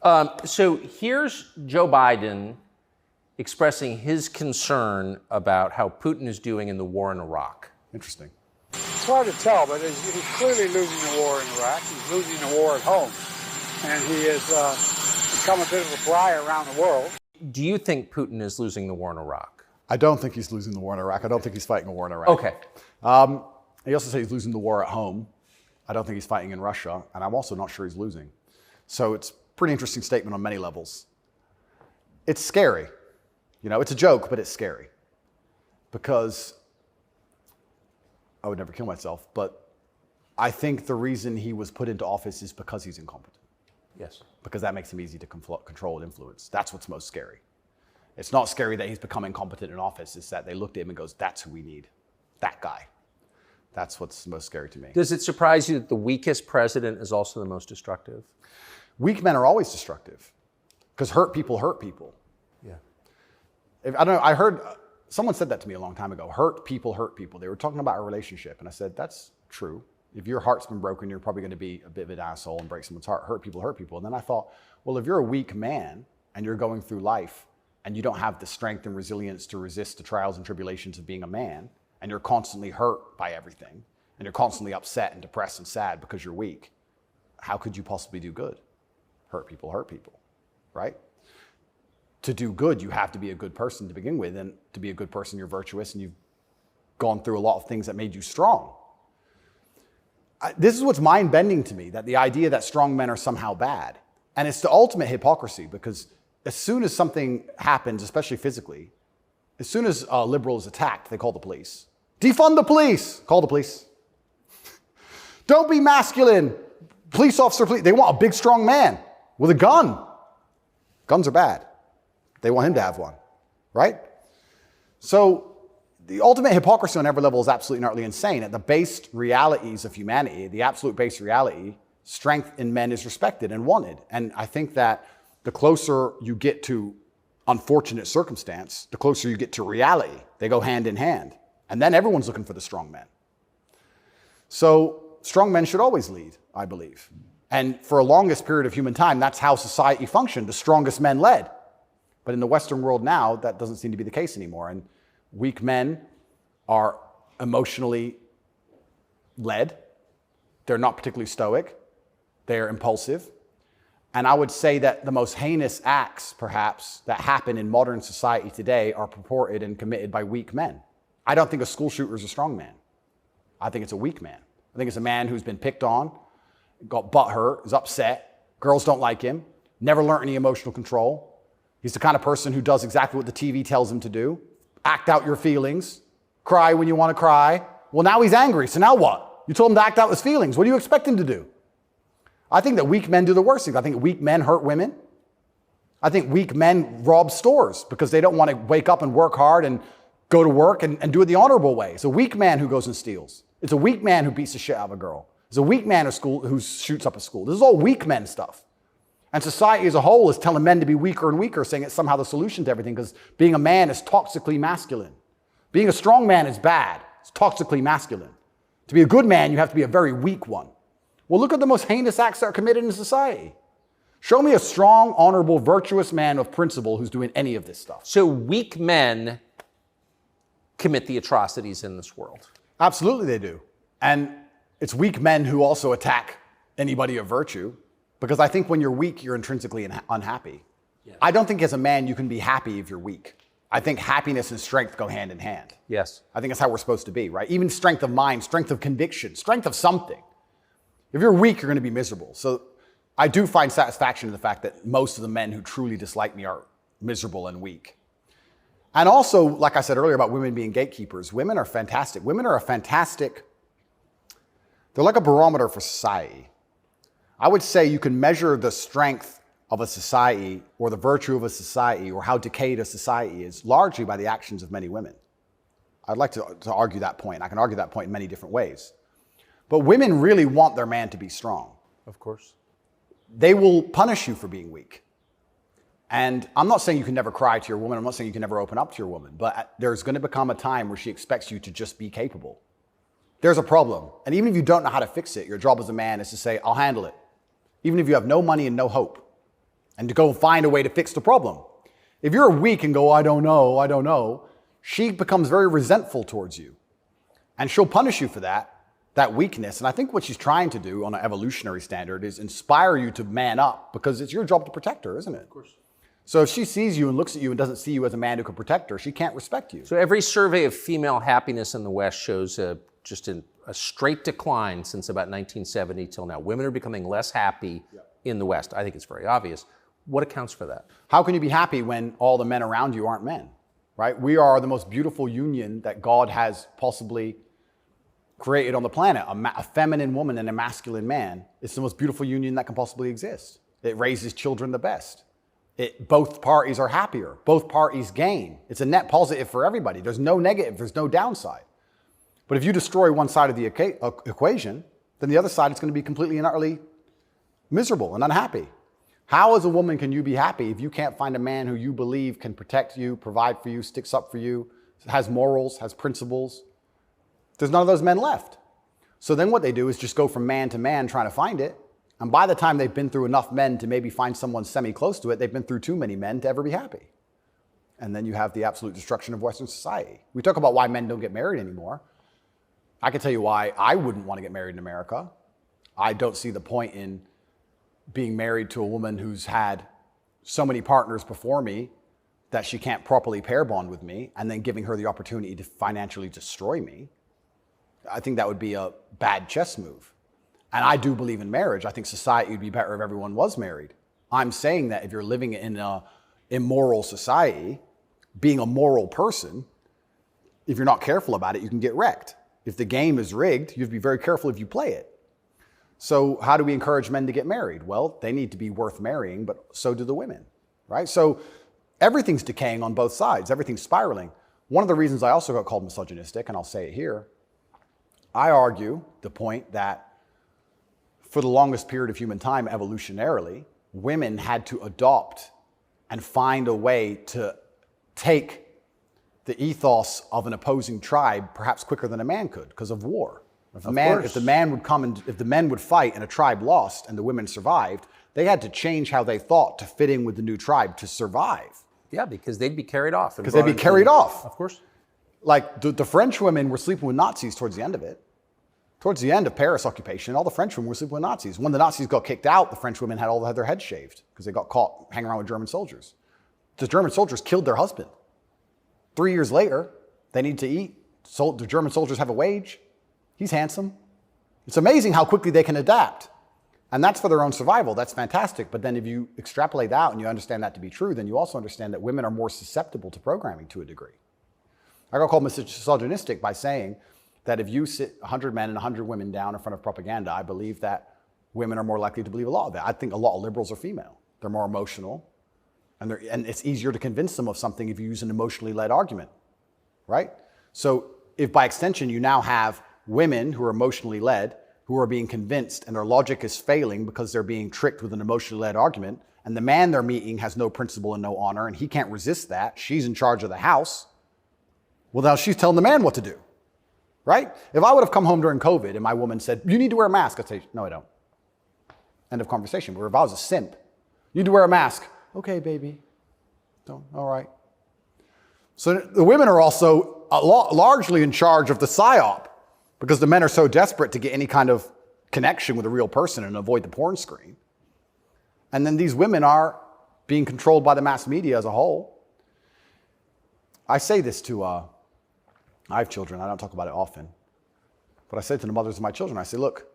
S1: have. So here's Joe Biden expressing his concern about how Putin is doing in the war in Iraq.
S2: Interesting.
S5: It's hard to tell, but he's clearly losing the war in Iraq. He's losing the war at home. And he has become a bit of a fly around the world.
S1: Do you think Putin is losing the war in Iraq?
S2: I don't think he's losing the war in Iraq. I don't think he's fighting a war in Iraq.
S1: Okay.
S2: He also said he's losing the war at home. I don't think he's fighting in Russia. And I'm also not sure he's losing. So it's a pretty interesting statement on many levels. It's scary. You know, it's a joke, but it's scary. Because I would never kill myself, but I think the reason he was put into office is because he's incompetent.
S1: Yes.
S2: Because that makes him easy to control and influence. That's what's most scary. It's not scary that he's become incompetent in office. It's that they looked at him and goes, that's who we need. That guy. That's what's most scary to me.
S1: Does it surprise you that the weakest president is also the most destructive?
S2: Weak men are always destructive because hurt people hurt people.
S1: Yeah.
S2: I don't know, I heard, someone said that to me a long time ago. Hurt people hurt people. They were talking about a relationship. And I said, that's true. If your heart's been broken, you're probably going to be a bit of an asshole and break someone's heart. Hurt people hurt people. And then I thought, well, if you're a weak man and you're going through life and you don't have the strength and resilience to resist the trials and tribulations of being a man, and you're constantly hurt by everything, and you're constantly upset and depressed and sad because you're weak, how could you possibly do good? Hurt people, right? To do good, you have to be a good person to begin with, and to be a good person, you're virtuous, and you've gone through a lot of things that made you strong. This is what's mind-bending to me, that the idea that strong men are somehow bad. And it's the ultimate hypocrisy, because as soon as something happens, especially physically, as soon as a liberal is attacked, they call the police. Defund the police! Call the police. Don't be masculine. Police officer, they want a big, strong man with a gun. Guns are bad. They want him to have one, right? So the ultimate hypocrisy on every level is absolutely and utterly insane. At the base realities of humanity, the absolute base reality, strength in men is respected and wanted. And I think that the closer you get to unfortunate circumstance, the closer you get to reality. They go hand in hand. And then everyone's looking for the strong men. So strong men should always lead, I believe. And for a longest period of human time, that's how society functioned. The strongest men led. But in the Western world now, that doesn't seem to be the case anymore. And weak men are emotionally led. They're not particularly stoic. They're impulsive. And I would say that the most heinous acts, perhaps, that happen in modern society today are purported and committed by weak men. I don't think a school shooter is a strong man. I think it's a weak man. I think it's a man who's been picked on, got butthurt, is upset, girls don't like him, never learned any emotional control. He's the kind of person who does exactly what the TV tells him to do. Act out your feelings. Cry when you want to cry. Well, now he's angry, so now what? You told him to act out his feelings. What do you expect him to do? I think that weak men do the worst things. I think weak men hurt women. I think weak men rob stores because they don't want to wake up and work hard and go to work and do it the honorable way. It's a weak man who goes and steals. It's a weak man who beats the shit out of a girl. It's a weak man who shoots up a school. This is all weak men stuff. And society as a whole is telling men to be weaker and weaker, saying it's somehow the solution to everything because being a man is toxically masculine. Being a strong man is bad. It's toxically masculine. To be a good man, you have to be a very weak one. Well, look at the most heinous acts that are committed in society. Show me a strong, honorable, virtuous man of principle who's doing any of this stuff.
S1: So weak men commit the atrocities in this world.
S2: Absolutely they do. And it's weak men who also attack anybody of virtue. Because I think when you're weak, you're intrinsically unhappy. Yeah. I don't think as a man you can be happy if you're weak. I think happiness and strength go hand in hand.
S1: Yes.
S2: I think that's how we're supposed to be, right? Even strength of mind, strength of conviction, strength of something. If you're weak, you're going to be miserable. So I do find satisfaction in the fact that most of the men who truly dislike me are miserable and weak. And also, like I said earlier about women being gatekeepers, women are fantastic. Women are they're like a barometer for society. I would say you can measure the strength of a society or the virtue of a society or how decayed a society is largely by the actions of many women. I'd like to argue that point. I can argue that point in many different ways. But women really want their man to be strong.
S1: Of course.
S2: They will punish you for being weak. And I'm not saying you can never cry to your woman. I'm not saying you can never open up to your woman. But there's going to become a time where she expects you to just be capable. There's a problem. And even if you don't know how to fix it, your job as a man is to say, I'll handle it. Even if you have no money and no hope. And to go find a way to fix the problem. If you're weak and go, I don't know, she becomes very resentful towards you. And she'll punish you for that weakness. And I think what she's trying to do on an evolutionary standard is inspire you to man up because it's your job to protect her, isn't it? Of course. So if she sees you and looks at you and doesn't see you as a man who can protect her, she can't respect you.
S1: So every survey of female happiness in the West shows just a straight decline since about 1970 till now. Women are becoming less happy in the West. I think it's very obvious. What accounts for that?
S2: How can you be happy when all the men around you aren't men, right? We are the most beautiful union that God has possibly created on the planet. A feminine woman and a masculine man. It's the most beautiful union that can possibly exist. It raises children the best. Both parties are happier. Both parties gain. It's a net positive for everybody. There's no negative. There's no downside. But if you destroy one side of the equation, then the other side is going to be completely and utterly miserable and unhappy. How as a woman can you be happy if you can't find a man who you believe can protect you, provide for you, sticks up for you, has morals, has principles? There's none of those men left. So then what they do is just go from man to man trying to find it. And by the time they've been through enough men to maybe find someone semi-close to it, they've been through too many men to ever be happy. And then you have the absolute destruction of Western society. We talk about why men don't get married anymore. I can tell you why I wouldn't want to get married in America. I don't see the point in being married to a woman who's had so many partners before me that she can't properly pair bond with me and then giving her the opportunity to financially destroy me. I think that would be a bad chess move. And I do believe in marriage. I think society would be better if everyone was married. I'm saying that if you're living in an immoral society, being a moral person, if you're not careful about it, you can get wrecked. If the game is rigged, you have to be very careful if you play it. So how do we encourage men to get married? Well, they need to be worth marrying, but so do the women, right? So everything's decaying on both sides. Everything's spiraling. One of the reasons I also got called misogynistic, and I'll say it here, I argue the point that for the longest period of human time, evolutionarily, women had to adopt and find a way to take the ethos of an opposing tribe perhaps quicker than a man could because of war. If the men would fight and a tribe lost and the women survived, they had to change how they thought to fit in with the new tribe to survive.
S1: Yeah, because they'd be carried off.
S2: Because they'd be carried off.
S1: Of course.
S2: Like the French women were sleeping with Nazis towards the end of it. Towards the end of Paris occupation, all the French women were sleeping with Nazis. When the Nazis got kicked out, the French women had their heads shaved because they got caught hanging around with German soldiers. The German soldiers killed their husband. 3 years later, they need to eat. So the German soldiers have a wage. He's handsome. It's amazing how quickly they can adapt. And that's for their own survival. That's fantastic. But then if you extrapolate that and you understand that to be true, then you also understand that women are more susceptible to programming to a degree. I got called misogynistic by saying that if you sit 100 men and 100 women down in front of propaganda, I believe that women are more likely to believe a lot of that. I think a lot of liberals are female. They're more emotional, and it's easier to convince them of something if you use an emotionally led argument, right? So if by extension you now have women who are emotionally led, who are being convinced and their logic is failing because they're being tricked with an emotionally led argument, and the man they're meeting has no principle and no honor, and he can't resist that, she's in charge of the house, well now she's telling the man what to do. Right? If I would have come home during COVID and my woman said, you need to wear a mask, I'd say, no, I don't. End of conversation. But if I was a simp, you need to wear a mask. Okay, baby. Don't. All right. So the women are also largely in charge of the psyop because the men are so desperate to get any kind of connection with a real person and avoid the porn screen. And then these women are being controlled by the mass media as a whole. I say this to I have children, I don't talk about it often. But I say to the mothers of my children, I say, look,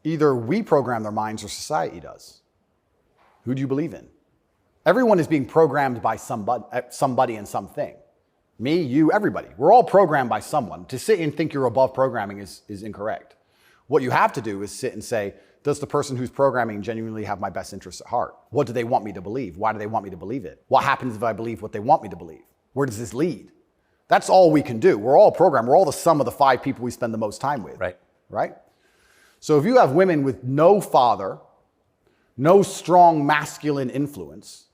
S2: either we program their minds or society does. Who do you believe in? Everyone is being programmed by somebody and something. Me, you, everybody. We're all programmed by someone. To sit and think you're above programming is incorrect. What you have to do is sit and say, does the person who's programming genuinely have my best interests at heart? What do they want me to believe? Why do they want me to believe it? What happens if I believe what they want me to believe? Where does this lead? That's all we can do. We're all programmed. We're all the sum of the 5 people we spend the most time with. Right? So if you have women with no father, no strong masculine influence,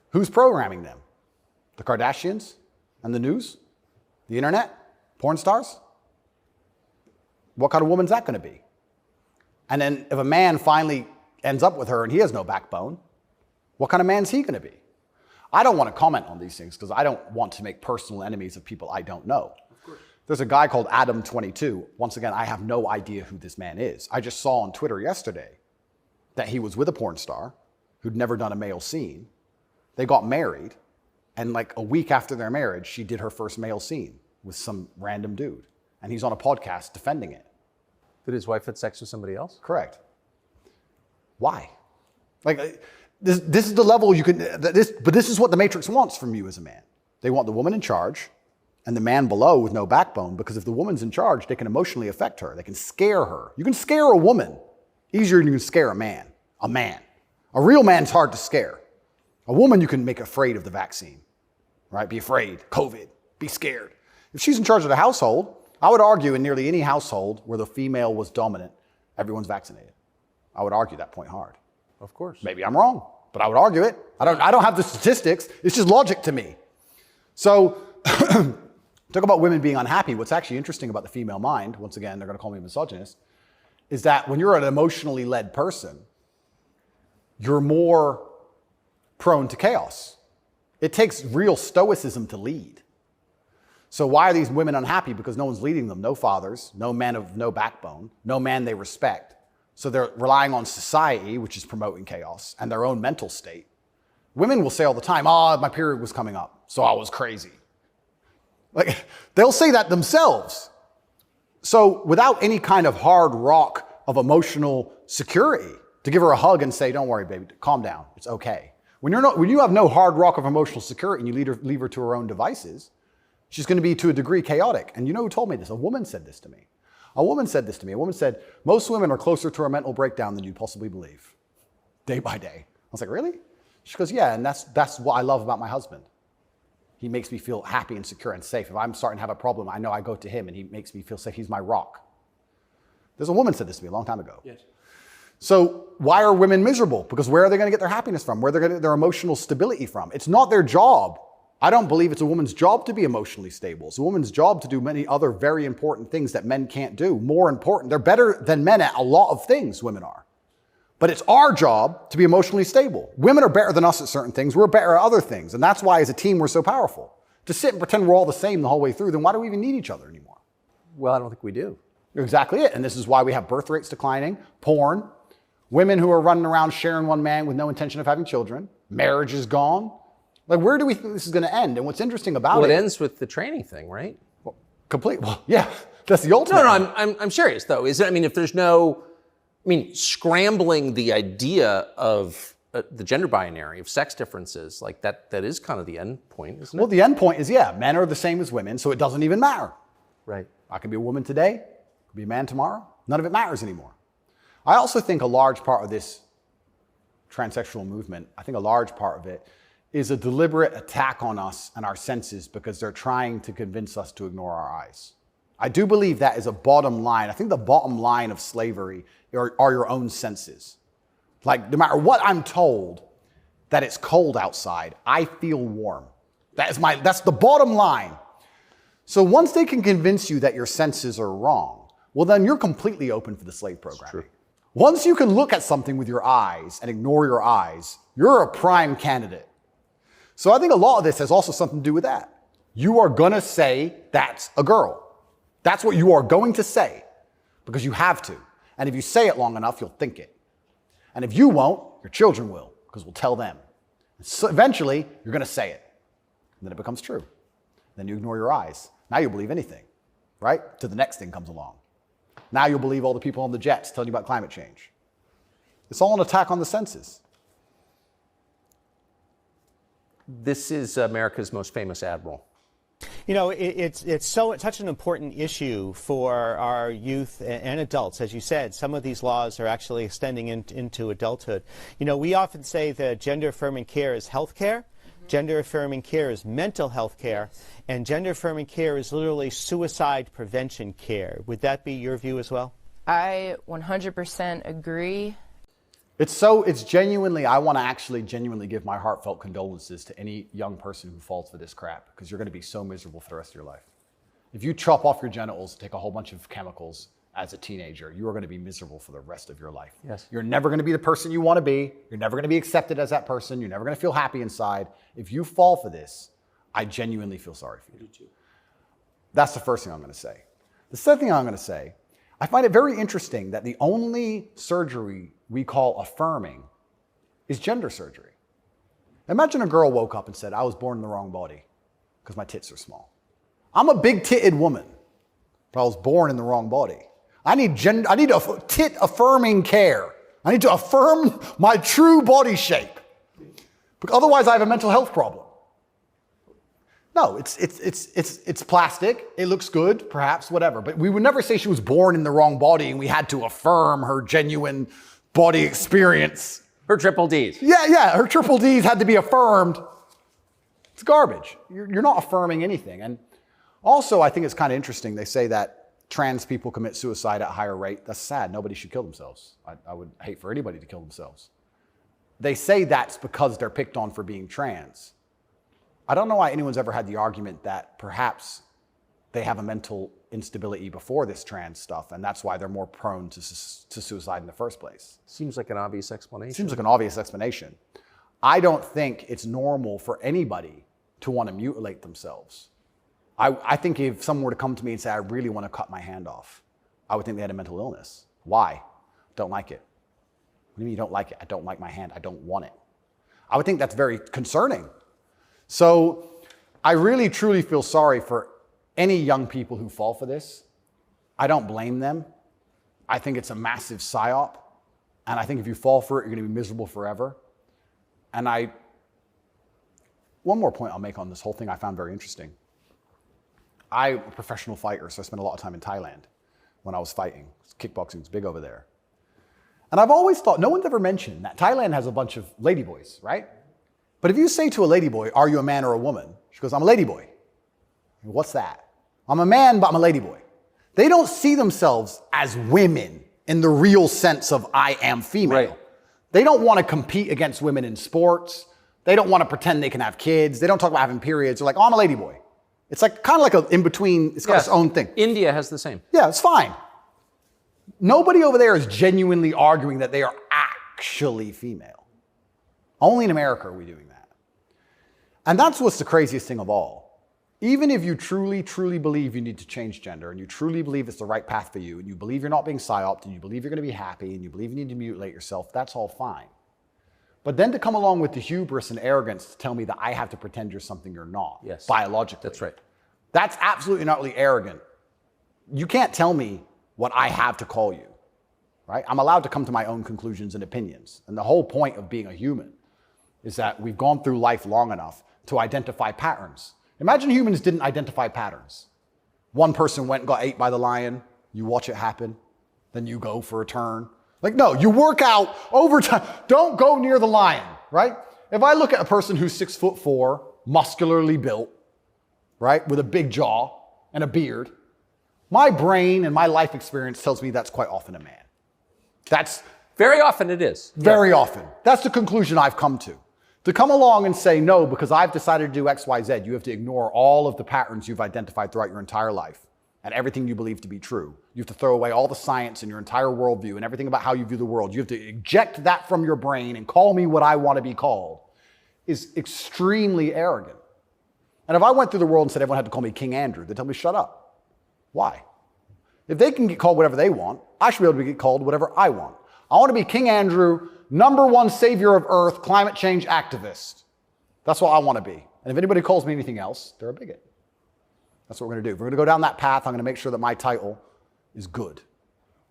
S2: who's programming them? The Kardashians and the news? The internet? Porn stars? What kind of woman's that going to be? And then if a man finally ends up with her and he has no backbone, what kind of man's he going to be? I don't want to comment on these things because I don't want to make personal enemies of people I don't know. Of course. There's a guy called Adam22. Once again, I have no idea who this man is. I just saw on Twitter yesterday that he was with a porn star who'd never done a male scene. They got married, and like a week after their marriage, she did her first male scene with some random dude. And he's on a podcast defending it.
S1: Did his wife have sex with somebody else?
S2: Correct. Why? Like, this is the level you can, but this is what the Matrix wants from you as a man. They want the woman in charge and the man below with no backbone, because if the woman's in charge, they can emotionally affect her. They can scare her. You can scare a woman easier than you can scare a man. A man. A real man's hard to scare. A woman you can make afraid of the vaccine, right? Be afraid, COVID, be scared. If she's in charge of the household, I would argue in nearly any household where the female was dominant, everyone's vaccinated. I would argue that point hard.
S1: Of course.
S2: Maybe I'm wrong, but I would argue it. I don't have the statistics. It's just logic to me. So talk about women being unhappy. What's actually interesting about the female mind, once again, they're going to call me a misogynist, is that when you're an emotionally led person, you're more prone to chaos. It takes real stoicism to lead. So why are these women unhappy? Because no one's leading them. No fathers, no men of no backbone, no man they respect. So they're relying on society, which is promoting chaos, and their own mental state. Women will say all the time, my period was coming up, so I was crazy. Like, they'll say that themselves. So without any kind of hard rock of emotional security, to give her a hug and say, don't worry, baby, calm down, it's okay. When you have no hard rock of emotional security and you leave her to her own devices, she's going to be, to a degree, chaotic. And you know who told me this? A woman said this to me. A woman said this to me. A woman said, most women are closer to a mental breakdown than you possibly believe, day by day. I was like, really? She goes, yeah, and that's what I love about my husband. He makes me feel happy and secure and safe. If I'm starting to have a problem, I know I go to him and he makes me feel safe. He's my rock. There's a woman said this to me a long time ago.
S1: Yes.
S2: So why are women miserable? Because where are they going to get their happiness from? Where are they going to get their emotional stability from? It's not their job. I don't believe it's a woman's job to be emotionally stable. It's a woman's job to do many other very important things that men can't do. More important. They're better than men at a lot of things, women are. But it's our job to be emotionally stable. Women are better than us at certain things. We're better at other things. And that's why as a team, we're so powerful. To sit and pretend we're all the same the whole way through, then why do we even need each other anymore?
S1: Well, I don't think we do.
S2: You're exactly it. And this is why we have birth rates declining, porn, women who are running around sharing one man with no intention of having children, marriage is gone. Like, where do we think this is going to end? And what's interesting about
S1: Well, it ends with the training thing, right?
S2: Well, yeah, that's the ultimate.
S1: No, I'm serious though. Is it? I mean, if there's no, scrambling the idea of the gender binary of sex differences, like that is kind of the end point, isn't it?
S2: Well, the end point is, yeah, men are the same as women, so it doesn't even matter.
S1: Right.
S2: I can be a woman today, I could be a man tomorrow. None of it matters anymore. I also think a large part of this transsexual movement, I think a large part of it is a deliberate attack on us and our senses because they're trying to convince us to ignore our eyes. I do believe that is a bottom line. I think the bottom line of slavery are your own senses. Like, no matter what I'm told that it's cold outside, I feel warm. That's the bottom line. So once they can convince you that your senses are wrong, well, then you're completely open for the slave programming. Once you can look at something with your eyes and ignore your eyes, you're a prime candidate. So I think a lot of this has also something to do with that. You are going to say that's a girl. That's what you are going to say because you have to. And if you say it long enough, you'll think it. And if you won't, your children will because we'll tell them. So eventually, you're going to say it. And then it becomes true. Then you ignore your eyes. Now you'll believe anything, right? Till the next thing comes along. Now you'll believe all the people on the jets telling you about climate change. It's all an attack on the senses.
S1: This is America's most famous admiral.
S6: You know, it's such an important issue for our youth and adults. As you said, some of these laws are actually extending into adulthood. You know, we often say that gender-affirming care is health care. Gender-affirming care is mental health care, and gender-affirming care is literally suicide prevention care. Would that be your view as well?
S7: I 100% agree.
S2: It's genuinely, I want to actually genuinely give my heartfelt condolences to any young person who falls for this crap, because you're going to be so miserable for the rest of your life. If you chop off your genitals, take a whole bunch of chemicals as a teenager, you are going to be miserable for the rest of your life.
S1: Yes.
S2: You're never going to be the person you want to be. You're never going to be accepted as that person. You're never going to feel happy inside. If you fall for this, I genuinely feel sorry for you. That's the first thing I'm going to say. The second thing I'm going to say, I find it very interesting that the only surgery we call affirming is gender surgery. Imagine a girl woke up and said, I was born in the wrong body because my tits are small. I'm a big-titted woman, but I was born in the wrong body. I need tit-affirming care. I need to affirm my true body shape. Because otherwise I have a mental health problem. No, it's plastic. It looks good, perhaps, whatever. But we would never say she was born in the wrong body and we had to affirm her genuine body experience.
S1: Her triple Ds.
S2: Yeah, her triple Ds had to be affirmed. It's garbage. You're not affirming anything. And also, I think it's kind of interesting. They say that trans people commit suicide at a higher rate. That's sad. Nobody should kill themselves. I would hate for anybody to kill themselves. They say that's because they're picked on for being trans. I don't know why anyone's ever had the argument that perhaps they have a mental instability before this trans stuff, and that's why they're more prone to suicide in the first place.
S1: Seems like an obvious explanation.
S2: Seems like an obvious explanation. I don't think it's normal for anybody to want to mutilate themselves. I think if someone were to come to me and say, I really want to cut my hand off, I would think they had a mental illness. Why? Don't like it. What do you mean you don't like it? I don't like my hand. I don't want it. I would think that's very concerning. So I really, truly feel sorry for any young people who fall for this. I don't blame them. I think it's a massive psyop. And I think if you fall for it, you're going to be miserable forever. And one more point I'll make on this whole thing I found very interesting. I'm a professional fighter, so I spent a lot of time in Thailand when I was fighting. Kickboxing is big over there. And I've always thought, no one's ever mentioned that Thailand has a bunch of ladyboys, right? But if you say to a ladyboy, are you a man or a woman? She goes, I'm a ladyboy. What's that? I'm a man, but I'm a ladyboy. They don't see themselves as women in the real sense of I am female.
S1: Right.
S2: They don't want to compete against women in sports. They don't want to pretend they can have kids. They don't talk about having periods. They're like, oh, I'm a ladyboy. It's like kind of like a in between. It's got its own thing.
S1: India has the same.
S2: Yeah, it's fine. Nobody over there is genuinely arguing that they are actually female. Only in America are we doing that. And that's what's the craziest thing of all. Even if you truly, truly believe you need to change gender, and you truly believe it's the right path for you, and you believe you're not being psyoped, and you believe you're going to be happy, and you believe you need to mutilate yourself, that's all fine. But then to come along with the hubris and arrogance to tell me that I have to pretend you're something you're not, biologically.
S1: That's right.
S2: That's absolutely not really arrogant. You can't tell me what I have to call you, right? I'm allowed to come to my own conclusions and opinions. And the whole point of being a human is that we've gone through life long enough to identify patterns. Imagine humans didn't identify patterns. One person went and got ate by the lion. You watch it happen. Then you go for a turn. Like, no, you work out over time. Don't go near the lion, right? If I look at a person who's 6'4", muscularly built, right, with a big jaw and a beard, my brain and my life experience tells me that's quite often a man. That's
S1: very often it is.
S2: Very often. That's the conclusion I've come to. To come along and say, no, because I've decided to do X, Y, Z, you have to ignore all of the patterns you've identified throughout your entire life and everything you believe to be true. You have to throw away all the science and your entire worldview and everything about how you view the world. You have to eject that from your brain and call me what I want to be called is extremely arrogant. And if I went through the world and said everyone had to call me King Andrew, they'd tell me, shut up. Why? If they can get called whatever they want, I should be able to get called whatever I want. I want to be King Andrew, #1 savior of Earth, climate change activist. That's what I want to be. And if anybody calls me anything else, they're a bigot. That's what we're going to do. If we're going to go down that path, I'm going to make sure that my title is good.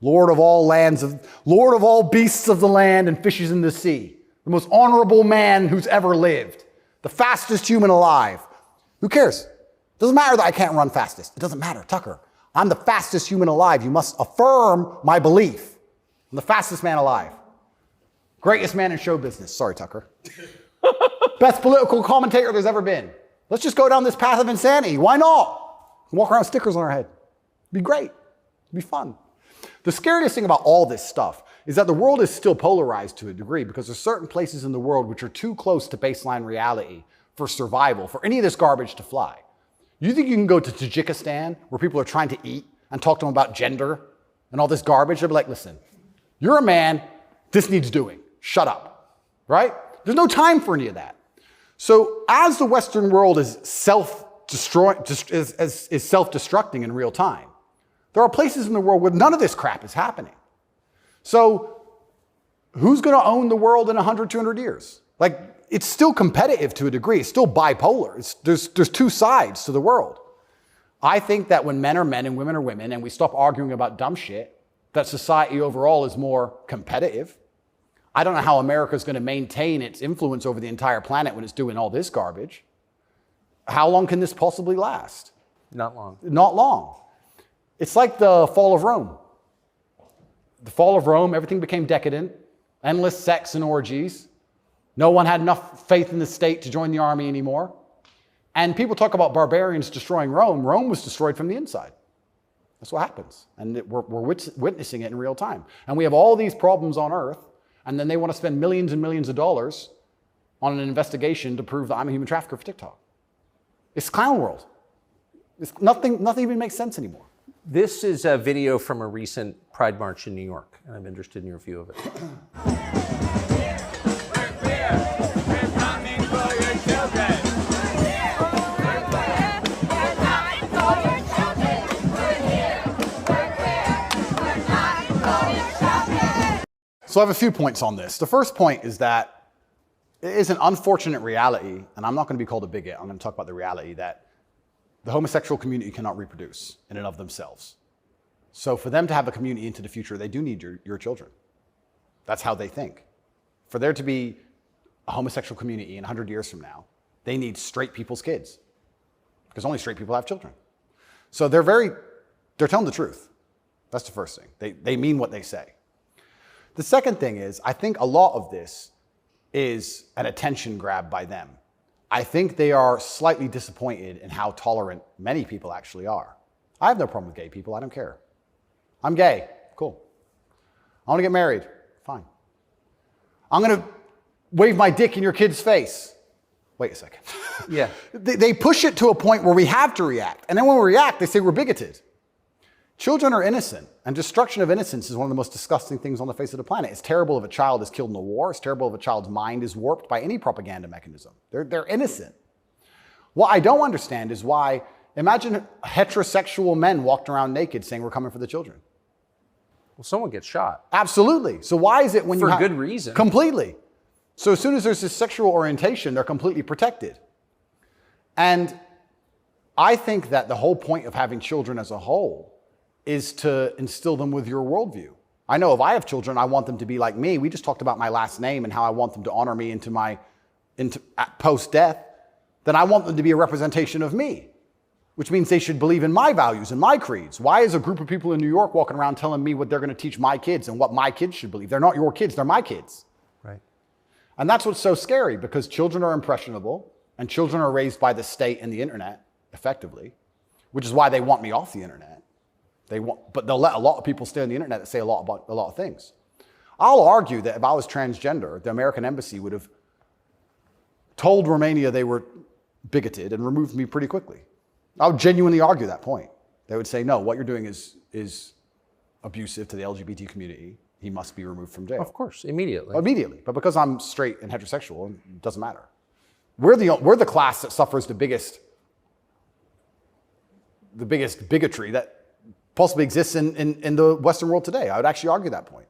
S2: Lord of all beasts of the land and fishes in the sea. The most honorable man who's ever lived. The fastest human alive. Who cares? Doesn't matter that I can't run fastest. It doesn't matter, Tucker. I'm the fastest human alive. You must affirm my belief. I'm the fastest man alive. Greatest man in show business. Sorry, Tucker. Best political commentator there's ever been. Let's just go down this path of insanity. Why not? Walk around with stickers on our head. It'd be great. It'd be fun. The scariest thing about all this stuff is that the world is still polarized to a degree because there's certain places in the world which are too close to baseline reality for survival, for any of this garbage to fly. You think you can go to Tajikistan where people are trying to eat and talk to them about gender and all this garbage? They'll be like, listen, you're a man, this needs doing. Shut up, right? There's no time for any of that. So as the Western world is self-destructing in real time, there are places in the world where none of this crap is happening. So who's going to own the world in 100, 200 years? Like, it's still competitive to a degree. It's still bipolar. There's two sides to the world. I think that when men are men and women are women and we stop arguing about dumb shit, that society overall is more competitive. I don't know how America's going to maintain its influence over the entire planet when it's doing all this garbage. How long can this possibly last?
S1: Not long.
S2: Not long. It's like the fall of Rome. The fall of Rome, everything became decadent, endless sex and orgies. No one had enough faith in the state to join the army anymore. And people talk about barbarians destroying Rome. Rome was destroyed from the inside. That's what happens. And we're witnessing it in real time. And we have all these problems on Earth, and then they want to spend millions and millions of dollars on an investigation to prove that I'm a human trafficker for TikTok. It's clown world. Nothing even makes sense anymore.
S1: This is a video from a recent Pride March in New York, and I'm interested in your view of it.
S2: So I have a few points on this. The first point is that it is an unfortunate reality, and I'm not going to be called a bigot. I'm going to talk about the reality that the homosexual community cannot reproduce in and of themselves. So for them to have a community into the future, they do need your children. That's how they think. For there to be a homosexual community in 100 years from now, they need straight people's kids, because only straight people have children. So they're telling the truth. That's the first thing. They mean what they say. The second thing is, I think a lot of this is an attention grab by them. I think they are slightly disappointed in how tolerant many people actually are. I have no problem with gay people. I don't care. I'm gay. Cool. I want to get married. Fine. I'm going to wave my dick in your kid's face. Wait a second.
S1: Yeah.
S2: They push it to a point where we have to react. And then when we react, they say we're bigoted. Children are innocent, and destruction of innocence is one of the most disgusting things on the face of the planet. It's terrible if a child is killed in a war. It's terrible if a child's mind is warped by any propaganda mechanism. They're innocent. What I don't understand is why, imagine heterosexual men walked around naked saying we're coming for the children.
S1: Well, someone gets shot.
S2: Absolutely. So why is it when you
S1: For good reason.
S2: Completely. So as soon as there's this sexual orientation, they're completely protected. And I think that the whole point of having children as a whole is to instill them with your worldview. I know if I have children, I want them to be like me. We just talked about my last name and how I want them to honor me into post-death. Then I want them to be a representation of me, which means they should believe in my values and my creeds. Why is a group of people in New York walking around telling me what they're going to teach my kids and what my kids should believe? They're not your kids, they're my kids.
S1: Right.
S2: And that's what's so scary, because children are impressionable and children are raised by the state and the internet, effectively, which is why they want me off the internet. But they'll let a lot of people stay on the internet that say a lot about a lot of things. I'll argue that if I was transgender, the American embassy would have told Romania they were bigoted and removed me pretty quickly. I would genuinely argue that point. They would say, no, what you're doing is abusive to the LGBT community. He must be removed from jail.
S1: Of course, immediately.
S2: Immediately. But because I'm straight and heterosexual, it doesn't matter. We're the class that suffers the biggest bigotry that possibly exists in the Western world today. I would actually argue that point.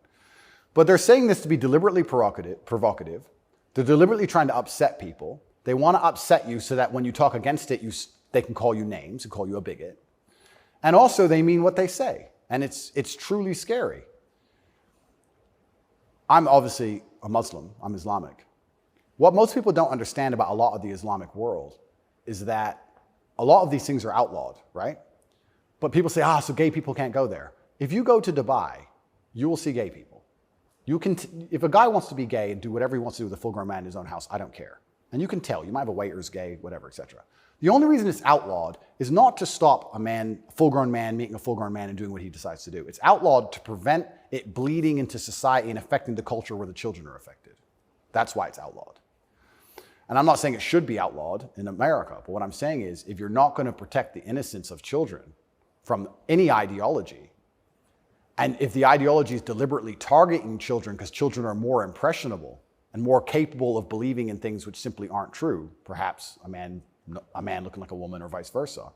S2: But they're saying this to be deliberately provocative. They're deliberately trying to upset people. They want to upset you so that when you talk against it, they can call you names and call you a bigot. And also they mean what they say. And it's truly scary. I'm obviously a Muslim. I'm Islamic. What most people don't understand about a lot of the Islamic world is that a lot of these things are outlawed, right? But people say, so gay people can't go there. If you go to Dubai, you will see gay people. If a guy wants to be gay and do whatever he wants to do with a full-grown man in his own house, I don't care. And you can tell. You might have a waiter's gay, whatever, etc. The only reason it's outlawed is not to stop a full-grown man meeting a full-grown man and doing what he decides to do. It's outlawed to prevent it bleeding into society and affecting the culture where the children are affected. That's why it's outlawed. And I'm not saying it should be outlawed in America, but what I'm saying is if you're not going to protect the innocence of children from any ideology, and if the ideology is deliberately targeting children because children are more impressionable and more capable of believing in things which simply aren't true, perhaps a man looking like a woman or vice versa,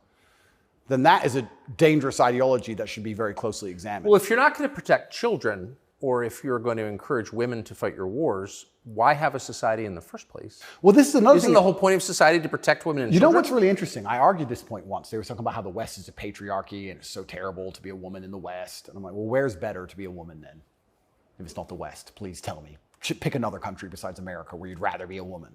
S2: then that is a dangerous ideology that should be very closely examined.
S1: Well, if you're not going to protect children, or if you're going to encourage women to fight your wars, why have a society in the first place?
S2: Well, this is another
S1: Isn't
S2: thing.
S1: the whole point of society to protect women and
S2: You
S1: children?
S2: know what's really interesting? I argued this point once. They were talking about how the West is a patriarchy and it's so terrible to be a woman in the West. And I'm like, well, where's better to be a woman then? If it's not the West, please tell me. Pick another country besides America where you'd rather be a woman.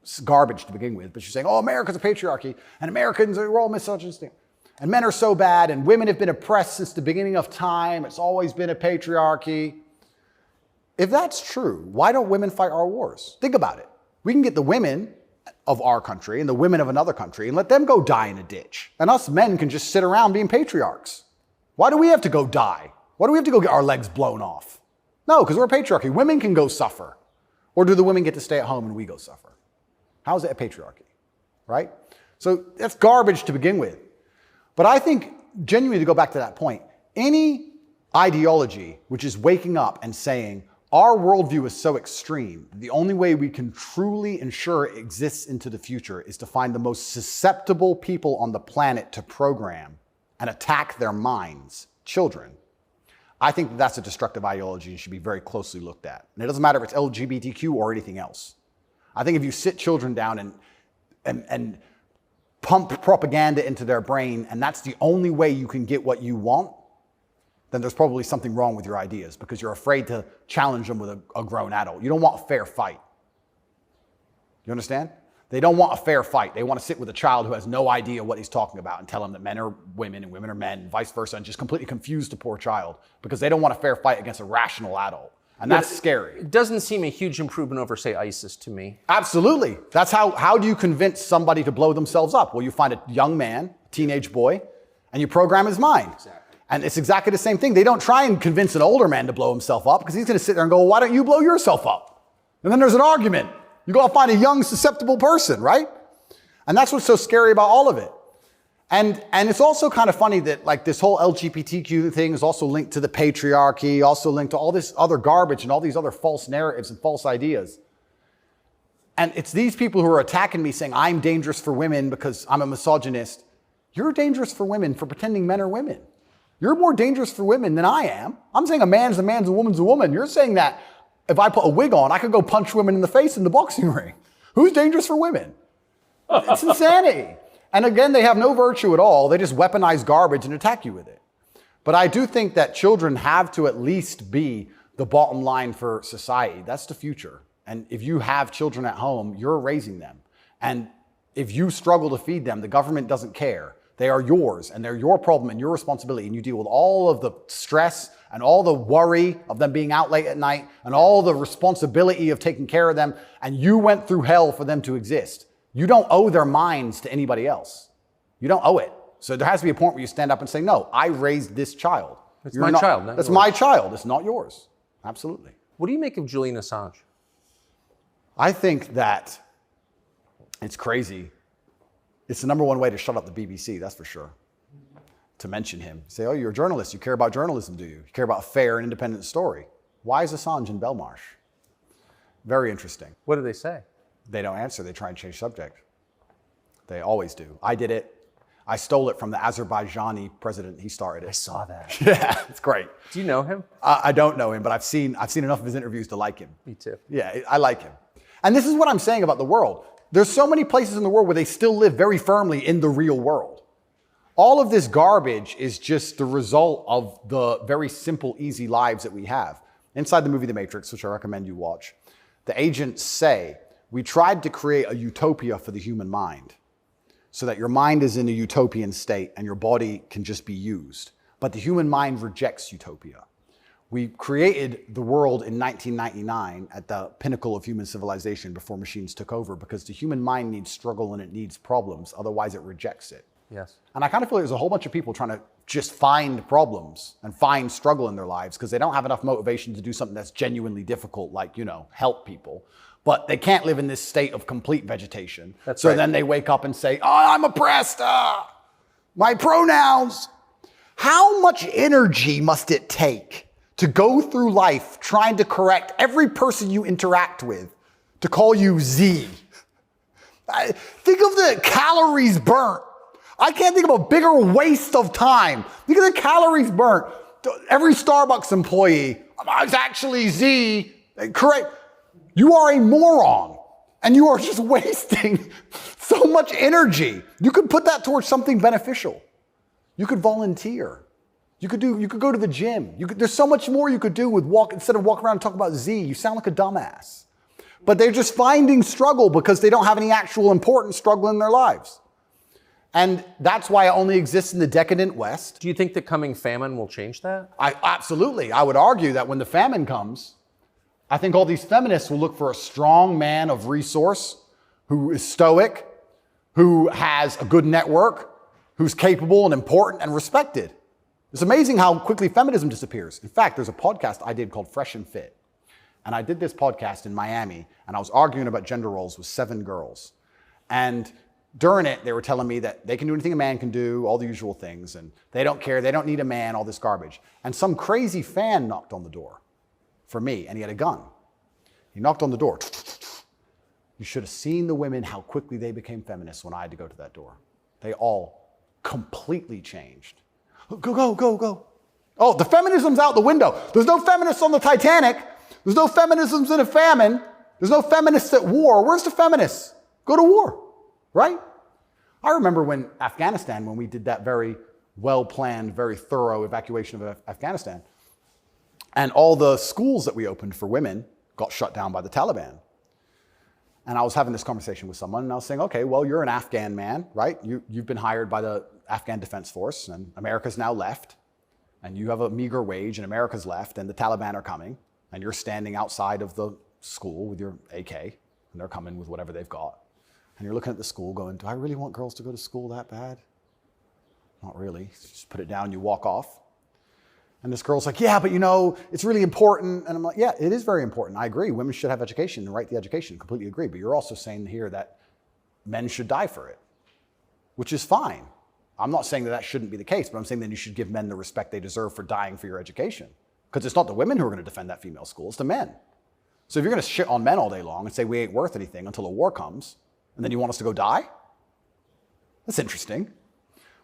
S2: It's garbage to begin with, but you're saying, America's a patriarchy and Americans are all misogynistic. And men are so bad and women have been oppressed since the beginning of time. It's always been a patriarchy. If that's true, why don't women fight our wars? Think about it. We can get the women of our country and the women of another country and let them go die in a ditch. And us men can just sit around being patriarchs. Why do we have to go die? Why do we have to go get our legs blown off? No, because we're a patriarchy. Women can go suffer. Or do the women get to stay at home and we go suffer? How is it a patriarchy? Right? So that's garbage to begin with. But I think, genuinely to go back to that point, any ideology which is waking up and saying, our worldview is so extreme, the only way we can truly ensure it exists into the future is to find the most susceptible people on the planet to program and attack their minds, children. I think that's a destructive ideology and should be very closely looked at. And it doesn't matter if it's LGBTQ or anything else. I think if you sit children down and pump propaganda into their brain, and that's the only way you can get what you want, then there's probably something wrong with your ideas because you're afraid to challenge them with a grown adult. You don't want a fair fight. You understand? They don't want a fair fight. They want to sit with a child who has no idea what he's talking about and tell him that men are women and women are men and vice versa and just completely confuse the poor child because they don't want a fair fight against a rational adult. And that's scary.
S1: It doesn't seem a huge improvement over, say, ISIS to me.
S2: Absolutely. That's how do you convince somebody to blow themselves up? Well, you find a young man, teenage boy, and you program his mind. Exactly. And it's exactly the same thing. They don't try and convince an older man to blow himself up because he's going to sit there and go, well, why don't you blow yourself up? And then there's an argument. You go out and find a young, susceptible person, right? And that's what's so scary about all of it. And it's also kind of funny that like this whole LGBTQ thing is also linked to the patriarchy, also linked to all this other garbage and all these other false narratives and false ideas. And it's these people who are attacking me saying, I'm dangerous for women because I'm a misogynist. You're dangerous for women for pretending men are women. You're more dangerous for women than I am. I'm saying a man's a man's, a woman's a woman. You're saying that if I put a wig on, I could go punch women in the face in the boxing ring. Who's dangerous for women? It's insanity. And again, they have no virtue at all. They just weaponize garbage and attack you with it. But I do think that children have to at least be the bottom line for society. That's the future. And if you have children at home, you're raising them. And if you struggle to feed them, the government doesn't care. They are yours, and they're your problem and your responsibility. And you deal with all of the stress and all the worry of them being out late at night and all the responsibility of taking care of them. And you went through hell for them to exist. You don't owe their minds to anybody else. You don't owe it. So there has to be a point where you stand up and say, no, I raised this child.
S1: It's my child.
S2: That's my child. It's not yours. Absolutely.
S1: What do you make of Julian Assange?
S2: I think that it's crazy. It's the number one way to shut up the BBC, that's for sure. To mention him. Say, oh, you're a journalist. You care about journalism, do you? You care about a fair and independent story. Why is Assange in Belmarsh? Very interesting.
S1: What do they say?
S2: They don't answer. They try and change subject. They always do. I did it. I stole it from the Azerbaijani president. He started it.
S1: I saw that.
S2: Yeah, it's great.
S1: Do you know him?
S2: I don't know him, but I've seen enough of his interviews to like him.
S1: Me too.
S2: Yeah, I like him. And this is what I'm saying about the world. There's so many places in the world where they still live very firmly in the real world. All of this garbage is just the result of the very simple, easy lives that we have. Inside the movie The Matrix, which I recommend you watch, the agents say, we tried to create a utopia for the human mind so that your mind is in a utopian state and your body can just be used. But the human mind rejects utopia. We created the world in 1999 at the pinnacle of human civilization before machines took over because the human mind needs struggle and it needs problems, otherwise it rejects it.
S1: Yes.
S2: And I kind of feel like there's a whole bunch of people trying to just find problems and find struggle in their lives because they don't have enough motivation to do something that's genuinely difficult, like, help people. But they can't live in this state of complete vegetation.
S1: That's
S2: so
S1: right.
S2: Then they wake up and say, oh, I'm oppressed. My pronouns. How much energy must it take to go through life trying to correct every person you interact with to call you Z? Think of the calories burnt. I can't think of a bigger waste of time. Think of the calories burnt. Every Starbucks employee, it's actually Z. Correct. You are a moron, and you are just wasting so much energy. You could put that towards something beneficial. You could volunteer. You could go to the gym. There's so much more you could do with instead of walking around and talk about Z. You sound like a dumbass. But they're just finding struggle because they don't have any actual important struggle in their lives. And that's why it only exists in the decadent West.
S1: Do you think the coming famine will change that?
S2: Absolutely. I would argue that when the famine comes, I think all these feminists will look for a strong man of resource who is stoic, who has a good network, who's capable and important and respected. It's amazing how quickly feminism disappears. In fact, there's a podcast I did called Fresh and Fit. And I did this podcast in Miami, and I was arguing about gender roles with 7 girls. And during it, they were telling me that they can do anything a man can do, all the usual things, and they don't care, they don't need a man, all this garbage. And some crazy fan knocked on the door for me, and he had a gun. He knocked on the door. You should have seen the women, how quickly they became feminists when I had to go to that door. They all completely changed. Go. Oh, the feminism's out the window. There's no feminists on the Titanic. There's no feminisms in a famine. There's no feminists at war. Where's the feminists? Go to war, right? I remember when we did that very well-planned, very thorough evacuation of Afghanistan, and all the schools that we opened for women got shut down by the Taliban. And I was having this conversation with someone, and I was saying, okay, well, you're an Afghan man, right? You've been hired by the Afghan Defense Force, and America's now left, and you have a meager wage, and America's left, and the Taliban are coming. and you're standing outside of the school with your AK, and they're coming with whatever they've got, and you're looking at the school going, do I really want girls to go to school that bad? Not really. Just put it down, you walk off. And this girl's like, yeah, but it's really important. And I'm like, yeah, it is very important. I agree. Women should have education and right to education. Completely agree. But you're also saying here that men should die for it, which is fine. I'm not saying that shouldn't be the case, but I'm saying that you should give men the respect they deserve for dying for your education. Because it's not the women who are going to defend that female school, it's the men. So if you're going to shit on men all day long and say we ain't worth anything until a war comes, and then you want us to go die? That's interesting.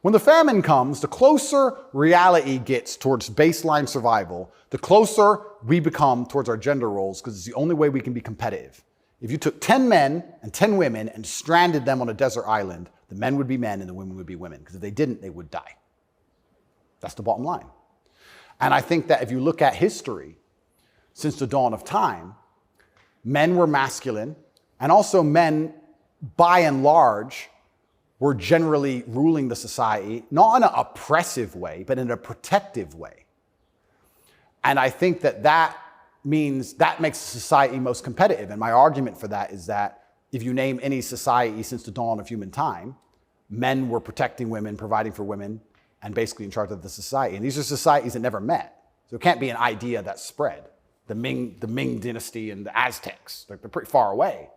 S2: When the famine comes, the closer reality gets towards baseline survival, the closer we become towards our gender roles, because it's the only way we can be competitive. If you took 10 men and 10 women and stranded them on a desert island, the men would be men and the women would be women, because if they didn't, they would die. That's the bottom line. And I think that if you look at history, since the dawn of time, men were masculine, and also men, by and large, were generally ruling the society, not in an oppressive way, but in a protective way. And I think that means that makes the society most competitive. And my argument for that is that if you name any society since the dawn of human time, men were protecting women, providing for women, and basically in charge of the society. And these are societies that never met. So it can't be an idea that spread. The Ming dynasty and the Aztecs, they're pretty far away.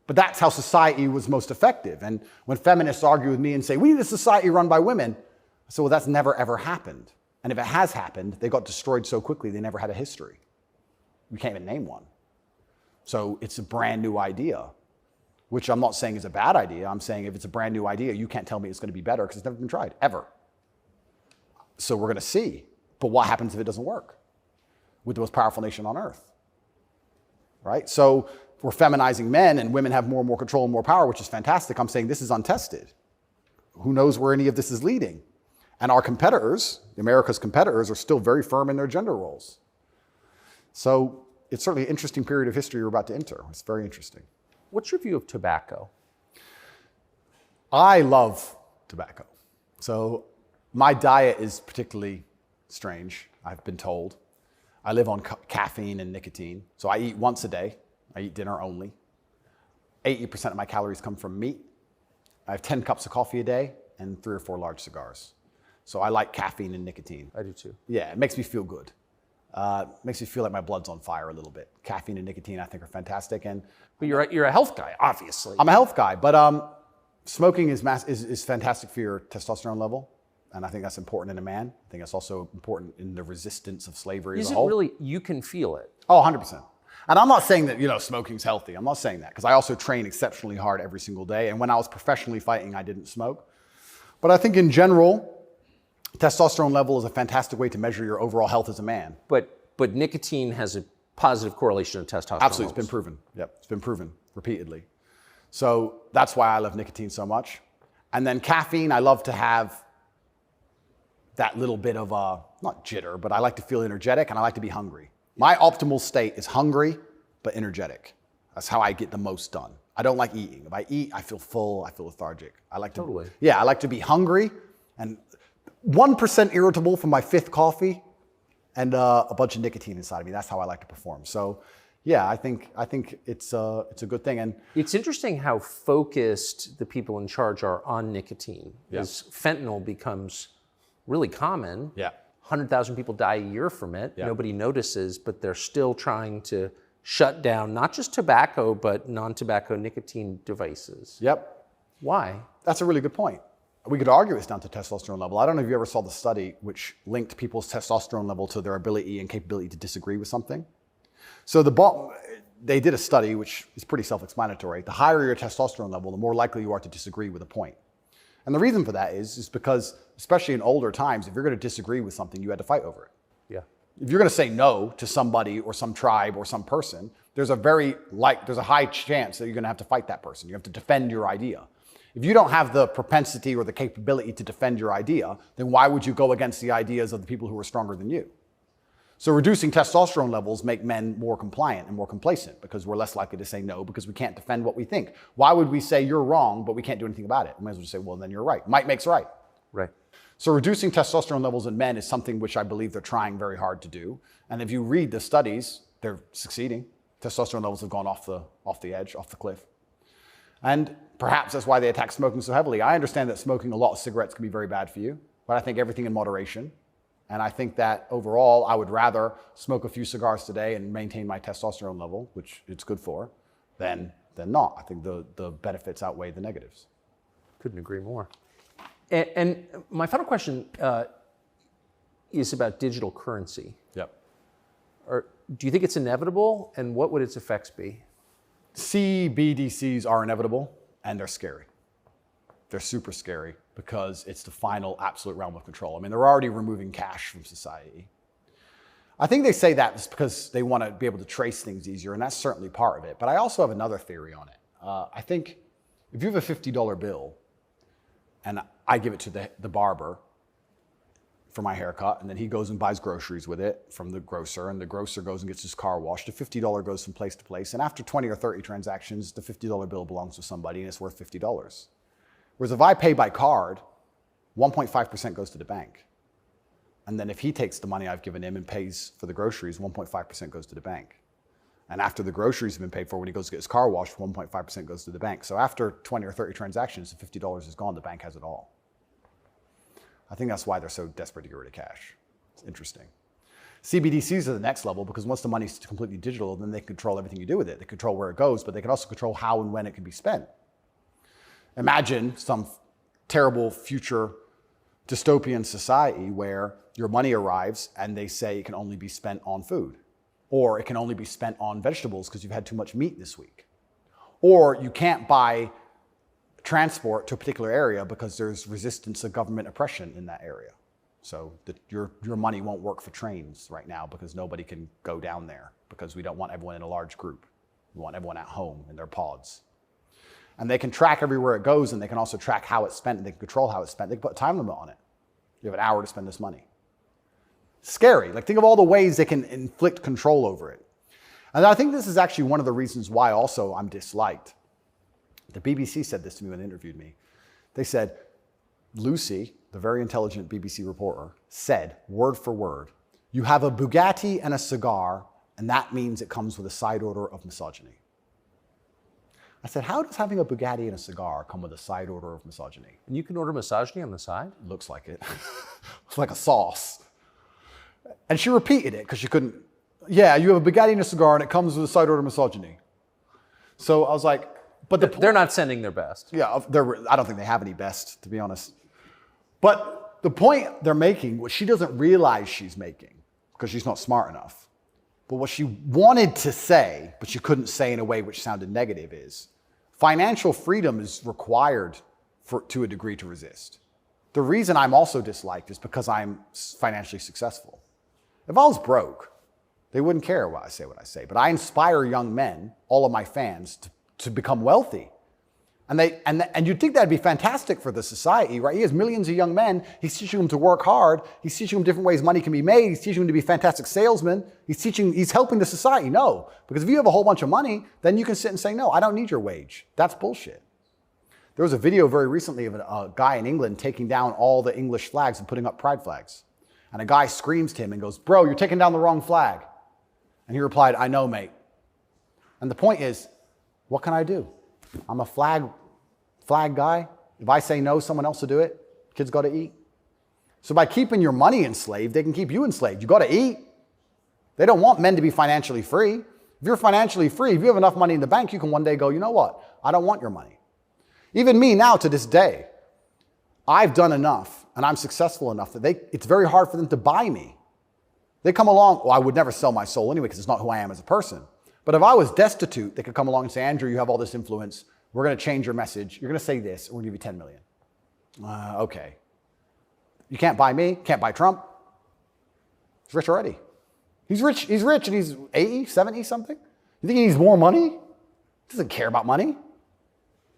S2: But that's how society was most effective. And when feminists argue with me and say, we need a society run by women, I say, well, that's never, ever happened. And if it has happened, they got destroyed so quickly, they never had a history. We can't even name one. So it's a brand new idea, which I'm not saying is a bad idea. I'm saying if it's a brand new idea, you can't tell me it's going to be better because it's never been tried, ever. So we're going to see. But what happens if it doesn't work with the most powerful nation on earth? Right? So we're feminizing men and women have more and more control and more power, which is fantastic. I'm saying this is untested. Who knows where any of this is leading? And our competitors, America's competitors, are still very firm in their gender roles. So it's certainly an interesting period of history we're about to enter. It's very interesting.
S1: What's your view of tobacco?
S2: I love tobacco. So my diet is particularly strange, I've been told. I live on caffeine and nicotine. So I eat once a day. I eat dinner only. 80% of my calories come from meat. I have 10 cups of coffee a day and 3 or 4 large cigars. So I like caffeine and nicotine.
S1: I do too.
S2: Yeah, it makes me feel good. Makes me feel like my blood's on fire a little bit. Caffeine and nicotine I think are fantastic.
S1: But you're a health guy, obviously.
S2: I'm a health guy, but smoking is fantastic for your testosterone level. And I think that's important in a man. I think it's also important in the resistance of slavery as a whole.
S1: Is it really, you can feel it?
S2: Oh, 100%. And I'm not saying that, smoking's healthy. I'm not saying that because I also train exceptionally hard every single day. And when I was professionally fighting, I didn't smoke. But I think in general, testosterone level is a fantastic way to measure your overall health as a man.
S1: But nicotine has a positive correlation of testosterone
S2: Absolutely,
S1: levels.
S2: it's been proven. Yep, it's been proven repeatedly. So that's why I love nicotine so much. And then caffeine, I love to have that little bit of not jitter, but I like to feel energetic and I like to be hungry. My optimal state is hungry, but energetic. That's how I get the most done. I don't like eating. If I eat, I feel full, I feel lethargic. I like to,
S1: Totally.
S2: Yeah, I like to be hungry and 1% irritable from my 5th coffee and a bunch of nicotine inside of me. That's how I like to perform. So yeah, I think it's a good thing. And
S1: it's interesting how focused the people in charge are on nicotine.
S2: Yeah.
S1: As fentanyl becomes really common.
S2: Yeah.
S1: 100,000 people die a year from it.
S2: Yeah.
S1: Nobody notices, but they're still trying to shut down not just tobacco, but non-tobacco nicotine devices.
S2: Yep.
S1: Why?
S2: That's a really good point. We could argue it's down to testosterone level. I don't know if you ever saw the study which linked people's testosterone level to their ability and capability to disagree with something. So they did a study which is pretty self-explanatory. The higher your testosterone level, the more likely you are to disagree with a point. And the reason for that is because, especially in older times, if you're going to disagree with something, you had to fight over it.
S1: Yeah.
S2: If you're going to say no to somebody or some tribe or some person, there's a high chance that you're going to have to fight that person. You have to defend your idea. If you don't have the propensity or the capability to defend your idea, then why would you go against the ideas of the people who are stronger than you? So reducing testosterone levels make men more compliant and more complacent because we're less likely to say no because we can't defend what we think. Why would we say you're wrong, but we can't do anything about it? We might as well just say, well, then you're right. Might makes right.
S1: Right.
S2: So reducing testosterone levels in men is something which I believe they're trying very hard to do. And if you read the studies, they're succeeding. Testosterone levels have gone off the edge, off the cliff. And perhaps that's why they attack smoking so heavily. I understand that smoking a lot of cigarettes can be very bad for you, but I think everything in moderation. And I think that overall, I would rather smoke a few cigars today and maintain my testosterone level, which it's good for, than not. I think the benefits outweigh the negatives.
S1: Couldn't agree more. And my final question is about digital currency.
S2: Yep.
S1: Do you think it's inevitable, and what would its effects be?
S2: CBDCs are inevitable, and they're scary. They're super scary because it's the final absolute realm of control. I mean, they're already removing cash from society. I think they say that just because they want to be able to trace things easier, and that's certainly part of it. But I also have another theory on it. I think if you have a $50 bill, and I give it to the barber for my haircut, and then he goes and buys groceries with it from the grocer, and the grocer goes and gets his car washed, the $50 goes from place to place, and after 20 or 30 transactions, the $50 bill belongs to somebody, and it's worth $50. Whereas if I pay by card, 1.5% goes to the bank. And then if he takes the money I've given him and pays for the groceries, 1.5% goes to the bank. And after the groceries have been paid for, when he goes to get his car washed, 1.5% goes to the bank. So after 20 or 30 transactions, the $50 is gone, the bank has it all. I think that's why they're so desperate to get rid of cash. It's interesting. CBDCs are the next level because once the money's completely digital, then they control everything you do with it. They control where it goes, but they can also control how and when it can be spent. Imagine some terrible future dystopian society where your money arrives and they say it can only be spent on food, or it can only be spent on vegetables because you've had too much meat this week, or you can't buy transport to a particular area because there's resistance to government oppression in that area. So your money won't work for trains right now because nobody can go down there because we don't want everyone in a large group. We want everyone at home in their pods. And they can track everywhere it goes, and they can also track how it's spent, and they can control how it's spent. They can put a time limit on it. You have an hour to spend this money. Scary. Like, think of all the ways they can inflict control over it. And I think this is actually one of the reasons why also I'm disliked. The BBC said this to me when they interviewed me. They said, Lucy, the very intelligent BBC reporter, said, word for word, you have a Bugatti and a cigar, and that means it comes with a side order of misogyny. I said, how does having a Bugatti and a cigar come with a side order of misogyny?
S1: And you can order misogyny on the side?
S2: Looks like it. It's like a sauce. And she repeated it because she couldn't. Yeah, you have a Bugatti and a cigar, and it comes with a side order of misogyny. So I was like, but
S1: they're not sending their best.
S2: Yeah, I don't think they have any best, to be honest. But the point they're making, what she doesn't realize she's making, because she's not smart enough, but what she wanted to say, but she couldn't say in a way which sounded negative, is financial freedom is required to a degree to resist. The reason I'm also disliked is because I'm financially successful. If I was broke, they wouldn't care what I say. But I inspire young men, all of my fans, to become wealthy. And you'd think that'd be fantastic for the society, right? He has millions of young men. He's teaching them to work hard. He's teaching them different ways money can be made. He's teaching them to be fantastic salesmen. He's helping the society. No, because if you have a whole bunch of money, then you can sit and say, no, I don't need your wage. That's bullshit. There was a video very recently of a guy in England taking down all the English flags and putting up pride flags. And a guy screams to him and goes, bro, you're taking down the wrong flag. And he replied, I know, mate. And the point is, what can I do? I'm a flag guy. If I say no, someone else will do it. Kids got to eat. So by keeping your money enslaved, they can keep you enslaved. You got to eat. They don't want men to be financially free. If you're financially free, if you have enough money in the bank, you can one day go, you know what? I don't want your money. Even me now to this day, I've done enough and I'm successful enough that it's very hard for them to buy me. They come along, well, I would never sell my soul anyway because it's not who I am as a person. But if I was destitute, they could come along and say, Andrew, you have all this influence. We're going to change your message. You're going to say this. We're going to give you 10 million. Okay. You can't buy me. Can't buy Trump. He's rich already. He's rich. He's rich and he's 80, 70 something. You think he needs more money? He doesn't care about money.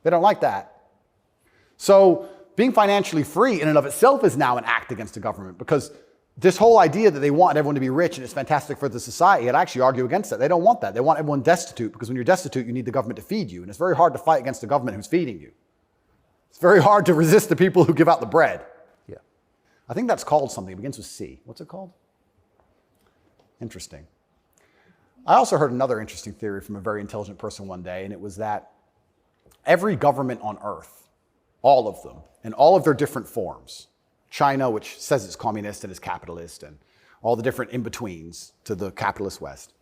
S2: They don't like that. So being financially free in and of itself is now an act against the government because this whole idea that they want everyone to be rich and it's fantastic for the society, I'd actually argue against that. They don't want that. They want everyone destitute because when you're destitute, you need the government to feed you. And it's very hard to fight against the government who's feeding you. It's very hard to resist the people who give out the bread.
S1: Yeah.
S2: I think that's called something. It begins with C. What's it called? Interesting. I also heard another interesting theory from a very intelligent person one day, and it was that every government on earth, all of them, in all of their different forms, China, which says it's communist and is capitalist, and all the different in-betweens to the capitalist West,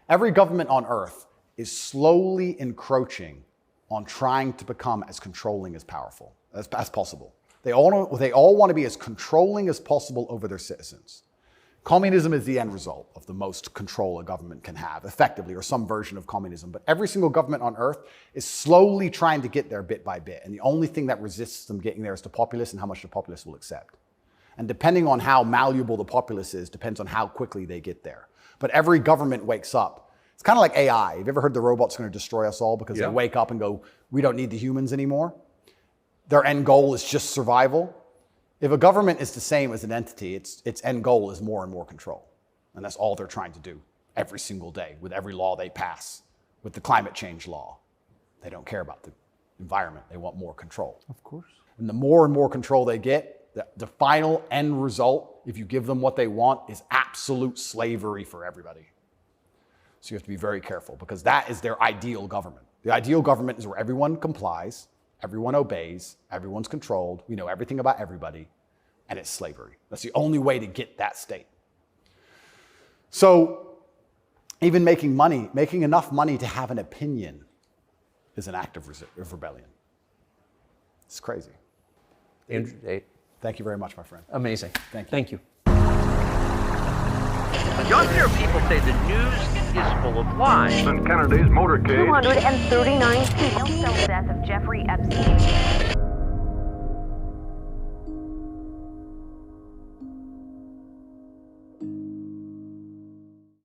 S2: every government on earth is slowly encroaching on trying to become as controlling as powerful as possible. They all want to be as controlling as possible over their citizens. Communism is the end result of the most control a government can have, effectively, or some version of communism. But every single government on earth is slowly trying to get there bit by bit. And the only thing that resists them getting there is the populace and how much the populace will accept. And depending on how malleable the populace is, depends on how quickly they get there. But every government wakes up. It's kind of like AI. Have you ever heard the robot's going to destroy us all because they wake up and go, we don't need the humans anymore? Their end goal is just survival. If a government is the same as an entity, its end goal is more and more control. And that's all they're trying to do every single day with every law they pass, with the climate change law. They don't care about the environment. They want more control.
S8: Of course.
S2: And the more and more control they get, the final end result, if you give them what they want, is absolute slavery for everybody. So you have to be very careful because that is their ideal government. The ideal government is where everyone complies, everyone obeys, everyone's controlled, we know everything about everybody, and it's slavery. That's the only way to get that state. So even making enough money to have an opinion is an act of rebellion. It's crazy.
S1: Andrew Tate.
S2: Thank you very much, my friend.
S1: Amazing.
S2: Thank you.
S1: Thank you.
S9: You often hear people say the news is full of lies.
S10: In Kennedy's motorcade.
S11: 239 people. The death of Jeffrey Epstein.